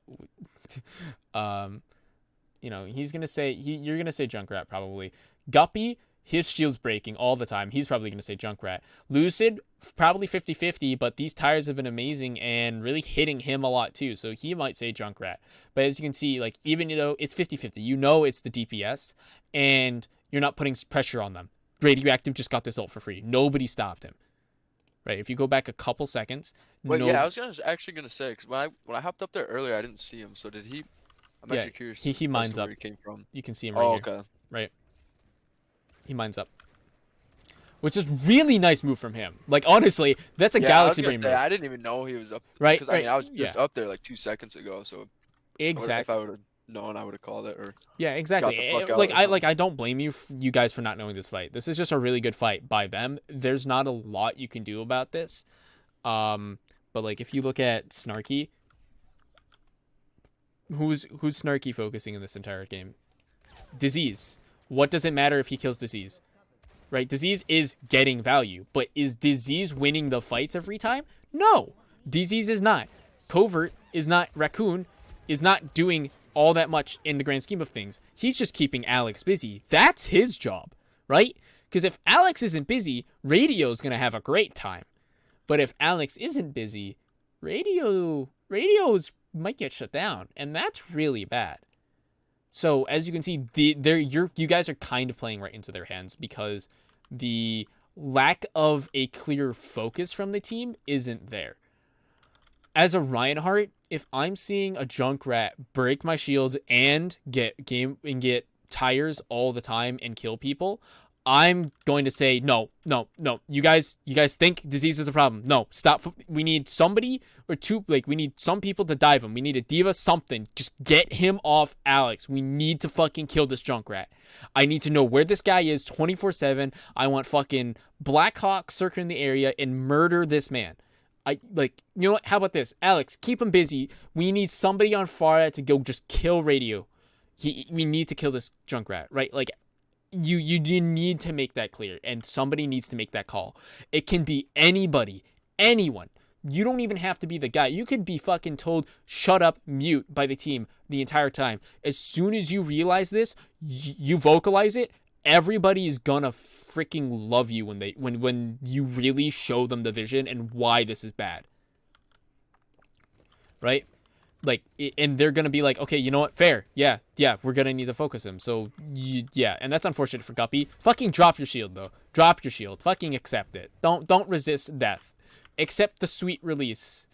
he's going to say you're going to say Junkrat probably. Guppy, his shield's breaking all the time. He's probably going to say Junkrat. Lucid, probably 50-50, but these tires have been amazing and really hitting him a lot too, so he might say Junkrat. But as you can see, like, even it's 50-50, it's the DPS, and you're not putting pressure on them. Radioactive just got this ult for free. Nobody stopped him. Right? If you go back a couple seconds... Wait, yeah, I was actually going to say, because when I hopped up there earlier, I didn't see him, so did he... I'm actually curious he mines up. Where he came from. You can see him right here. Okay. Right. He mines up. Which is really nice move from him. Like, honestly, that's a Galaxy Brain move. I didn't even know he was up. Right, because I was just up there like 2 seconds ago, so exactly. If I would have known, I would have called it. Or yeah, exactly. I don't blame you guys for not knowing this fight. This is just a really good fight by them. There's not a lot you can do about this. But like, if you look at Snarky, who's Snarky focusing in this entire game? Disease. What does it matter if he kills Disease? Right? Disease is getting value, but is Disease winning the fights every time? No. Disease is not. Covert is not. Raccoon is not doing all that much in the grand scheme of things. He's just keeping Alex busy. That's his job, right? Because if Alex isn't busy, Radio's going to have a great time. But if Alex isn't busy, Radio's might get shut down, and that's really bad. So as you can see, you guys are kind of playing right into their hands because the lack of a clear focus from the team isn't there. As a Reinhardt, if I'm seeing a Junkrat break my shields and get tires all the time and kill people, I'm going to say no. You guys think Disease is the problem. No, stop. We need somebody or two. Like, we need some people to dive him. We need a diva, something. Just get him off Alex. We need to fucking kill this Junkrat. I need to know where this guy is 24/7. I want fucking Blackhawk circling the area and murder this man. You know what? How about this? Alex, keep him busy. We need somebody on Farah to go just kill Radio. We need to kill this Junkrat, right? Like, you need to make that clear, and somebody needs to make that call. It can be anybody, anyone. You don't even have to be the guy. You could be fucking told shut up, mute by the team the entire time. As soon as you realize this, you vocalize it. Everybody is gonna freaking love you when you really show them the vision and why this is bad. Right? Like, and they're gonna be like, okay, you know what? Fair. Yeah, we're gonna need to focus him. So, yeah, and that's unfortunate for Guppy. Fucking drop your shield, though. Drop your shield. Fucking accept it. Don't resist death. Accept the sweet release.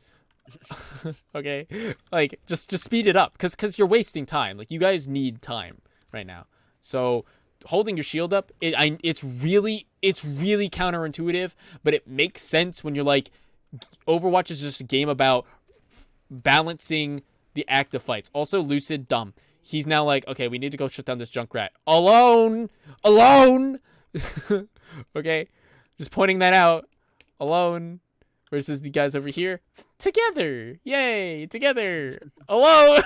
Okay? Like, just speed it up, because you're wasting time. Like, you guys need time right now. So, holding your shield up, it's really counterintuitive, but it makes sense when you're like, Overwatch is just a game about balancing the active fights. Also, Lucid, dumb. He's now like, okay, we need to go shut down this Junkrat. Alone! Okay? Just pointing that out. Alone. Versus the guys over here. Together! Yay! Together! Alone!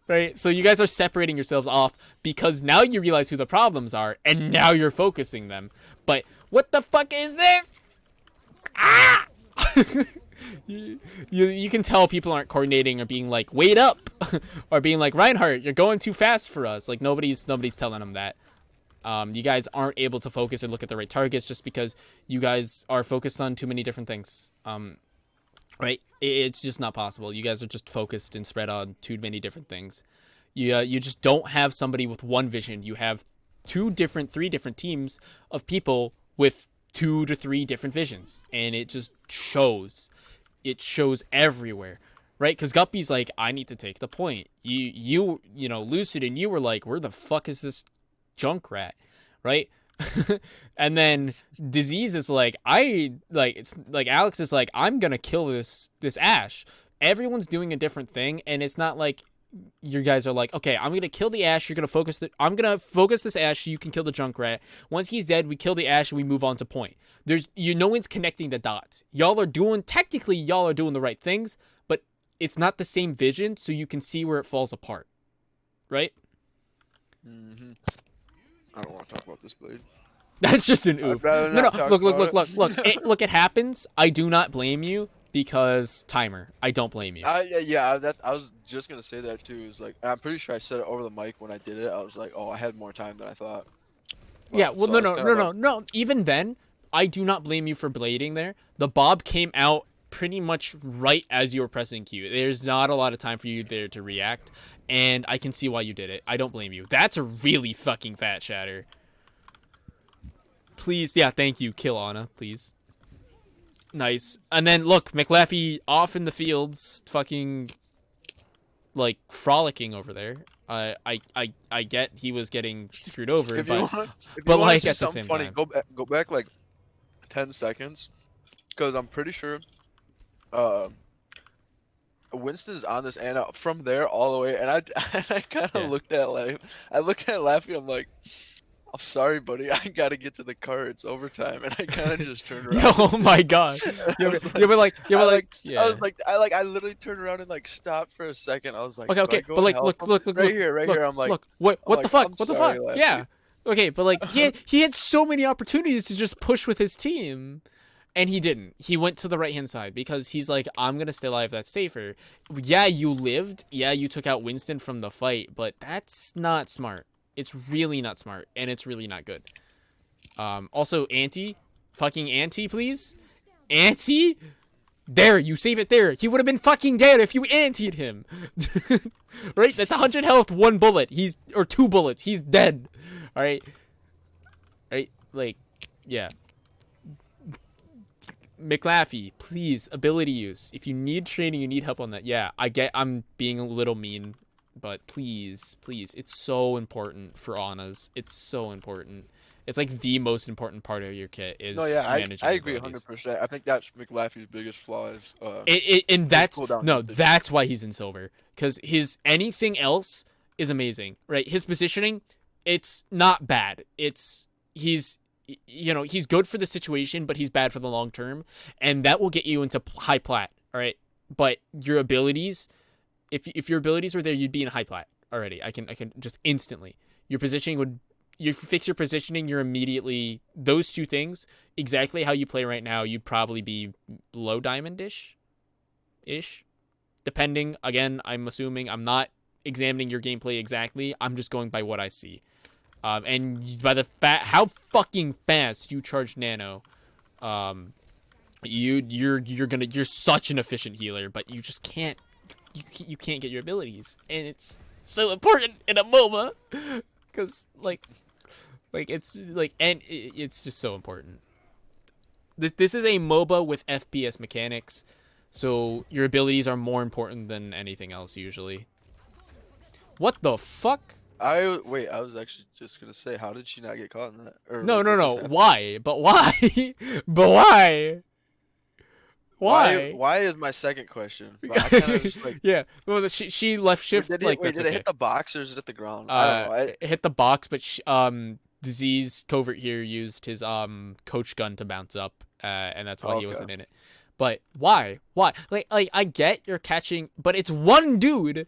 Right? So you guys are separating yourselves off because now you realize who the problems are, and now you're focusing them. But what the fuck is this? Ah! You can tell people aren't coordinating or being like, wait up, or being like, Reinhardt, you're going too fast for us. Like, nobody's telling them that. You guys aren't able to focus or look at the right targets just because you guys are focused on too many different things. Right? It's just not possible. You guys are just focused and spread on too many different things. You just don't have somebody with one vision. You have 3 different teams of people with 2 to 3 different visions, and it just shows. It shows everywhere, right? Because Guppy's like, I need to take the point. You know, Lucid and you were like, where the fuck is this Junkrat, right? And then Disease is like, it's like Alex is like, I'm gonna kill this Ashe. Everyone's doing a different thing, and it's not like you guys are like, okay, I'm gonna kill the Ashe. I'm gonna focus this Ashe so you can kill the Junkrat. Once he's dead, we kill the Ashe and we move on to point. No one's connecting the dots. Technically y'all are doing the right things, but it's not the same vision, so you can see where it falls apart, right? Mm-hmm. I don't want to talk about this blade. That's just an oof. No. Look. It happens. I do not blame you because timer. I don't blame you. I was just gonna say that too. Is like, I'm pretty sure I said it over the mic when I did it. I was like, oh, I had more time than I thought. Yeah. Well, so no. Even then, I do not blame you for blading there. The bob came out pretty much right as you were pressing Q. There's not a lot of time for you there to react, and I can see why you did it. I don't blame you. That's a really fucking fat shatter. Please, yeah, thank you. Kill Ana, please. Nice. And then look, McLaffey off in the fields, fucking like frolicking over there. I get he was getting screwed over, but like at the same time, go back like 10 seconds, because I'm pretty sure Winston's on this and from there all the way, and I kind of looked at Laffy. I'm like, I'm sorry, buddy. I gotta get to the car. It's overtime, and I kind of just turned around. Oh my god! I literally turned around and like stopped for a second. I was like, okay, but like, look, right here. I'm like, look, what the fuck? What the fuck? Yeah. Okay, but like, he had so many opportunities to just push with his team. And he didn't. He went to the right-hand side because he's like, I'm going to stay alive. That's safer. Yeah, you lived. Yeah, you took out Winston from the fight. But that's not smart. It's really not smart. And it's really not good. Also, Anti. Fucking Anti, please. Anti? There, you save it there. He would have been fucking dead if you antied him. Right? That's 100 health, 1 bullet. Or 2 bullets. He's dead. Alright? Right? Like, yeah. McLaffey, please, ability use. If you need training, you need help on that. Yeah, I'm being a little mean, but please, it's so important for Ana's. It's so important. It's like the most important part of your kit is managing I agree 100%. I think that's McLaffey's biggest flaw and that's why he's in silver, because his anything else is amazing, right? His positioning, it's not bad. He's good for the situation, but he's bad for the long term, and that will get you into high plat, all right? But your abilities, if your abilities were there, you'd be in high plat, already. I can just instantly. Your positioning would, you fix your positioning, you're immediately, those two things, exactly how you play right now, you'd probably be low diamond-ish. Depending, again, I'm assuming, I'm not examining your gameplay exactly, I'm just going by what I see. And by the how fucking fast you charge Nano, you're such an efficient healer, but you just can't, you can't get your abilities, and it's so important in a MOBA, because it's like, and it's just so important. This is a MOBA with FPS mechanics, so your abilities are more important than anything else usually. What the fuck? I was actually just gonna say, how did she not get caught in that? Or, No, like, no, what no. just happened? Why? But why? But why? Why? Why is my second question? But I kind of just like. Yeah. Well, she left shift. Did Like, it, wait, that's did okay. it hit the box or is it hit the ground? I don't know. It hit the box, but Disease Covert here used his coach gun to bounce up, and that's why he wasn't in it. But why? Why? Like I get you're catching, but it's one dude.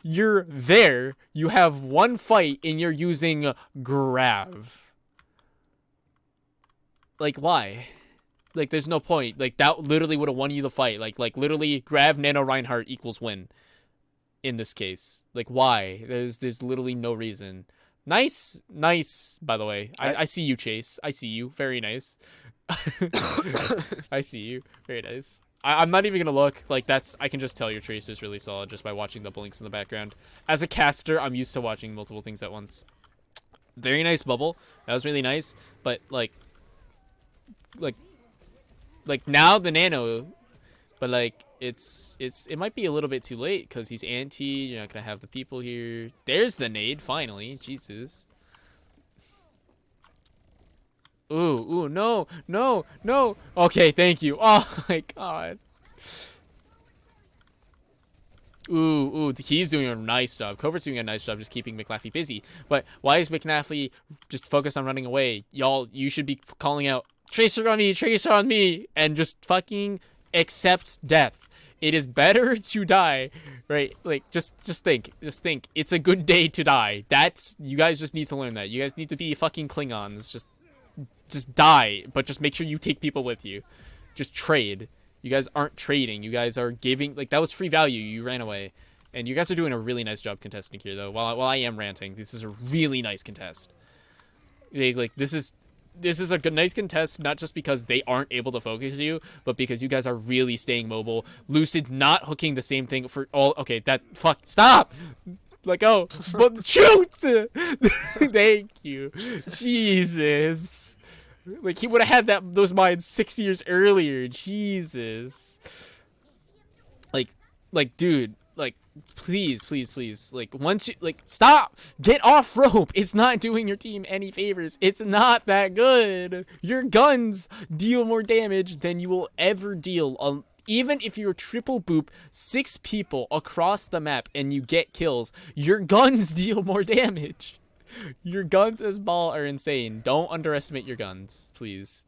You're there. You have one fight, and you're using Grav. Like, why? Like, there's no point. Like, that literally would have won you the fight. Like literally, Grav, Nano, Reinhardt equals win. In this case, like, why? There's literally no reason. Nice, by the way. I see you, Chase. I see you. Very nice. I see you. Very nice. I'm not even gonna look. Like, that's, I can just tell your trace is really solid just by watching the blinks in the background. As a caster, I'm used to watching multiple things at once. Very nice bubble. That was really nice. But like now the Nano, but like it might be a little bit too late because he's anti. You're not gonna have the people here. There's the nade finally. Jesus. Ooh, no. Okay, thank you. Oh my god. Ooh, he's doing a nice job. Covert's doing a nice job just keeping McLaughlin busy. But why is McLaughlin just focused on running away? Y'all, you should be calling out, Tracer on me, and just fucking accept death. It is better to die, right? Like, just think. It's a good day to die. You guys just need to learn that. You guys need to be fucking Klingons. Just die, but just make sure you take people with you. Just trade. You guys aren't trading. You guys are giving, like, that was free value. You ran away. And you guys are doing a really nice job contesting here, though. While I am ranting, this is a really nice contest. Like, this is a good, nice contest, not just because they aren't able to focus you, but because you guys are really staying mobile. Lucid's not hooking the same thing for all. Okay, stop! Let go. But shoot! Thank you. Jesus. Like, he would have had those mines 6 years earlier. Jesus. Like, dude, like, please. Like, once you, like, stop! Get off rope! It's not doing your team any favors. It's not that good. Your guns deal more damage than you will ever deal. Even if you're triple boop 6 people across the map and you get kills, your guns deal more damage. Your guns as ball are insane. Don't underestimate your guns, please.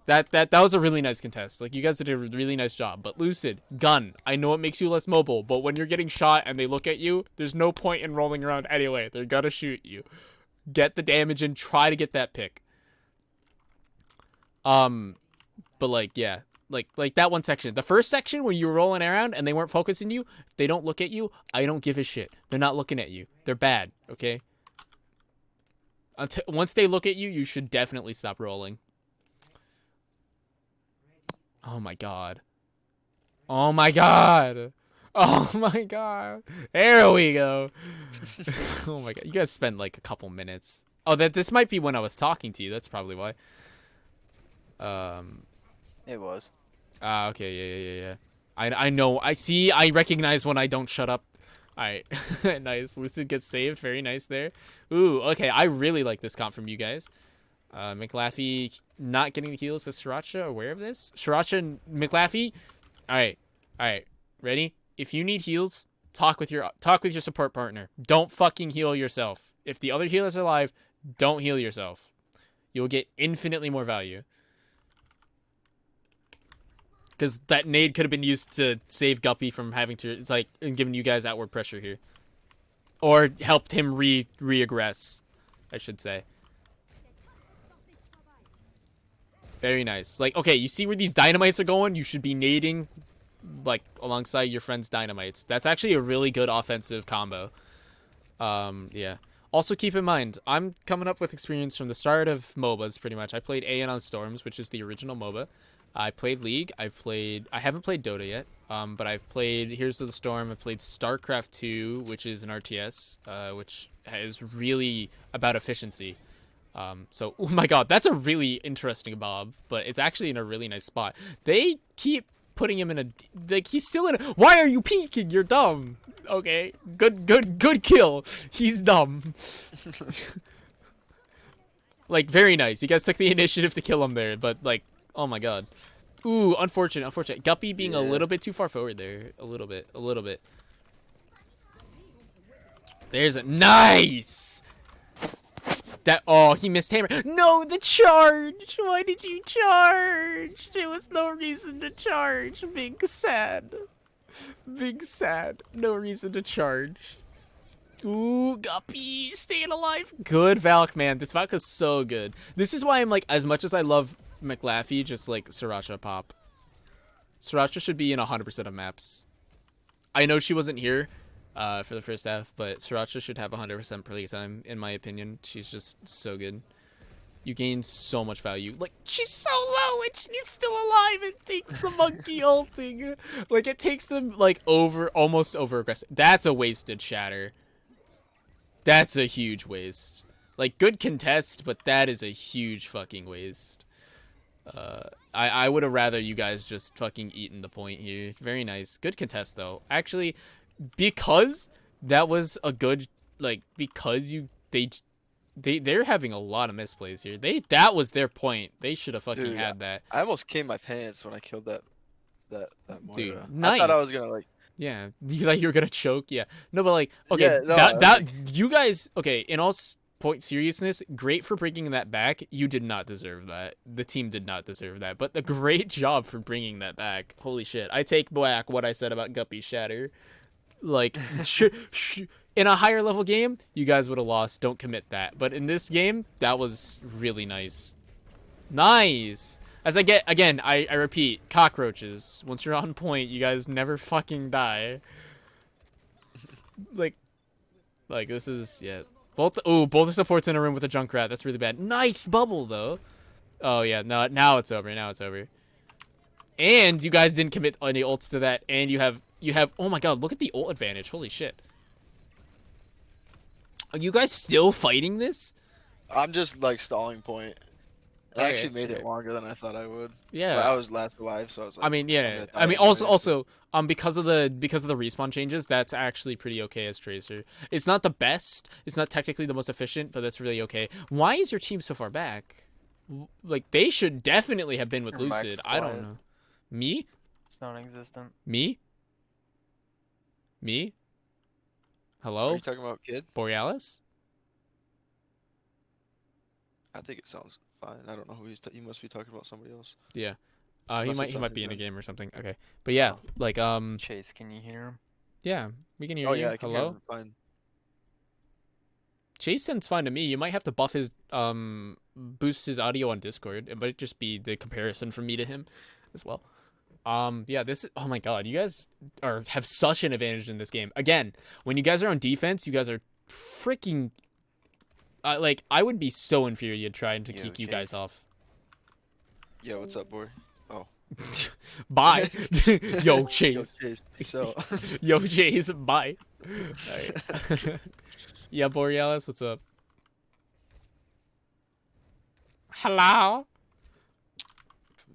That was a really nice contest. Like, you guys did a really nice job. But Lucid, gun. I know it makes you less mobile, but when you're getting shot and they look at you, there's no point in rolling around anyway. They're gonna shoot you. Get the damage and try to get that pick. But like, yeah. Like that one section. The first section when you were rolling around and they weren't focusing you, if they don't look at you, I don't give a shit. They're not looking at you. They're bad, okay? Once they look at you, you should definitely stop rolling. Oh my god. Oh my god. Oh my god. There we go. Oh my god. You guys spent like a couple minutes. Oh, this might be when I was talking to you. That's probably why. It was. Okay. Yeah. I know. I see. I recognize when I don't shut up. Alright. Nice. Lucid gets saved. Very nice there. Ooh, okay. I really like this comp from you guys. McLaughlin not getting the heals. Is Sriracha aware of this? Sriracha and McLaughlin. Alright. Ready? If you need heals, talk with your support partner. Don't fucking heal yourself. If the other healers are alive, don't heal yourself. You'll get infinitely more value. Because that nade could have been used to save Guppy from having to, it's like, and giving you guys outward pressure here. or helped him reaggress, I should say. Very nice. Like, okay, you see where these dynamites are going? You should be nading, like, alongside your friend's dynamites. That's actually a really good offensive combo. Yeah. Also, keep in mind, I'm coming up with experience from the start of MOBAs, pretty much. I played Aeon Storms, which is the original MOBA. I played League. I haven't played Dota yet, but I've played Heroes of the Storm. I played StarCraft 2, which is an RTS, which is really about efficiency. So, oh my god, that's a really interesting mob, but it's actually in a really nice spot. They keep putting him in a, like, he's still in a, why are you peeking? You're dumb. Okay, good kill. He's dumb. Like, very nice. You guys took the initiative to kill him there, but, like, oh my god. Ooh, unfortunate. Guppy being a little bit too far forward there. A little bit. There's a, nice! That, oh, he missed hammer. No, the charge! Why did you charge? There was no reason to charge. Big sad. No reason to charge. Ooh, Guppy, staying alive. Good Valk, man. This Valk is so good. This is why I'm like, as much as I love McLaffey, just like Sriracha pop. Sriracha should be in 100% of maps. I know she wasn't here for the first half, but Sriracha should have 100% play time, in my opinion. She's just so good. You gain so much value. Like, she's so low and she's still alive. It takes the monkey ulting. Like, it takes them, like, almost over aggressive. That's a wasted shatter. That's a huge waste. Like, good contest, but that is a huge fucking waste. I would have rather you guys just fucking eaten the point here. Very nice. Good contest, though. Actually, because that was a good, like, because they're having a lot of misplays here. That was their point. They should have fucking had that. I almost came my pants when I killed that Moira. Dude, nice. I thought I was gonna, like, yeah, you thought you were gonna choke. Yeah, no, but like, okay, Yeah, no, that you guys, okay, in all point seriousness, great for bringing that back. You did not deserve that. The team did not deserve that, but a great job for bringing that back. Holy shit, I take back what I said about Guppy Shatter. Like, in a higher level game, you guys would have lost. Don't commit that. But in this game, that was really nice. Nice. As I repeat, cockroaches. Once you're on point, you guys never fucking die. Like this is, yeah. Both the supports in a room with a Junkrat. That's really bad. Nice bubble, though. Oh, yeah. No, now it's over. And you guys didn't commit any ults to that. And you have, oh my god, look at the ult advantage. Holy shit. Are you guys still fighting this? I'm just, like, stalling point. I Okay, actually made it longer than I thought I would. Yeah. But I was last alive, so I was like, I mean, yeah. thought I mean, was also, because of the respawn changes, that's actually pretty okay as Tracer. It's not the best. It's not technically the most efficient, but that's really okay. Why is your team so far back? Like, they should definitely have been with Your mic's Lucid. I don't quiet. know. Me? It's non-existent. Me? Are Hello? you talking about Kid? Borealis? I think it sounds fine. I don't know who he must be talking about somebody else. Yeah. He Unless might it's be in a something game or something. Okay. But yeah, Oh. like Chase, can you hear him? yeah, we can hear Oh you. yeah, I can hear Hello? him fine. Chase sounds fine to me. You might have to buff his boost his audio on Discord. It might just be the comparison from me to him as well. Yeah, oh my god, you guys have such an advantage in this game. Again, when you guys are on defense, you guys are freaking like, I would be so infuriated trying to kick you guys Chase. off. Yeah, what's up, boy? Oh. Bye. Yo, Yo, Chase. Chase. So. Yo, Chase, bye. Alright. Yeah, Borealis, what's up? Hello?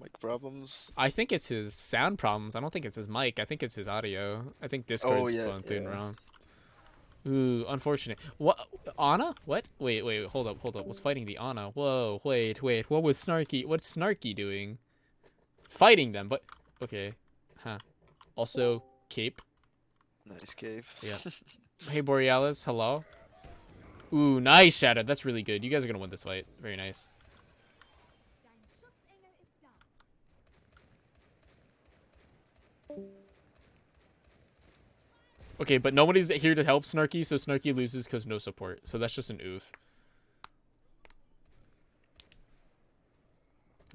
Mic problems. I think it's his sound problems. I don't think it's his mic. I think it's his audio. I think Discord's yeah, going through and yeah. wrong. Ooh, unfortunate. What? Ana? What? Wait. Hold up. Was fighting the Ana. Whoa, wait. What was Snarky? What's Snarky doing? Fighting them, but okay. Huh. Also, Cape. Nice cave. Yeah. Hey, Borealis. Hello. Ooh, nice Shadow. That's really good. You guys are gonna win this fight. Very nice. Okay, but nobody's here to help Snarky, so Snarky loses because no support. So that's just an oof.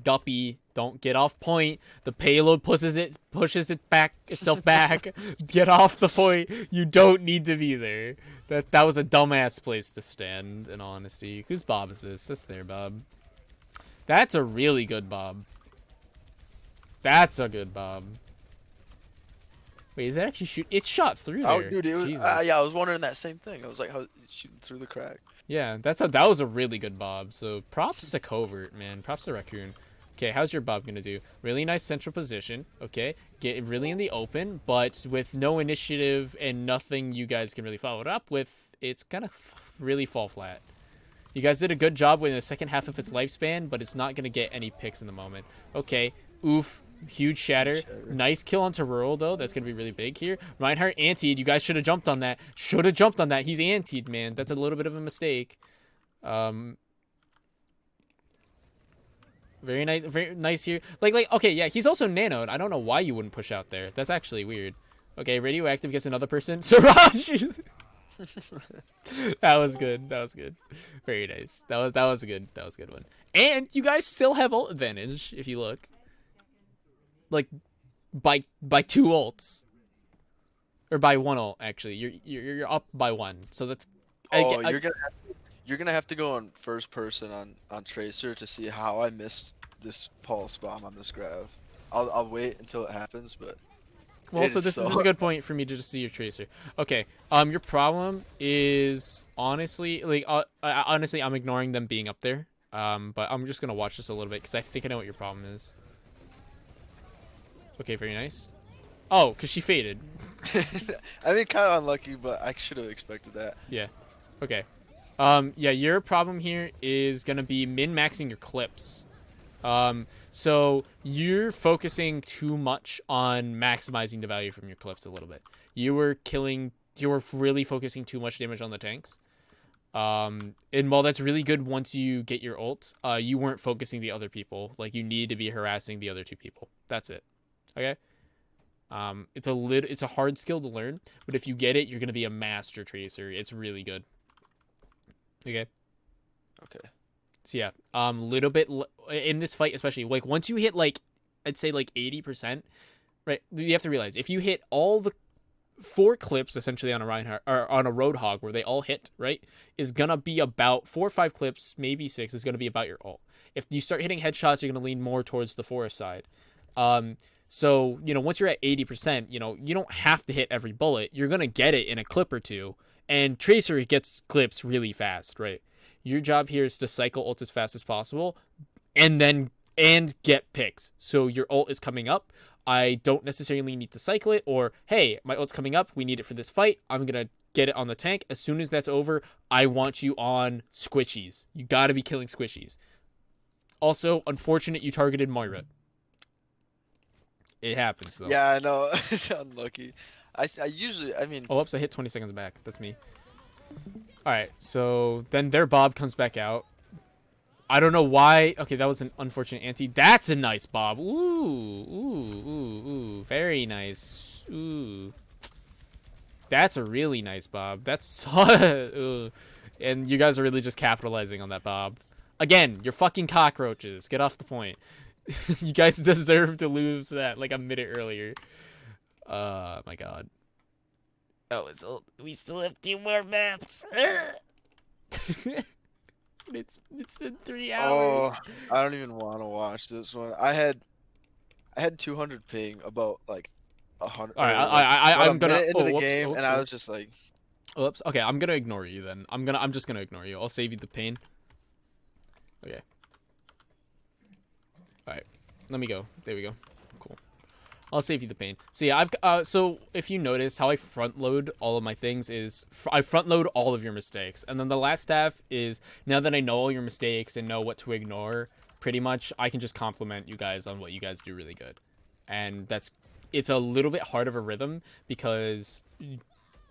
Guppy, don't get off point. The payload pushes itself back. Get off the point. You don't need to be there. That was a dumbass place to stand, in honesty. Whose Bob is this? That's their Bob. That's a really good Bob. That's a good Bob. Wait, is it actually shoot? It's shot through there. Oh, dude, it was. Jesus. Yeah, I was wondering that same thing. I was like, how it's shooting through the crack? Yeah, that was a really good Bob. So props to Covert, man. Props to Raccoon. Okay, how's your Bob gonna do? Really nice central position. Okay, get really in the open, but with no initiative and nothing you guys can really follow it up with, it's gonna really fall flat. You guys did a good job in the second half of its lifespan, but it's not gonna get any picks in the moment. Okay, oof. Huge shatter. Nice kill onto Rural, though. That's going to be really big here. Reinhardt antied. You guys should have jumped on that. Should have jumped on that. He's antied, man. That's a little bit of a mistake. Very nice here. Like, okay, yeah, he's also nanoed. I don't know why you wouldn't push out there. That's actually weird. Okay, radioactive gets another person. Siraj! That was good. That was good. Very nice. That was a good one. And you guys still have ult advantage, if you look. Like by 2 ults, or by 1 ult actually. You're up by 1, so that's. You're gonna have to go on first person on Tracer to see how I missed this pulse bomb on this grav. I'll wait until it happens, but. Well, so this is a good point for me to just see your Tracer. Okay, your problem is honestly, like, honestly, I'm ignoring them being up there. But I'm just gonna watch this a little bit because I think I know what your problem is. Okay, very nice. Oh, because she faded. I mean, kind of unlucky, but I should have expected that. Yeah. Okay. Yeah, your problem here is going to be min-maxing your clips. So you're focusing too much on maximizing the value from your clips a little bit. You were really focusing too much damage on the tanks. And while that's really good once you get your ult, you weren't focusing the other people. Like, you need to be harassing the other 2 people. That's it. Okay. It's a hard skill to learn, but if you get it, you're gonna be a master tracer. It's really good. Okay. Okay. So yeah, little bit in this fight, especially like once you hit like, I'd say like 80%, right? You have to realize if you hit all the 4 clips essentially on a Reinhardt or on a Roadhog where they all hit, right, is gonna be about 4 or 5 clips, maybe 6 is gonna be about your ult. If you start hitting headshots, you're gonna lean more towards the forest side. So, you know, once you're at 80%, you know, you don't have to hit every bullet. You're going to get it in a clip or 2. And Tracer gets clips really fast, right? Your job here is to cycle ult as fast as possible and get picks. So your ult is coming up. I don't necessarily need to cycle it, or, hey, my ult's coming up. We need it for this fight. I'm going to get it on the tank. As soon as that's over, I want you on squishies. You got to be killing squishies. Also, unfortunate you targeted Moira. It happens, though. Yeah, I know. It's unlucky. I mean... Oh, oops, I hit 20 seconds back. That's me. Alright, so then their Bob comes back out. I don't know why. Okay, that was an unfortunate anti. That's a nice Bob. Ooh. Very nice. Ooh. That's a really nice Bob. That's... Ooh. And you guys are really just capitalizing on that Bob. Again, you're fucking cockroaches. Get off the point. You guys deserve to lose that like a minute earlier. My god. Oh, we still have 2 more maps. It's been 3 hours. Oh, I don't even want to watch this one. I had 200 ping about like 100. All right, I'm gonna into the game, and I was just like, oops. Okay, I'm gonna ignore you then. I'm just gonna ignore you. I'll save you the pain. Okay. Alright, let me go. There we go. Cool. I'll save you the pain. So yeah, so if you notice how I front load all of my things is I front load all of your mistakes, and then the last staff is now that I know all your mistakes and know what to ignore, pretty much I can just compliment you guys on what you guys do really good, and it's a little bit hard of a rhythm because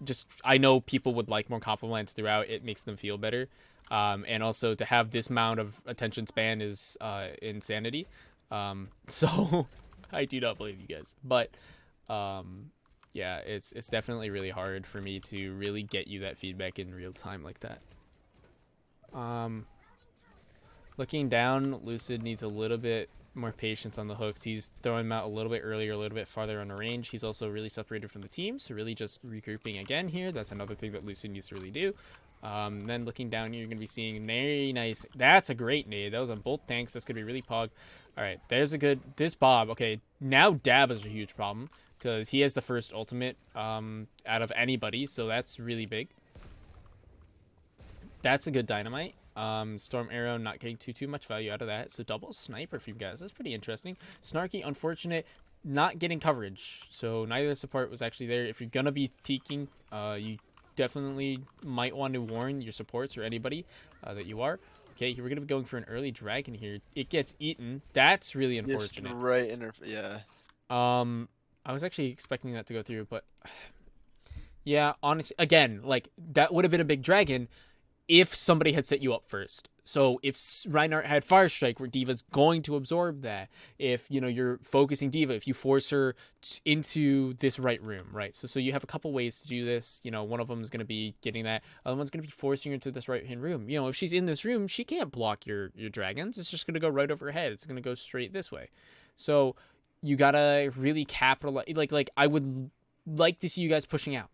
just I know people would like more compliments throughout. It makes them feel better. And also to have this amount of attention span is insanity. So I do not believe you guys. But yeah, it's definitely really hard for me to really get you that feedback in real time like that. Looking down, Lucid needs a little bit more patience on the hooks. He's throwing them out a little bit earlier, a little bit farther on the range. He's also really separated from the team, so really just regrouping again here. That's another thing that Lucid needs to really do. Then looking down here, you're going to be seeing very nice. That's a great nade. That was on both tanks. That's going to be really pog. All right, there's a good. This Bob, okay, now Dab is a huge problem because he has the first ultimate out of anybody, so that's really big. That's a good dynamite. Storm Arrow, not getting too much value out of that. So double sniper for you guys. That's pretty interesting. Snarky, unfortunate, not getting coverage. So neither support was actually there. If you're gonna be peeking, you definitely might want to warn your supports or anybody that you are. Okay, we're gonna be going for an early dragon here. It gets eaten. That's really unfortunate. It's right in her, yeah. I was actually expecting that to go through, but yeah, honestly, again, like that would have been a big dragon if somebody had set you up first. So if Reinhardt had Fire Strike, where D.Va's going to absorb that. If, you know, you're focusing D.Va, if you force her into this right room, right? So you have a couple ways to do this. You know, one of them is going to be getting that. Other one's going to be forcing her into this right-hand room. You know, if she's in this room, she can't block your dragons. It's just going to go right over her head. It's going to go straight this way. So you got to really capitalize. Like I would like to see you guys pushing out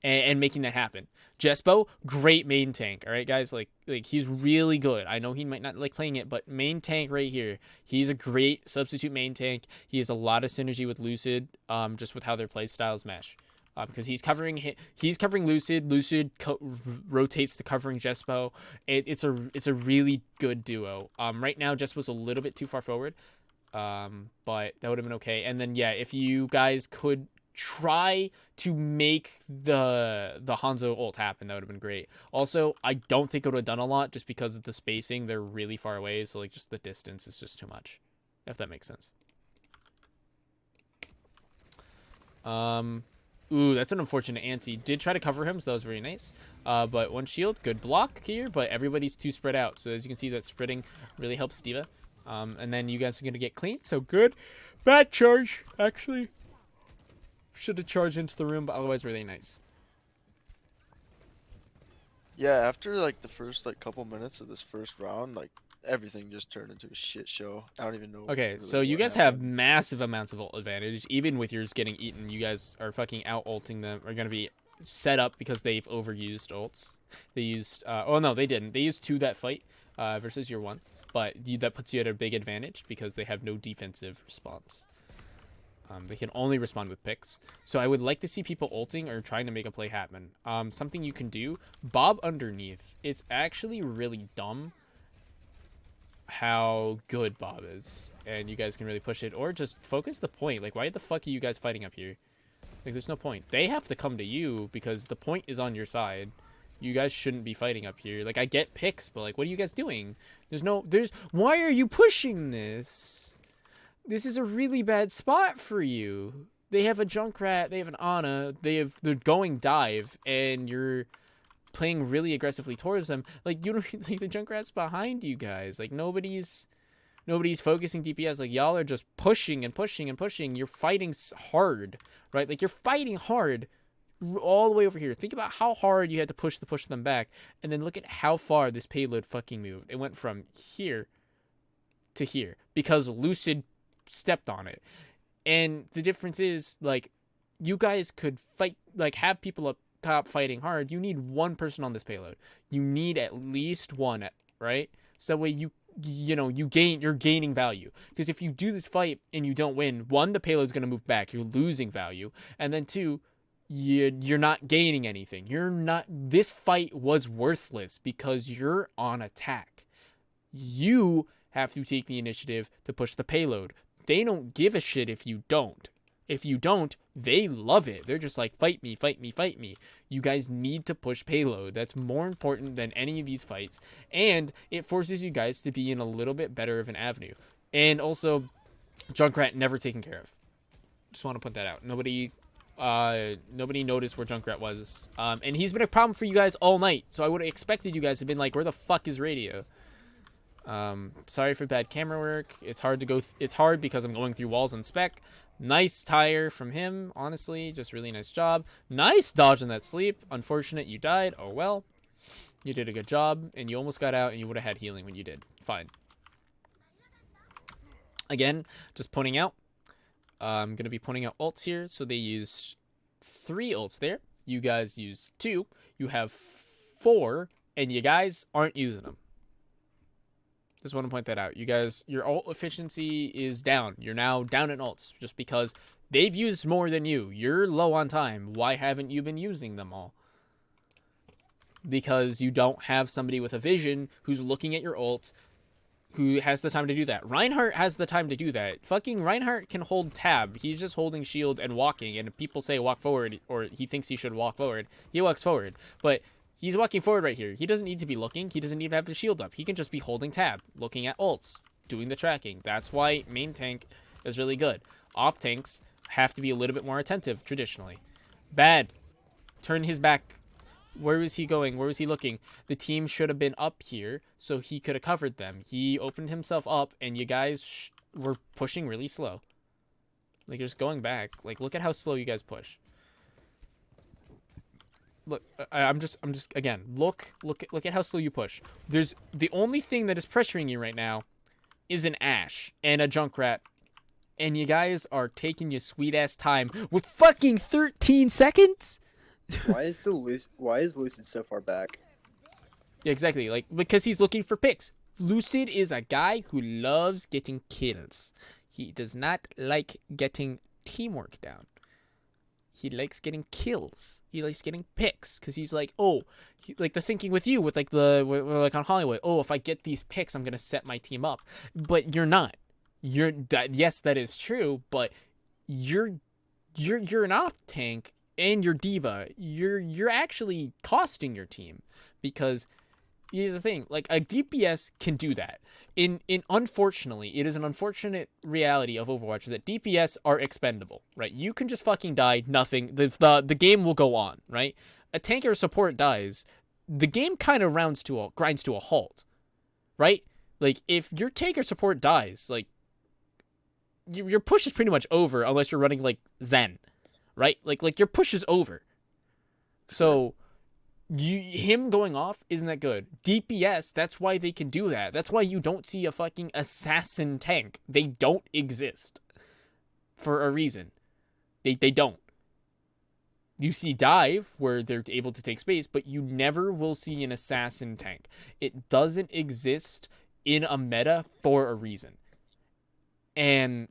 and making that happen. Jespo, great main tank. All right, guys, like he's really good. I know he might not like playing it, but main tank right here. He's a great substitute main tank. He has a lot of synergy with Lucid, just with how their play styles mesh. Because he's covering Lucid. Lucid rotates to covering Jespo. It's a really good duo. Right now Jespo's a little bit too far forward, but that would have been okay. And then yeah, if you guys could try to make the Hanzo ult happen, that would have been great. Also, I don't think it would have done a lot just because of the spacing. They're really far away, so like just the distance is just too much, if that makes sense. Ooh, that's an unfortunate anti. Did try to cover him, so that was very nice. But one shield, good block here, but everybody's too spread out. So as you can see, that spreading really helps D.Va. And then you guys are gonna get clean, so good. Bad charge, actually. Should have charged into the room, but otherwise really nice. Yeah, after like the first like couple minutes of this first round, like everything just turned into a shit show. I don't even know. Okay, really so you what guys happened. have massive amounts of ult advantage. Even with yours getting eaten, you guys are fucking out ulting them. Are gonna be set up because they've overused ults. They used oh no, they didn't. They used 2 that fight versus your 1, but that puts you at a big advantage because they have no defensive response. They can only respond with picks. So I would like to see people ulting or trying to make a play happen. Something you can do, Bob underneath. It's actually really dumb how good Bob is. And you guys can really push it. Or just focus the point. Like, why the fuck are you guys fighting up here? Like, there's no point. They have to come to you because the point is on your side. You guys shouldn't be fighting up here. Like, I get picks, but like, what are you guys doing? Why are you pushing this? This is a really bad spot for you. They have a Junkrat, they have an Ana, they're going dive, and you're playing really aggressively towards them. Like, you don't like the Junkrat's behind you guys. Like, nobody's focusing DPS. Like, y'all are just pushing and pushing and pushing. You're fighting hard, right? Like, you're fighting hard all the way over here. Think about how hard you had to push them back, and then look at how far this payload fucking moved. It went from here to here because Lucid stepped on it. And the difference is, like, you guys could fight, like, have people up top fighting hard. You need one person on this payload. You need at least one, right? So that way you're gaining value. Because if you do this fight and you don't win, 1, the payload's going to move back. You're losing value. And then 2, you're not gaining anything. This fight was worthless because you're on attack. You have to take the initiative to push the payload. They don't give a shit if you don't. If you don't, they love it. They're just like, fight me, fight me, fight me. You guys need to push payload. That's more important than any of these fights. And it forces you guys to be in a little bit better of an avenue. And also, Junkrat never taken care of. Just want to put that out. Nobody noticed where Junkrat was. And he's been a problem for you guys all night. So I would have expected you guys to have been like, where the fuck is radio? Sorry for bad camera work. It's hard because I'm going through walls and spec, Nice tire from him, honestly. Just really nice job. Nice dodge on that sleep. Unfortunate you died. Oh well. You did a good job, and you almost got out, and you would have had healing when you did. Fine. Again, just pointing out. I'm going to be pointing out ults here. So they used 3 ults there. You guys used 2. You have 4, and you guys aren't using them. Just want to point that out. You guys, your ult efficiency is down. You're now down in ults just because they've used more than you. You're low on time. Why haven't you been using them all? Because you don't have somebody with a vision who's looking at your ults who has the time to do that. Reinhardt has the time to do that. Fucking Reinhardt can hold tab. He's just holding shield and walking, and if people say walk forward, or he thinks he should walk forward, he walks forward. But he's walking forward right here. He doesn't need to be looking. He doesn't need to have the shield up. He can just be holding tab, looking at ults, doing the tracking. That's why main tank is really good. Off tanks have to be a little bit more attentive, traditionally. Bad. Turn his back. Where was he going? Where was he looking? The team should have been up here, so he could have covered them. He opened himself up, and you guys were pushing really slow. Like, you're just going back. Like, look at how slow you guys push. Look, I'm just again, look at how slow you push. There's the only thing that is pressuring you right now is an Ashe and a Junkrat, and you guys are taking your sweet ass time with fucking 13 seconds. Why is Lucid so far back? Yeah, exactly. Like, because he's looking for picks. Lucid is a guy who loves getting kills. He does not like getting teamwork down. He likes getting kills. He likes getting picks because he's like, oh, like the thinking with you with like like on Hollywood. Oh, if I get these picks, I'm gonna set my team up. But you're not. Yes, that is true. But you're an off tank and you're diva. You're actually costing your team because here's the thing. Like a DPS can do that. Unfortunately, it is an unfortunate reality of Overwatch that DPS are expendable, right? You can just fucking die, nothing. The game will go on, right? A tank or support dies, the game kind of grinds to a halt, right? Like if your tank or support dies, like your push is pretty much over unless you're running like Zen, right? Like your push is over. So him going off isn't that good. DPS, that's why they can do that. That's why you don't see a fucking assassin tank. They don't exist for a reason. They don't. You see dive where they're able to take space, but you never will see an assassin tank. It doesn't exist in a meta for a reason. And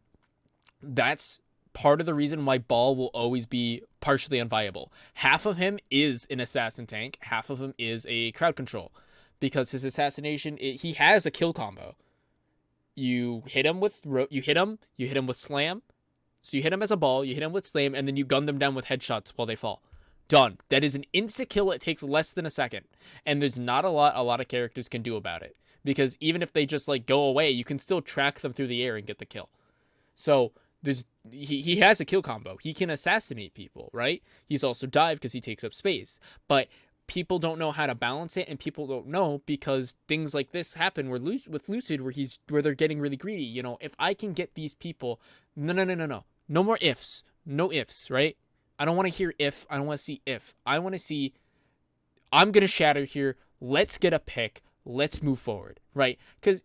that's part of the reason why Ball will always be partially unviable. Half of him is an assassin tank, half of him is a crowd control, because his assassination, he has a kill combo. You hit him with you hit him with slam. So you hit him as a Ball, you hit him with slam, and then you gun them down with headshots while they fall. Done. That is an insta kill. It takes less than a second, and there's not a lot of characters can do about it, because even if they just like go away, you can still track them through the air and get the kill. So he has a kill combo. He can assassinate people, right? He's also dive because he takes up space. But people don't know how to balance it, and people don't know because things like this happen with Lucid where they're getting really greedy. You know, if I can get these people, no more ifs, no ifs, right? I don't want to hear if. I don't want to see if. I want to see, I'm gonna shatter here. Let's get a pick. Let's move forward, right? Because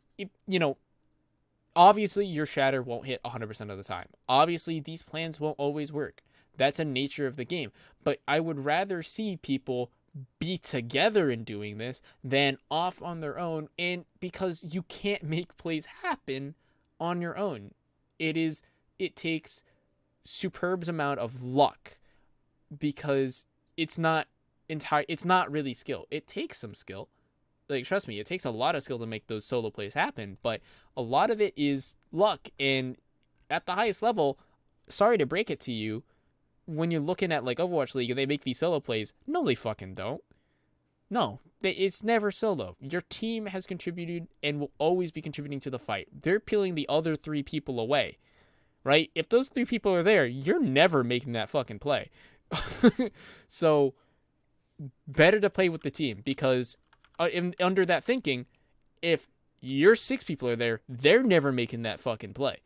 obviously, your shatter won't hit 100% of the time. Obviously, these plans won't always work. That's a nature of the game. But I would rather see people be together in doing this than off on their own. And because you can't make plays happen on your own. It takes superb amount of luck, because it's not really skill. It takes some skill. Like, trust me, it takes a lot of skill to make those solo plays happen, but a lot of it is luck. And at the highest level, sorry to break it to you, when you're looking at like Overwatch League and they make these solo plays, no, they fucking don't. No, it's never solo. Your team has contributed and will always be contributing to the fight. They're peeling the other 3 people away, right? If those 3 people are there, you're never making that fucking play. So, better to play with the team, because under that thinking, if your 6 people are there, they're never making that fucking play.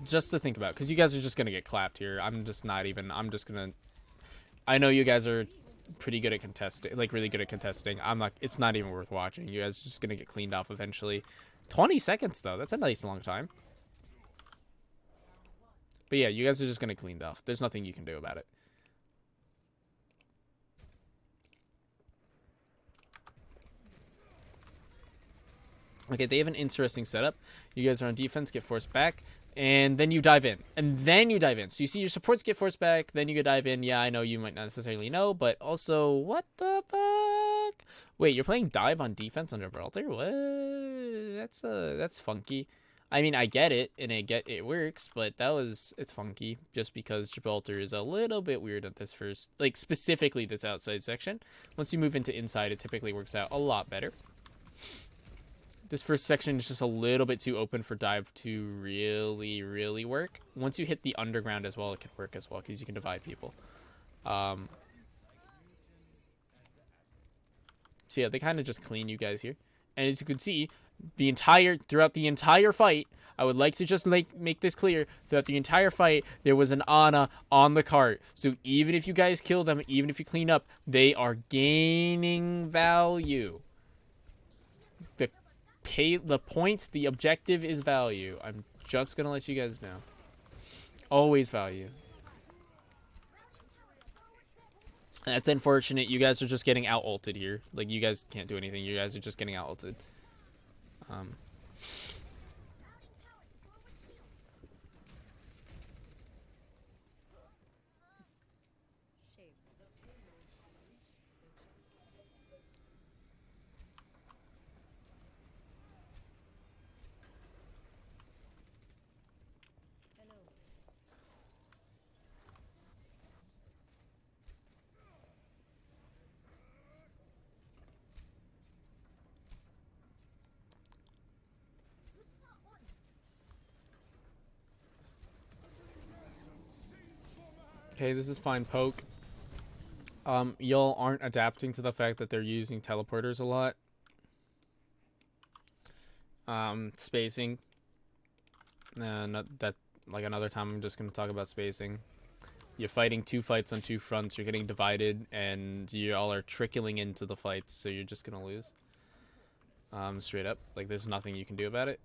just to think about, because you guys are just gonna get clapped here. I'm just gonna. I know you guys are pretty good at contesting, like really good at contesting. It's not even worth watching. You guys are just gonna get cleaned off eventually. 20 seconds though. That's a nice long time. But yeah, you guys are just gonna get cleaned off. There's nothing you can do about it. Okay, they have an interesting setup. You guys are on defense, get forced back, and then you dive in. And then you dive in. So you see your supports get forced back, then you go dive in. Yeah, I know you might not necessarily know, but also, what the fuck? Wait, you're playing dive on defense on Gibraltar? What? That's funky. I mean, I get it, and it works, but it's funky, just because Gibraltar is a little bit weird at this first, like, specifically this outside section. Once you move into inside, it typically works out a lot better. This first section is just a little bit too open for dive to really, really work. Once you hit the underground as well, it can work as well, because you can divide people. So yeah, they kind of just clean you guys here. And as you can see, throughout the entire fight, I would like to just make this clear, throughout the entire fight, there was an Ana on the cart. So even if you guys kill them, even if you clean up, they are gaining value. The points, the objective is value. I'm just gonna let you guys know. Always value. That's unfortunate. You guys are just getting out ulted here. Like, you guys can't do anything. You guys are just getting out ulted. Okay, this is fine poke. Y'all aren't adapting to the fact that they're using teleporters a lot. Spacing. Like another time I'm just gonna talk about spacing. You're fighting 2 fights on 2 fronts, you're getting divided, and you all are trickling into the fights, so you're just gonna lose. Straight up. Like, there's nothing you can do about it.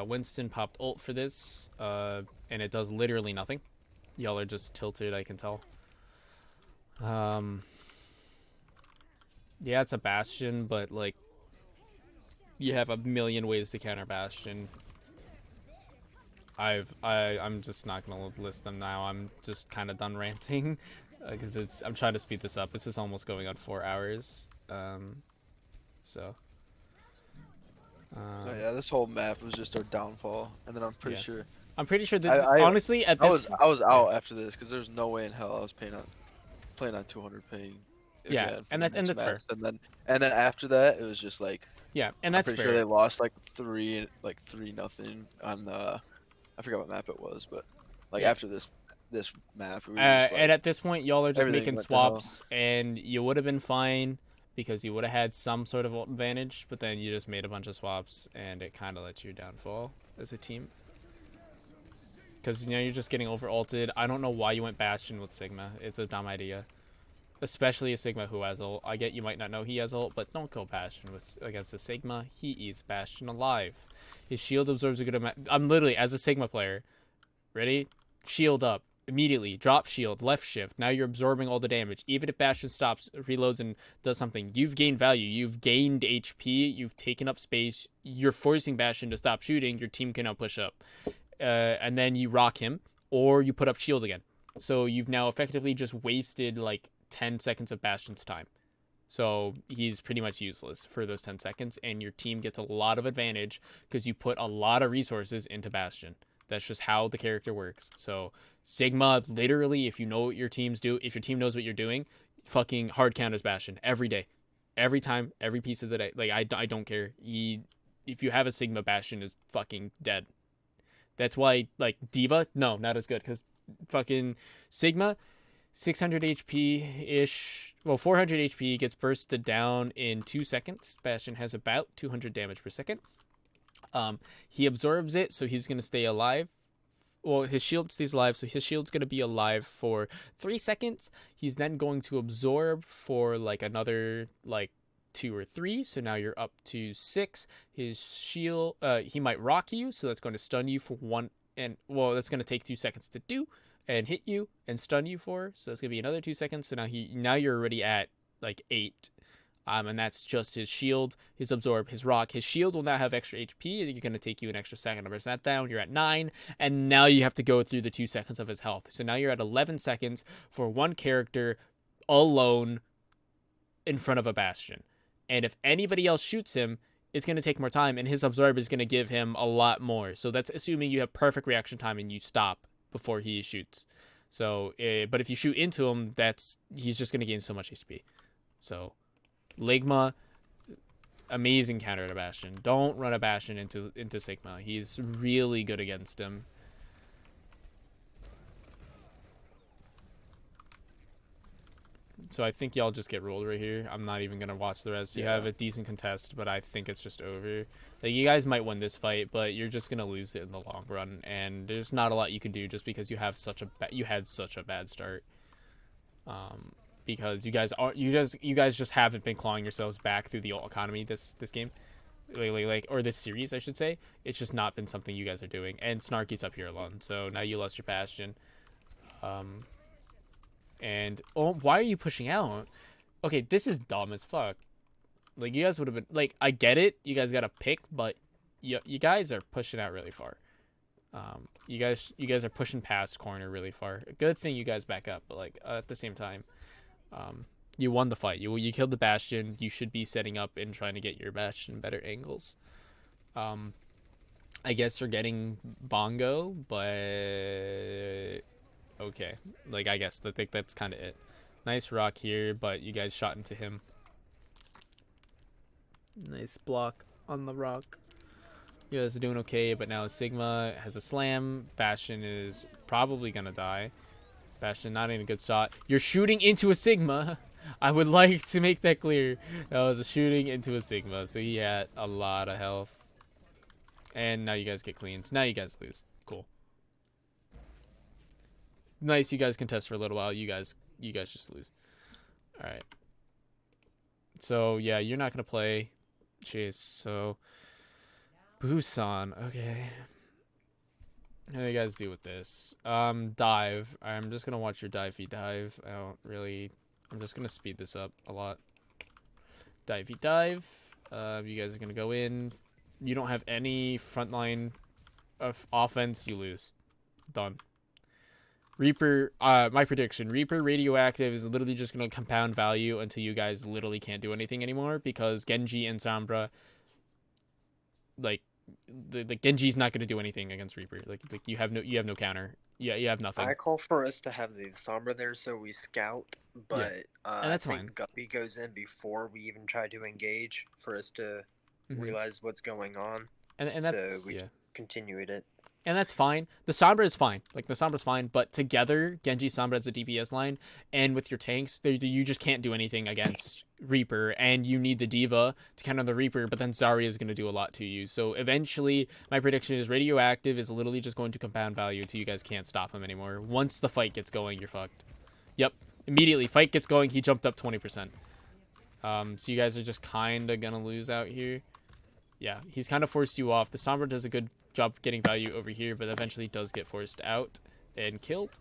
Winston popped ult for this, and it does literally nothing. Y'all are just tilted, I can tell. Yeah, it's a Bastion, but, like, you have a million ways to counter Bastion. I'm just not gonna list them now. I'm just kind of done ranting, because I'm trying to speed this up. This is almost going on 4 hours. So. Yeah, this whole map was just our downfall, and then I'm pretty sure. I'm pretty sure that honestly at this I was out after this because there's no way in hell I was playing on 200 ping. Yeah, and that's fair. And then after that it was just like, yeah, and that's I'm pretty fair. sure they lost like 3-0 on I forgot what map it was, but like after this map we were just, like, and at this point y'all are just making went to swaps, and you would have been fine because you would have had some sort of advantage, but then you just made a bunch of swaps and it kind of lets you downfall as a team. Because, you know, you're just getting over ulted. I don't know why you went Bastion with Sigma. It's a dumb idea. Especially a Sigma who has ult. I get you might not know he has ult, but don't go Bastion against a Sigma. He eats Bastion alive. His shield absorbs a good amount. I'm literally, as a Sigma player, ready? Shield up. Immediately. Drop shield. Left shift. Now you're absorbing all the damage. Even if Bastion stops, reloads, and does something, you've gained value. You've gained HP. You've taken up space. You're forcing Bastion to stop shooting. Your team can now push up. And then you rock him, or you put up shield again. So you've now effectively just wasted like 10 seconds of Bastion's time. So he's pretty much useless for those 10 seconds, and your team gets a lot of advantage because you put a lot of resources into Bastion. That's just how the character works. So Sigma, literally, if you know what your teams do, if your team knows what you're doing, fucking hard counters Bastion every day. Every time, every piece of the day. Like, I don't care. If you have a Sigma, Bastion is fucking dead. That's why, like, Diva, no, not as good, because fucking Sigma, 600 HP-ish, well, 400 HP, gets bursted down in 2 seconds. Bastion has about 200 damage per second. He absorbs it, so he's going to stay alive well, his shield stays alive, so his shield's going to be alive for 3 seconds. He's then going to absorb for like another like 2 or 3, so now you're up to 6. His shield, he might rock you, so that's going to stun you for 1, and well, that's going to take 2 seconds to do, and hit you and stun you for, so that's going to be another 2 seconds. So now you're already at like 8. And that's just his shield, his absorb, his rock. His shield will now have extra HP. You're going to take you an extra second to burst that down. You're at 9. And now you have to go through the 2 seconds of his health. So now you're at 11 seconds for one character alone in front of a bastion. And if anybody else shoots him, it's going to take more time. And his absorb is going to give him a lot more. So that's assuming you have perfect reaction time and you stop before he shoots. So, but if you shoot into him, he's just going to gain so much HP. So... Ligma, amazing counter to Bastion. Don't run a Bastion into Sigma. He's really good against him. So I think y'all just get rolled right here. I'm not even going to watch the rest. You have a decent contest, but I think it's just over. Like, you guys might win this fight, but you're just going to lose it in the long run. And there's not a lot you can do just because you had such a bad start. Because you guys just haven't been clawing yourselves back through the ult economy this game, or this series, I should say. It's just not been something you guys are doing. And Snarky's up here alone, so now you lost your Bastion. And why are you pushing out? Okay, this is dumb as fuck. Like, you guys would have been like, I get it, you guys got to pick, but you guys are pushing out really far. You guys are pushing past corner really far. Good thing you guys back up, but like at the same time. You won the fight. You killed the Bastion. You should be setting up and trying to get your Bastion better angles. I guess you're getting Bongo, but okay. Like, I guess I think that's kind of it. Nice rock here, but you guys shot into him. Nice block on the rock. You guys are doing okay, but now Sigma has a slam. Bastion is probably gonna die. Bastion not in a good shot. You're shooting into a Sigma. I would like to make that clear. That was a shooting into a Sigma. So he had a lot of health. And now you guys get cleaned. Now you guys lose. Cool. Nice, you guys contest for a little while. You guys just lose. Alright. So yeah, you're not gonna play Chase. So Busan. Okay. How do you guys do with this? Dive. I'm just gonna watch your dive dive. I'm just gonna speed this up a lot. Dive dive. You guys are gonna go in. You don't have any frontline of offense, you lose. Done. Reaper, my prediction, Reaper radioactive is literally just gonna compound value until you guys literally can't do anything anymore, because Genji and Sombra, like, the Genji's not going to do anything against Reaper. Like you have no counter. Yeah, you have nothing. I call for us to have the Sombra there so we scout, but and that's I think fine. Guppy goes in before we even try to engage for us to realize what's going on. And that's so we continue it. And that's fine. The Sombra is fine. Like, the Sombra's fine, but together, Genji, Sombra as a DPS line, and with your tanks, you just can't do anything against Reaper, and you need the Diva to counter the Reaper, but then Zarya is going to do a lot to you. So eventually, my prediction is Radioactive is literally just going to compound value until you guys can't stop him anymore. Once the fight gets going, you're fucked. Yep. Immediately, fight gets going, he jumped up 20%. So you guys are just kind of going to lose out here. Yeah, he's kind of forced you off. The Sombra does a good job getting value over here, but eventually does get forced out and killed.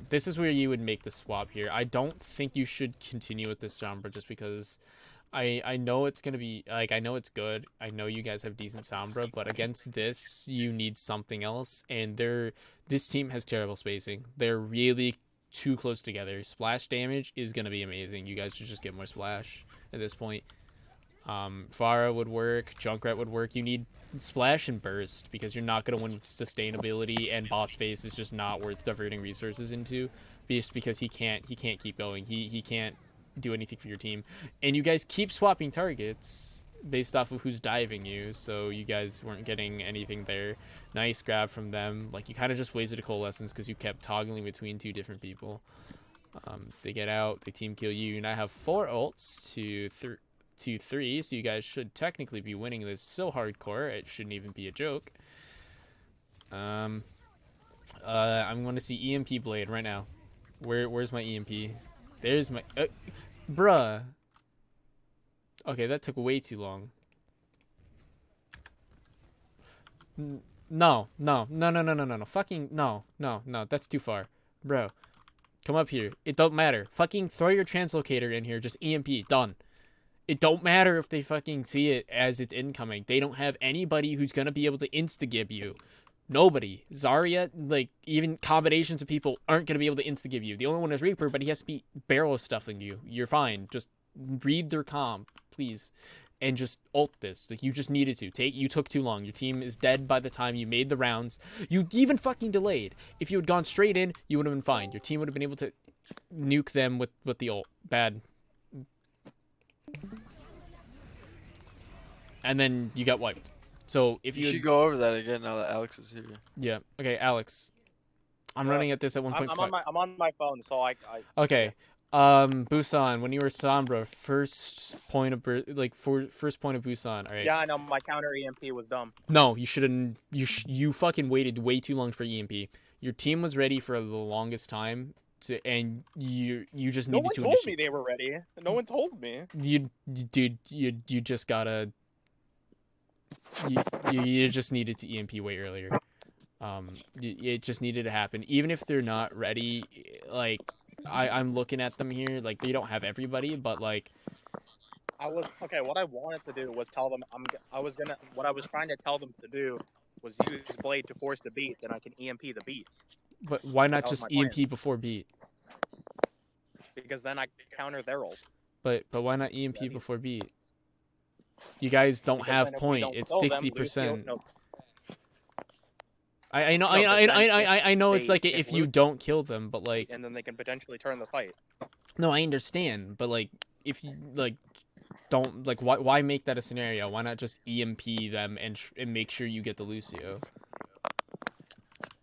This is where you would make the swap here. I don't think you should continue with this Sombra just because I know it's going to be, like, I know it's good. I know you guys have decent Sombra, but against this, you need something else. And this team has terrible spacing. They're really too close together. Splash damage is going to be amazing. You guys should just get more splash at this point. Pharah would work, Junkrat would work. You need splash and burst because you're not going to win sustainability, and boss face is just not worth diverting resources into just because he can't keep going. He can't do anything for your team, and you guys keep swapping targets based off of who's diving you, so you guys weren't getting anything there. Nice grab from them. Like, you kind of just wasted a coalescence because you kept toggling between two different people. They get out, they team kill you. You now have 4 ults to 3, so you guys should technically be winning this so hardcore it shouldn't even be a joke. I'm going to see EMP Blade right now. Where's my EMP? There's my... bruh. Okay, that took way too long. No. Fucking no. That's too far. Bro, come up here. It don't matter. Fucking throw your translocator in here. Just EMP. Done. It don't matter if they fucking see it as it's incoming. They don't have anybody who's gonna be able to insta-gib you. Nobody. Zarya, like, even combinations of people aren't gonna be able to insta-gib you. The only one is Reaper, but he has to be barrel stuffing you. You're fine. Just read their comp, please. And just ult this. Like, you just needed to. You took too long. Your team is dead by the time you made the rounds. You even fucking delayed. If you had gone straight in, you would have been fine. Your team would have been able to nuke them with the ult. Bad. And then you got wiped. So if you should go over that again now that Alex is here. Yeah. Okay, Alex. I'm running at this at 1.5. I'm on my phone, so I Okay. Busan, when you were Sombra, first point of Busan. All right. Yeah, I know my counter EMP was dumb. No, you shouldn't. You fucking waited way too long for EMP. Your team was ready for the longest time, and you just needed to. No one told me they were ready. No one told me. You just gotta. You just needed to EMP way earlier. It just needed to happen. Even if they're not ready, like I'm looking at them here, like they don't have everybody, but like. What I wanted to do was tell them what I was trying to tell them to do was use Blade to force the beat, then I can EMP the beat. But why not just EMP before beat? Because then I counter their ult. But why not EMP before beat? You guys don't have point. It's 60%. I know it's like if you don't kill them, but like. And then they can potentially turn the fight. No, I understand, but like if you like don't like why make that a scenario? Why not just EMP them and make sure you get the Lucio?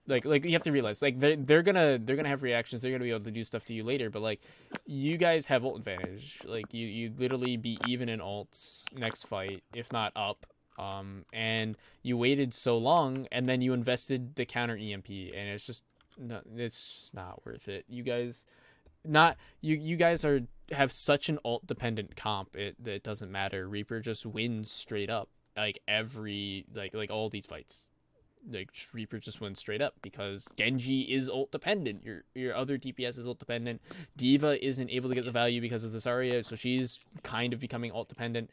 Like you have to realize, like they're gonna have reactions. They're gonna be able to do stuff to you later. But like, you guys have ult advantage. Like you literally be even in ults next fight, if not up. And you waited so long, and then you invested the counter EMP, and it's just not worth it. You guys, you guys have such an ult dependent comp. It doesn't matter. Reaper just wins straight up. Like every like all these fights. Like Reaper just wins straight up because Genji is ult dependent. Your other DPS is ult dependent. D.Va isn't able to get the value because of the Zarya, so she's kind of becoming ult dependent.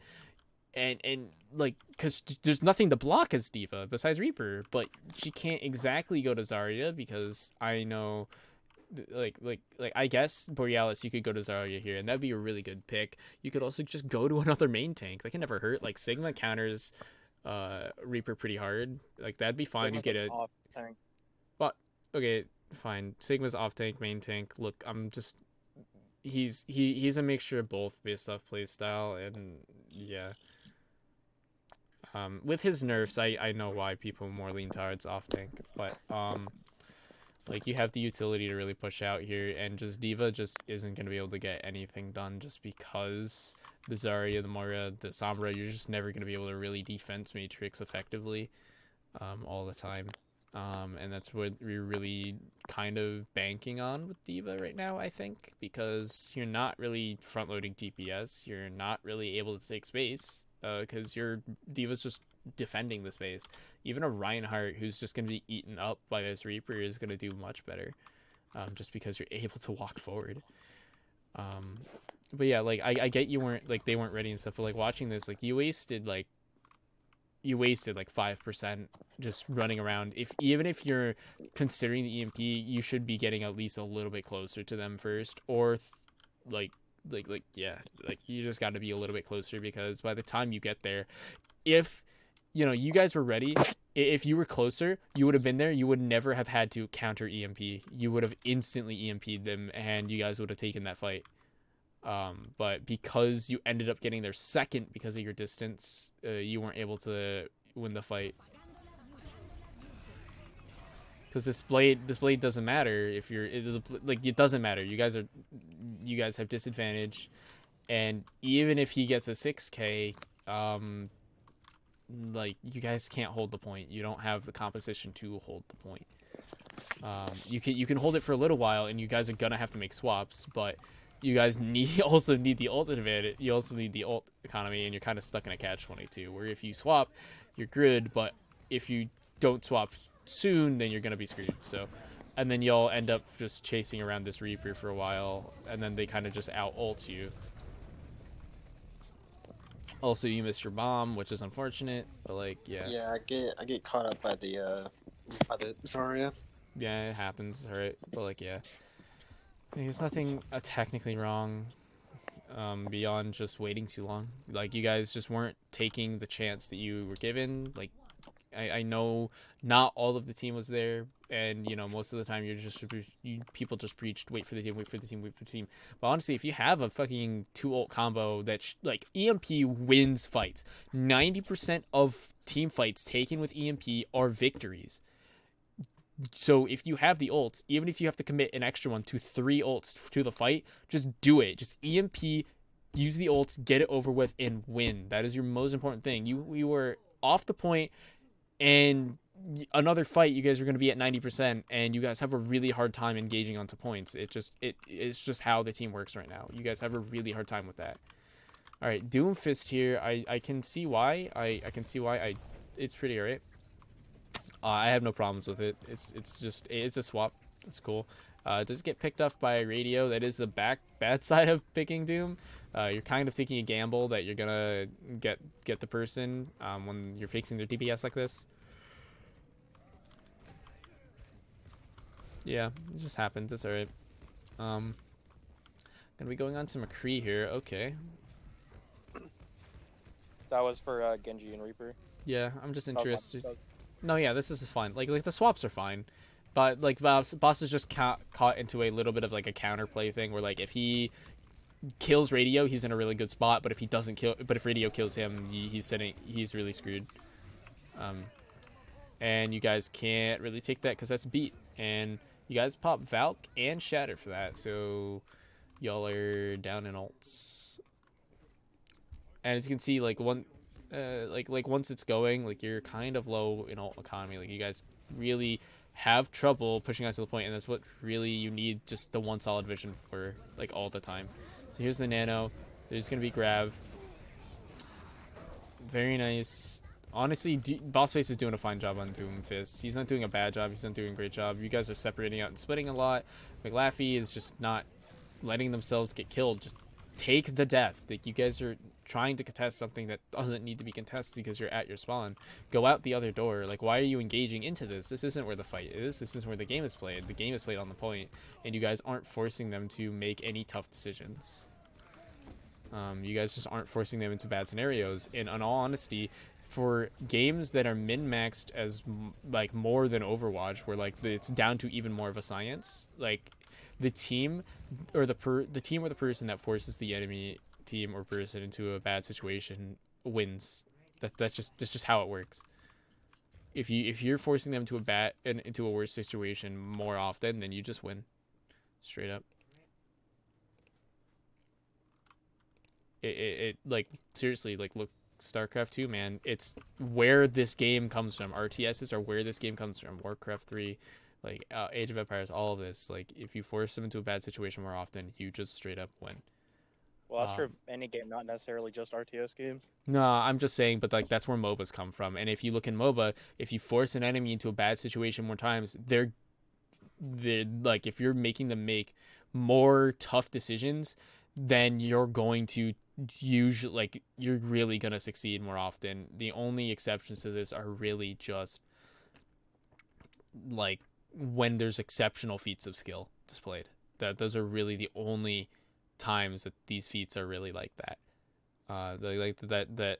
And like, because there's nothing to block as D.Va besides Reaper, but she can't exactly go to Zarya because I know, like I guess Borealis, you could go to Zarya here, and that'd be a really good pick. You could also just go to another main tank. That can never hurt. Like Sigma counters Reaper pretty hard. Like that'd be fine. You get it. But okay, fine. Sigma's off tank, main tank. Look, I'm just he's a mixture of both based off playstyle, and yeah. With his nerfs, I know why people more lean towards off tank, but like you have the utility to really push out here, and just D.Va just isn't gonna be able to get anything done just because the Zarya, the Moira, the Sombra, you're just never gonna be able to really defense matrix effectively all the time. And that's what we're really kind of banking on with D.Va right now, I think, because you're not really front loading DPS, you're not really able to take space. Because your D.Va's just defending the space. Even a Reinhardt who's just going to be eaten up by this Reaper is going to do much better. Just because you're able to walk forward. But yeah, like, I get you weren't, like, they weren't ready and stuff, but, like, watching this, like, you wasted, like, 5% just running around. Even if you're considering the EMP, you should be getting at least a little bit closer to them first, or, yeah, like you just got to be a little bit closer, because by the time you get there, if you know you guys were ready, if you were closer, you would have been there. You would never have had to counter EMP. You would have instantly EMP'd them, and you guys would have taken that fight. But because you ended up getting there second because of your distance, you weren't able to win the fight. Because this blade doesn't matter if you're like, it doesn't matter. You guys have disadvantage, and even if he gets a 6K, like you guys can't hold the point. You don't have the composition to hold the point. You can hold it for a little while, and you guys are gonna have to make swaps, but you guys also need the ult advantage. You also need the ult economy, and you're kind of stuck in a catch-22, where if you swap, you're good, but if you don't swap soon, then you're gonna be screwed. So, and then you'll end up just chasing around this Reaper for a while, and then they kind of just out-ult you. Also, you missed your bomb, which is unfortunate, but like, yeah. Yeah, I get caught up by the Zarya. Yeah, it happens, alright, but like, yeah. There's nothing technically wrong beyond just waiting too long. Like, you guys just weren't taking the chance that you were given. Like, I know not all of the team was there, and you know, most of the time people just preached wait for the team, wait for the team, wait for the team. But honestly, if you have a fucking 2-ult combo that like EMP wins fights, 90% of team fights taken with EMP are victories. So if you have the ults, even if you have to commit an extra one to 3 ults to the fight, just do it. Just EMP, use the ults, get it over with, and win. That is your most important thing. You were off the point, and another fight, you guys are going to be at 90%, and you guys have a really hard time engaging onto points. It's just how the team works right now. You guys have a really hard time with that. All right, Doomfist here. I can see why. I can see why. It's pretty alright. I have no problems with it. It's a swap. It's cool. It does get picked off by radio. That is the bad side of picking Doom. You're kind of taking a gamble that you're gonna get the person when you're fixing their DPS like this. Yeah, it just happens. It's alright. Gonna be going on to McCree here. Okay. That was for Genji and Reaper. Yeah, I'm just interested. No, yeah, this is fine. Like the swaps are fine, but like boss is just caught into a little bit of like a counterplay thing where like if he kills radio, he's in a really good spot, but if he doesn't kill, but if radio kills him, he's really screwed. And you guys can't really take that because that's beat, and you guys pop Valk and Shatter for that, so y'all are down in ults. And as you can see, like once it's going, like you're kind of low in ult economy. Like you guys really have trouble pushing out to the point, and that's what really you need just the one solid vision for like all the time. So here's the nano. There's gonna be grab. Very nice. Honestly, Bossface is doing a fine job on Doomfist. He's not doing a bad job. He's not doing a great job. You guys are separating out and splitting a lot. McLaffey is just not letting themselves get killed. Just take the death. Like you guys are trying to contest something that doesn't need to be contested because you're at your spawn. Go out the other door. Like, why are you engaging into this? This isn't where the fight is. This is where the game is played. The game is played on the point, and you guys aren't forcing them to make any tough decisions. You guys just aren't forcing them into bad scenarios. And in all honesty, for games that are min-maxed as like more than Overwatch, where like it's down to even more of a science, like the team or the team or the person that forces the enemy team or person into a bad situation wins. That's just how it works. If you're forcing them to into a worse situation more often, then you just win. Straight up. It like seriously, like look, StarCraft 2, man, it's where this game comes from. RTSs are where this game comes from. Warcraft 3, like Age of Empires, all of this. Like if you force them into a bad situation more often, you just straight up win. Well, that's for any game, not necessarily just RTS games. No, I'm just saying, but like that's where MOBAs come from. And if you look in MOBA, if you force an enemy into a bad situation more times, they're like, if you're making them make more tough decisions, then you're going to usually, like, you're really gonna succeed more often. The only exceptions to this are really just like when there's exceptional feats of skill displayed. Those are really the only times that these feats are really like that.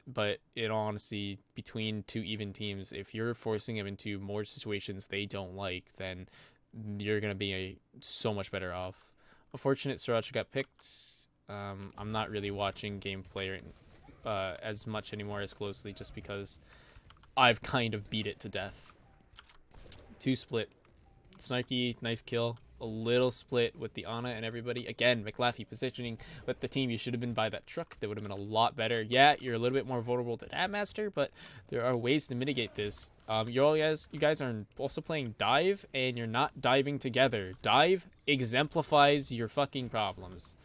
But in all honesty, between two even teams, if you're forcing them into more situations they don't like, then you're gonna be so much better off. Unfortunate Sriracha got picked. I'm not really watching gameplay as much anymore, as closely, just because I've kind of beat it to death. 2 split. Snarky, nice kill. a little split with the Ana and everybody. Again, McLaughlin positioning with the team. You should have been by that truck. That would have been a lot better. Yeah, you're a little bit more vulnerable to that master, but there are ways to mitigate this. You guys are also playing dive, and you're not diving together. Dive exemplifies your fucking problems.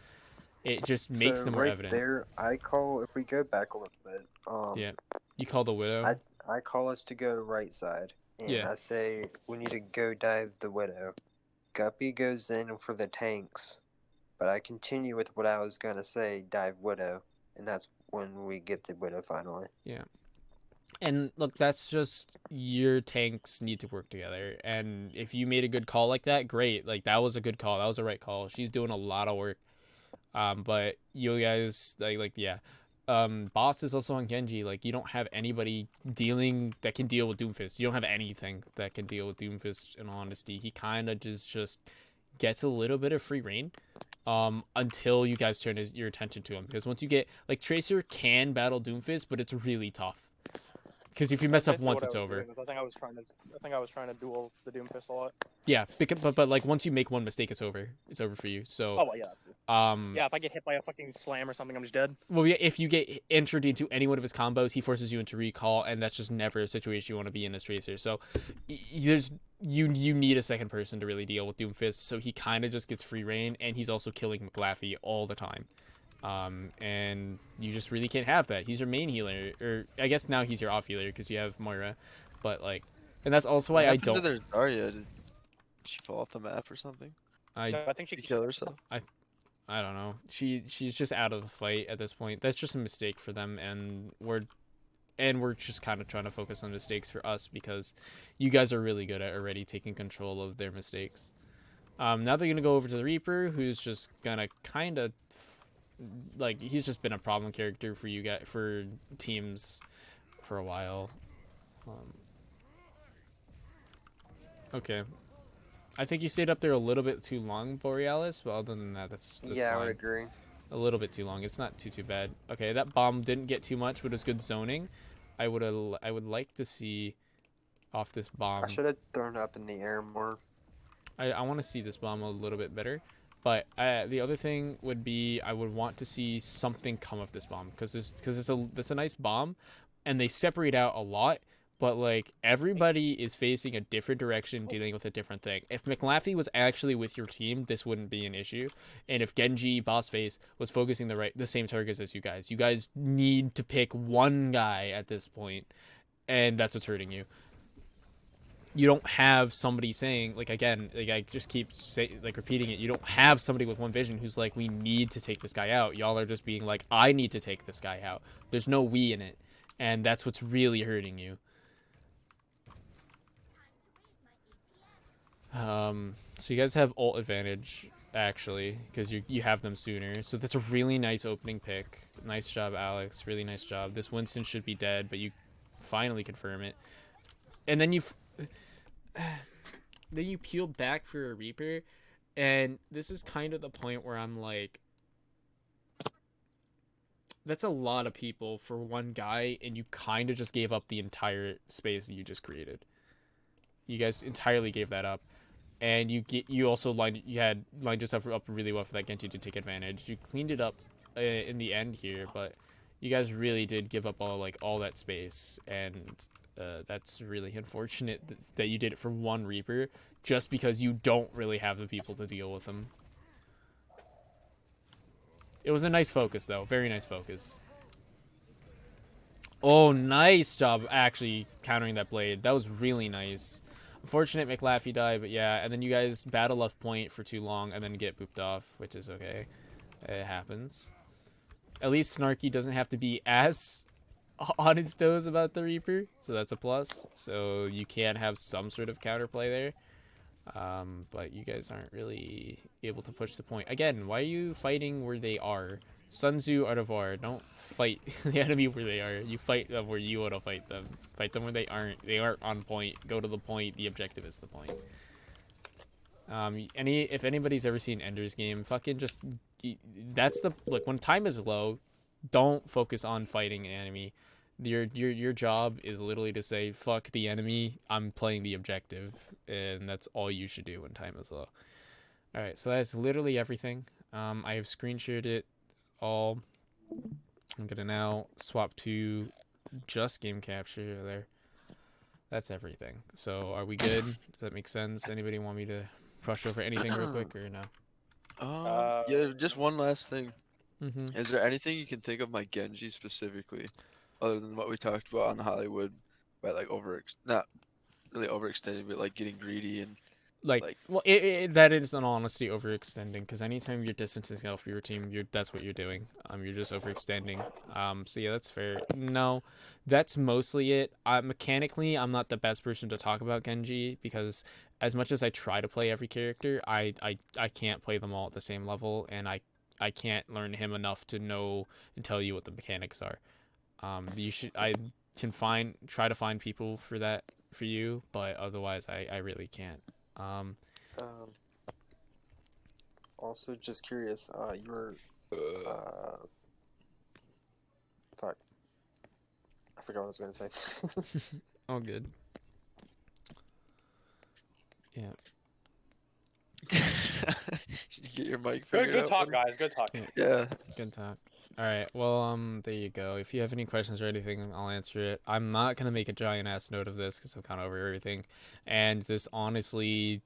It just makes them more right evident. There, I call, if we go back a little bit, Yeah, you call the widow. I call us to go right side, and Yeah. I say we need to go dive the widow. Guppy goes in for the tanks, but I continue with what I was gonna say, dive widow, and that's when we get the widow finally. Yeah. And look, that's just your tanks need to work together. And if you made a good call like that, great. Like that was a good call. That was the right call. She's doing a lot of work. But you guys yeah. Boss is also on Genji. Like you don't have anybody that can deal with Doomfist. You don't have anything that can deal with Doomfist in all honesty. He kinda just gets a little bit of free reign. Until you guys turn your attention to him. Because once you get like Tracer can battle Doomfist, but it's really tough. Because if you mess up once, it's over. I think I was trying to duel the Doomfist a lot. Yeah, but like once you make one mistake, it's over. It's over for you. So. Oh well, yeah. Yeah, if I get hit by a fucking slam or something, I'm just dead. Well, yeah, if you get entered into any one of his combos, he forces you into recall, and that's just never a situation you want to be in as Tracer. So, you need a second person to really deal with Doomfist. So he kind of just gets free reign, and he's also killing McLaughlin all the time. And you just really can't have that. He's your main healer, or I guess now he's your off healer because you have Moira, but like, and that's also why I don't. There's Zarya. Did she fall off the map or something? I think she killed herself. I don't know. She's just out of the fight at this point. That's just a mistake for them, and we're just kind of trying to focus on mistakes for us because you guys are really good at already taking control of their mistakes. Now they're gonna go over to the Reaper, who's just gonna kind of like he's just been a problem character for you guys for teams for a while. Okay. I think you stayed up there a little bit too long, Borealis, but other than that, that's yeah, fine. I would agree. A little bit too long. It's not too bad. Okay, that bomb didn't get too much, but it's good zoning. I would like to see off this bomb. I should have thrown up in the air more. I want to see this bomb a little bit better. But the other thing would be I would want to see something come of this bomb because it's a nice bomb, and they separate out a lot. But like everybody is facing a different direction, dealing with a different thing. If McLaughlin was actually with your team, this wouldn't be an issue. And if Genji Bossface was focusing the same targets as you guys need to pick one guy at this point, and that's what's hurting you. You don't have somebody saying like again, like I just keep repeating it. You don't have somebody with one vision who's like, we need to take this guy out. Y'all are just being like, I need to take this guy out. There's no we in it, and that's what's really hurting you. So you guys have ult advantage actually because you have them sooner. So that's a really nice opening pick. Nice job, Alex. Really nice job. This Winston should be dead, but you finally confirm it. And then you peel back for a Reaper, and this is kind of the point where I'm like, that's a lot of people for one guy, and you kind of just gave up the entire space that you just created. You guys entirely gave that up. And you also lined yourself up really well for that Genji to take advantage. You cleaned it up in the end here, but you guys really did give up all that space, and that's really unfortunate that you did it for one Reaper just because you don't really have the people to deal with them. It was a nice focus though, very nice focus. Oh, nice job actually countering that blade. That was really nice. Unfortunate McLaughlin died, but yeah, and then you guys battle left point for too long and then get booped off, which is okay. It happens. At least Snarky doesn't have to be as on his toes about the Reaper, so that's a plus. So you can have some sort of counterplay there. But you guys aren't really able to push the point. Again, why are you fighting where they are? Sun Tzu, Art of War, don't fight the enemy where they are. You fight them where you want to fight them. Fight them where they aren't. They aren't on point. Go to the point. The objective is the point. If anybody's ever seen Ender's Game, fucking just look, when time is low, don't focus on fighting an enemy. Your job is literally to say, fuck the enemy, I'm playing the objective, and that's all you should do when time is low. All right, so that's literally everything. I have screen shared it all. I'm gonna now swap to just game capture there. That's everything. So are we good? Does that make sense? Anybody want me to brush over anything real quick or no? Yeah, just one last thing. Mm-hmm. Is there anything you can think of my Genji specifically, other than what we talked about on Hollywood, by like not really overextending, but like getting greedy and Like, well, that is in all honesty overextending, because anytime you're distancing yourself from your team, that's what you're doing. You're just overextending. So yeah, that's fair. No, that's mostly it. Mechanically, I'm not the best person to talk about Genji, because as much as I try to play every character, I can't play them all at the same level, and I can't learn him enough to know and tell you what the mechanics are. I can try to find people for that for you, but otherwise I really can't. Also, just curious, you were, fuck. I forgot what I was gonna say. All good. Yeah. Should you get your mic Good, figured good out, talk, buddy? guys. Good talk. Yeah. Good talk. All right. Well, there you go. If you have any questions or anything, I'll answer it. I'm not gonna make a giant ass note of this because I'm kind of over everything, and this honestly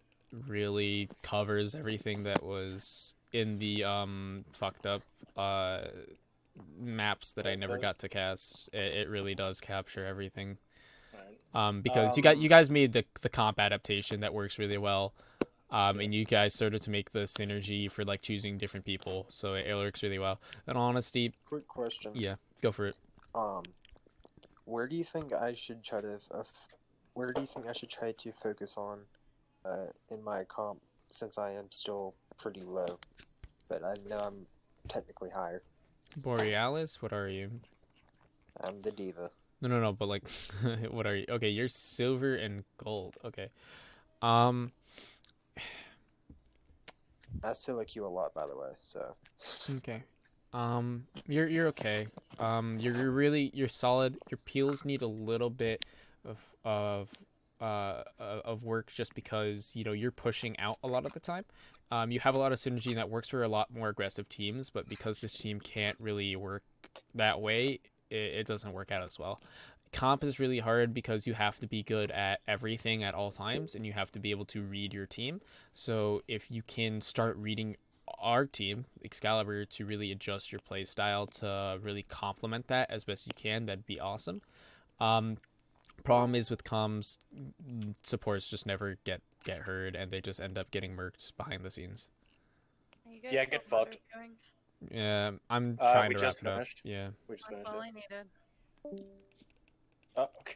really covers everything that was in the fucked up maps that I never got to cast. It really does capture everything. Because you guys made the comp adaptation that works really well. And you guys started to make the synergy for like choosing different people, so it works really well. In honesty, Quick question. yeah, go for it. Where do you think I should try to, where do you think I should try to focus on, in my comp, since I am still pretty low, but I know I'm technically higher. Borealis, what are you? I'm the diva. No, but like, what are you? Okay, you're silver and gold. Okay, I still like you a lot, by the way. So. Okay. You're okay. You're solid. Your peels need a little bit of work just because you're pushing out a lot of the time. You have a lot of synergy and that works for a lot more aggressive teams, but because this team can't really work that way, it doesn't work out as well. Comp is really hard because you have to be good at everything at all times and you have to be able to read your team. So if you can start reading our team, Excalibur, to really adjust your play style to really complement that as best you can, that'd be awesome. Problem is with comms, supports just never get heard and they just end up getting murked behind the scenes. Yeah, get fucked. Yeah, I'm trying we to just wrap it up. finished. Yeah. We just finished all it. I needed. Oh, okay.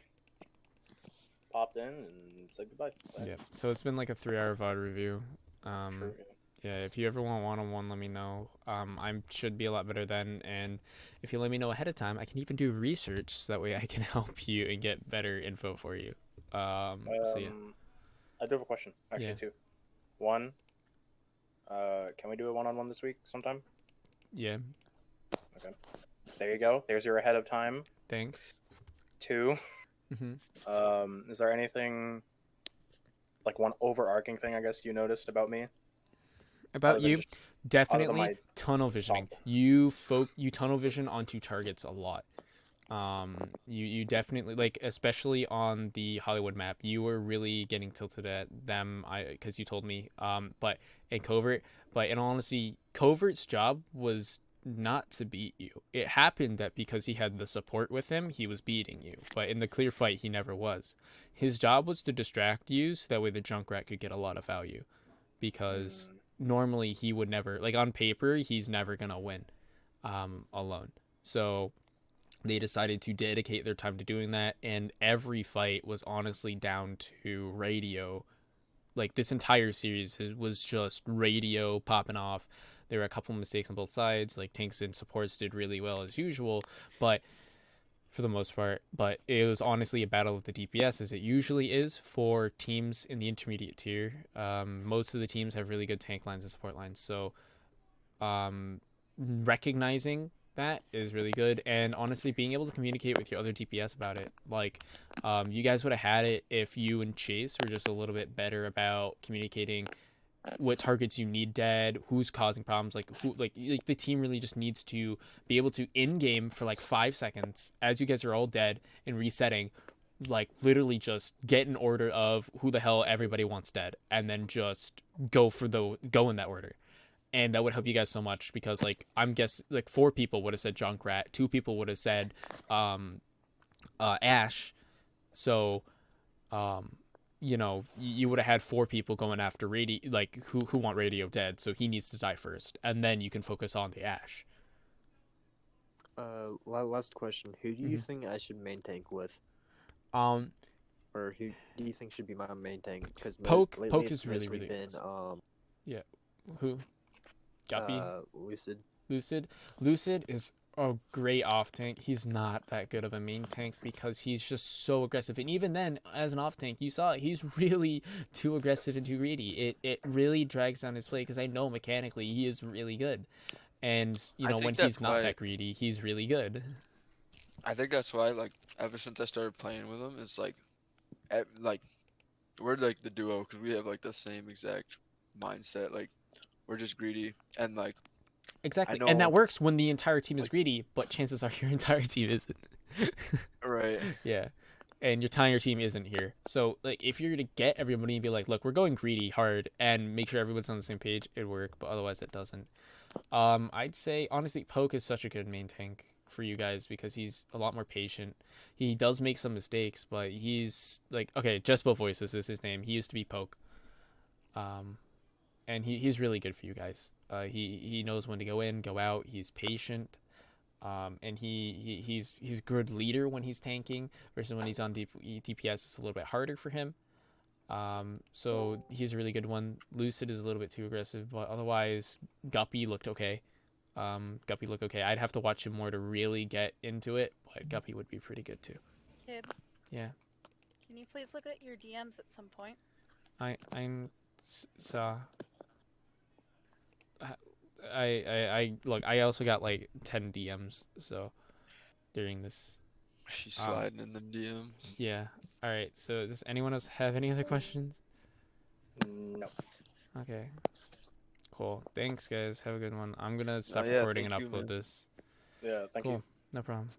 Popped in and said goodbye. Bye. Yeah. So it's been like a 3-hour VOD review. True, Yeah, if you ever want one-on-one, let me know. I should be a lot better then, and if you let me know ahead of time, I can even do research so that way I can help you and get better info for you. So yeah. I do have a question, actually, Yeah. two. One, can we do a one-on-one this week sometime? Yeah. Okay. There you go. There's your ahead of time. Thanks. 2. Is there anything, like one overarching thing, I guess, you noticed about me? About you, definitely my tunnel visioning. You tunnel vision onto targets a lot. You definitely, like, especially on the Hollywood map, you were really getting tilted at them. Because you told me. But in Covert, but in all honesty, Covert's job was not to beat you. It happened that because he had the support with him, he was beating you. But in the clear fight, he never was. His job was to distract you, so that way the Junkrat could get a lot of value. Because normally he would never, like on paper, he's never gonna win alone. So they decided to dedicate their time to doing that, and every fight was honestly down to radio. Like this entire series was just radio popping off. There were a couple mistakes on both sides. Like tanks and supports did really well as usual, but for the most part. But it was honestly a battle of the DPS, as it usually is for teams in the intermediate tier. Most of the teams have really good tank lines and support lines, so recognizing that is really good, and honestly being able to communicate with your other DPS about it. Like you guys would have had it if you and Chase were just a little bit better about communicating what targets you need dead, who's causing problems, like the team really just needs to be able to in game for like 5 seconds as you guys are all dead and resetting, like literally just get an order of who the hell everybody wants dead, and then just go in that order. And that would help you guys so much, because like I'm guess like 4 people would have said Junkrat, 2 people would have said Ash. So you know, you would have had 4 people going after radio, like who want radio dead, so he needs to die first, and then you can focus on the Ash. Last question. Who do you think I should main tank with? Or who do you think should be my main tank? Because Poke is really been yeah. Who? Guppy? Lucid is a great off tank. He's not that good of a main tank because he's just so aggressive. And even then, as an off tank, you saw it, he's really too aggressive and too greedy. It really drags down his play, because I know mechanically he is really good. And, you know, when he's not that greedy, he's really good. I think that's why, like, ever since I started playing with him, it's like we're like the duo, because we have like the same exact mindset. Like, we're just greedy, and like exactly, and that works when the entire team is greedy, but chances are your entire team isn't. Right. Yeah, and your entire team isn't here. So like, if you're gonna get everybody and be like, look, we're going greedy hard, and make sure everyone's on the same page, it'd work. But otherwise, it doesn't. I'd say honestly, Poke is such a good main tank for you guys, because he's a lot more patient. He does make some mistakes, but he's like, okay, Jespo Voices is his name. He used to be Poke. And he's really good for you guys. He knows when to go in, go out. He's patient, and he's good leader when he's tanking, versus when he's on DPS, it's a little bit harder for him. So he's a really good one. Lucid is a little bit too aggressive, but otherwise Guppy looked okay. I'd have to watch him more to really get into it, but Guppy would be pretty good too. Kid. Yeah. Can you please look at your DMs at some point? I'm saw. I look. I also got like 10 DMs. So during this, she's sliding in the DMs. Yeah. All right. So does anyone else have any other questions? No. Okay. Cool. Thanks, guys. Have a good one. I'm gonna stop recording and upload this. Yeah. Thank cool. you. No problem.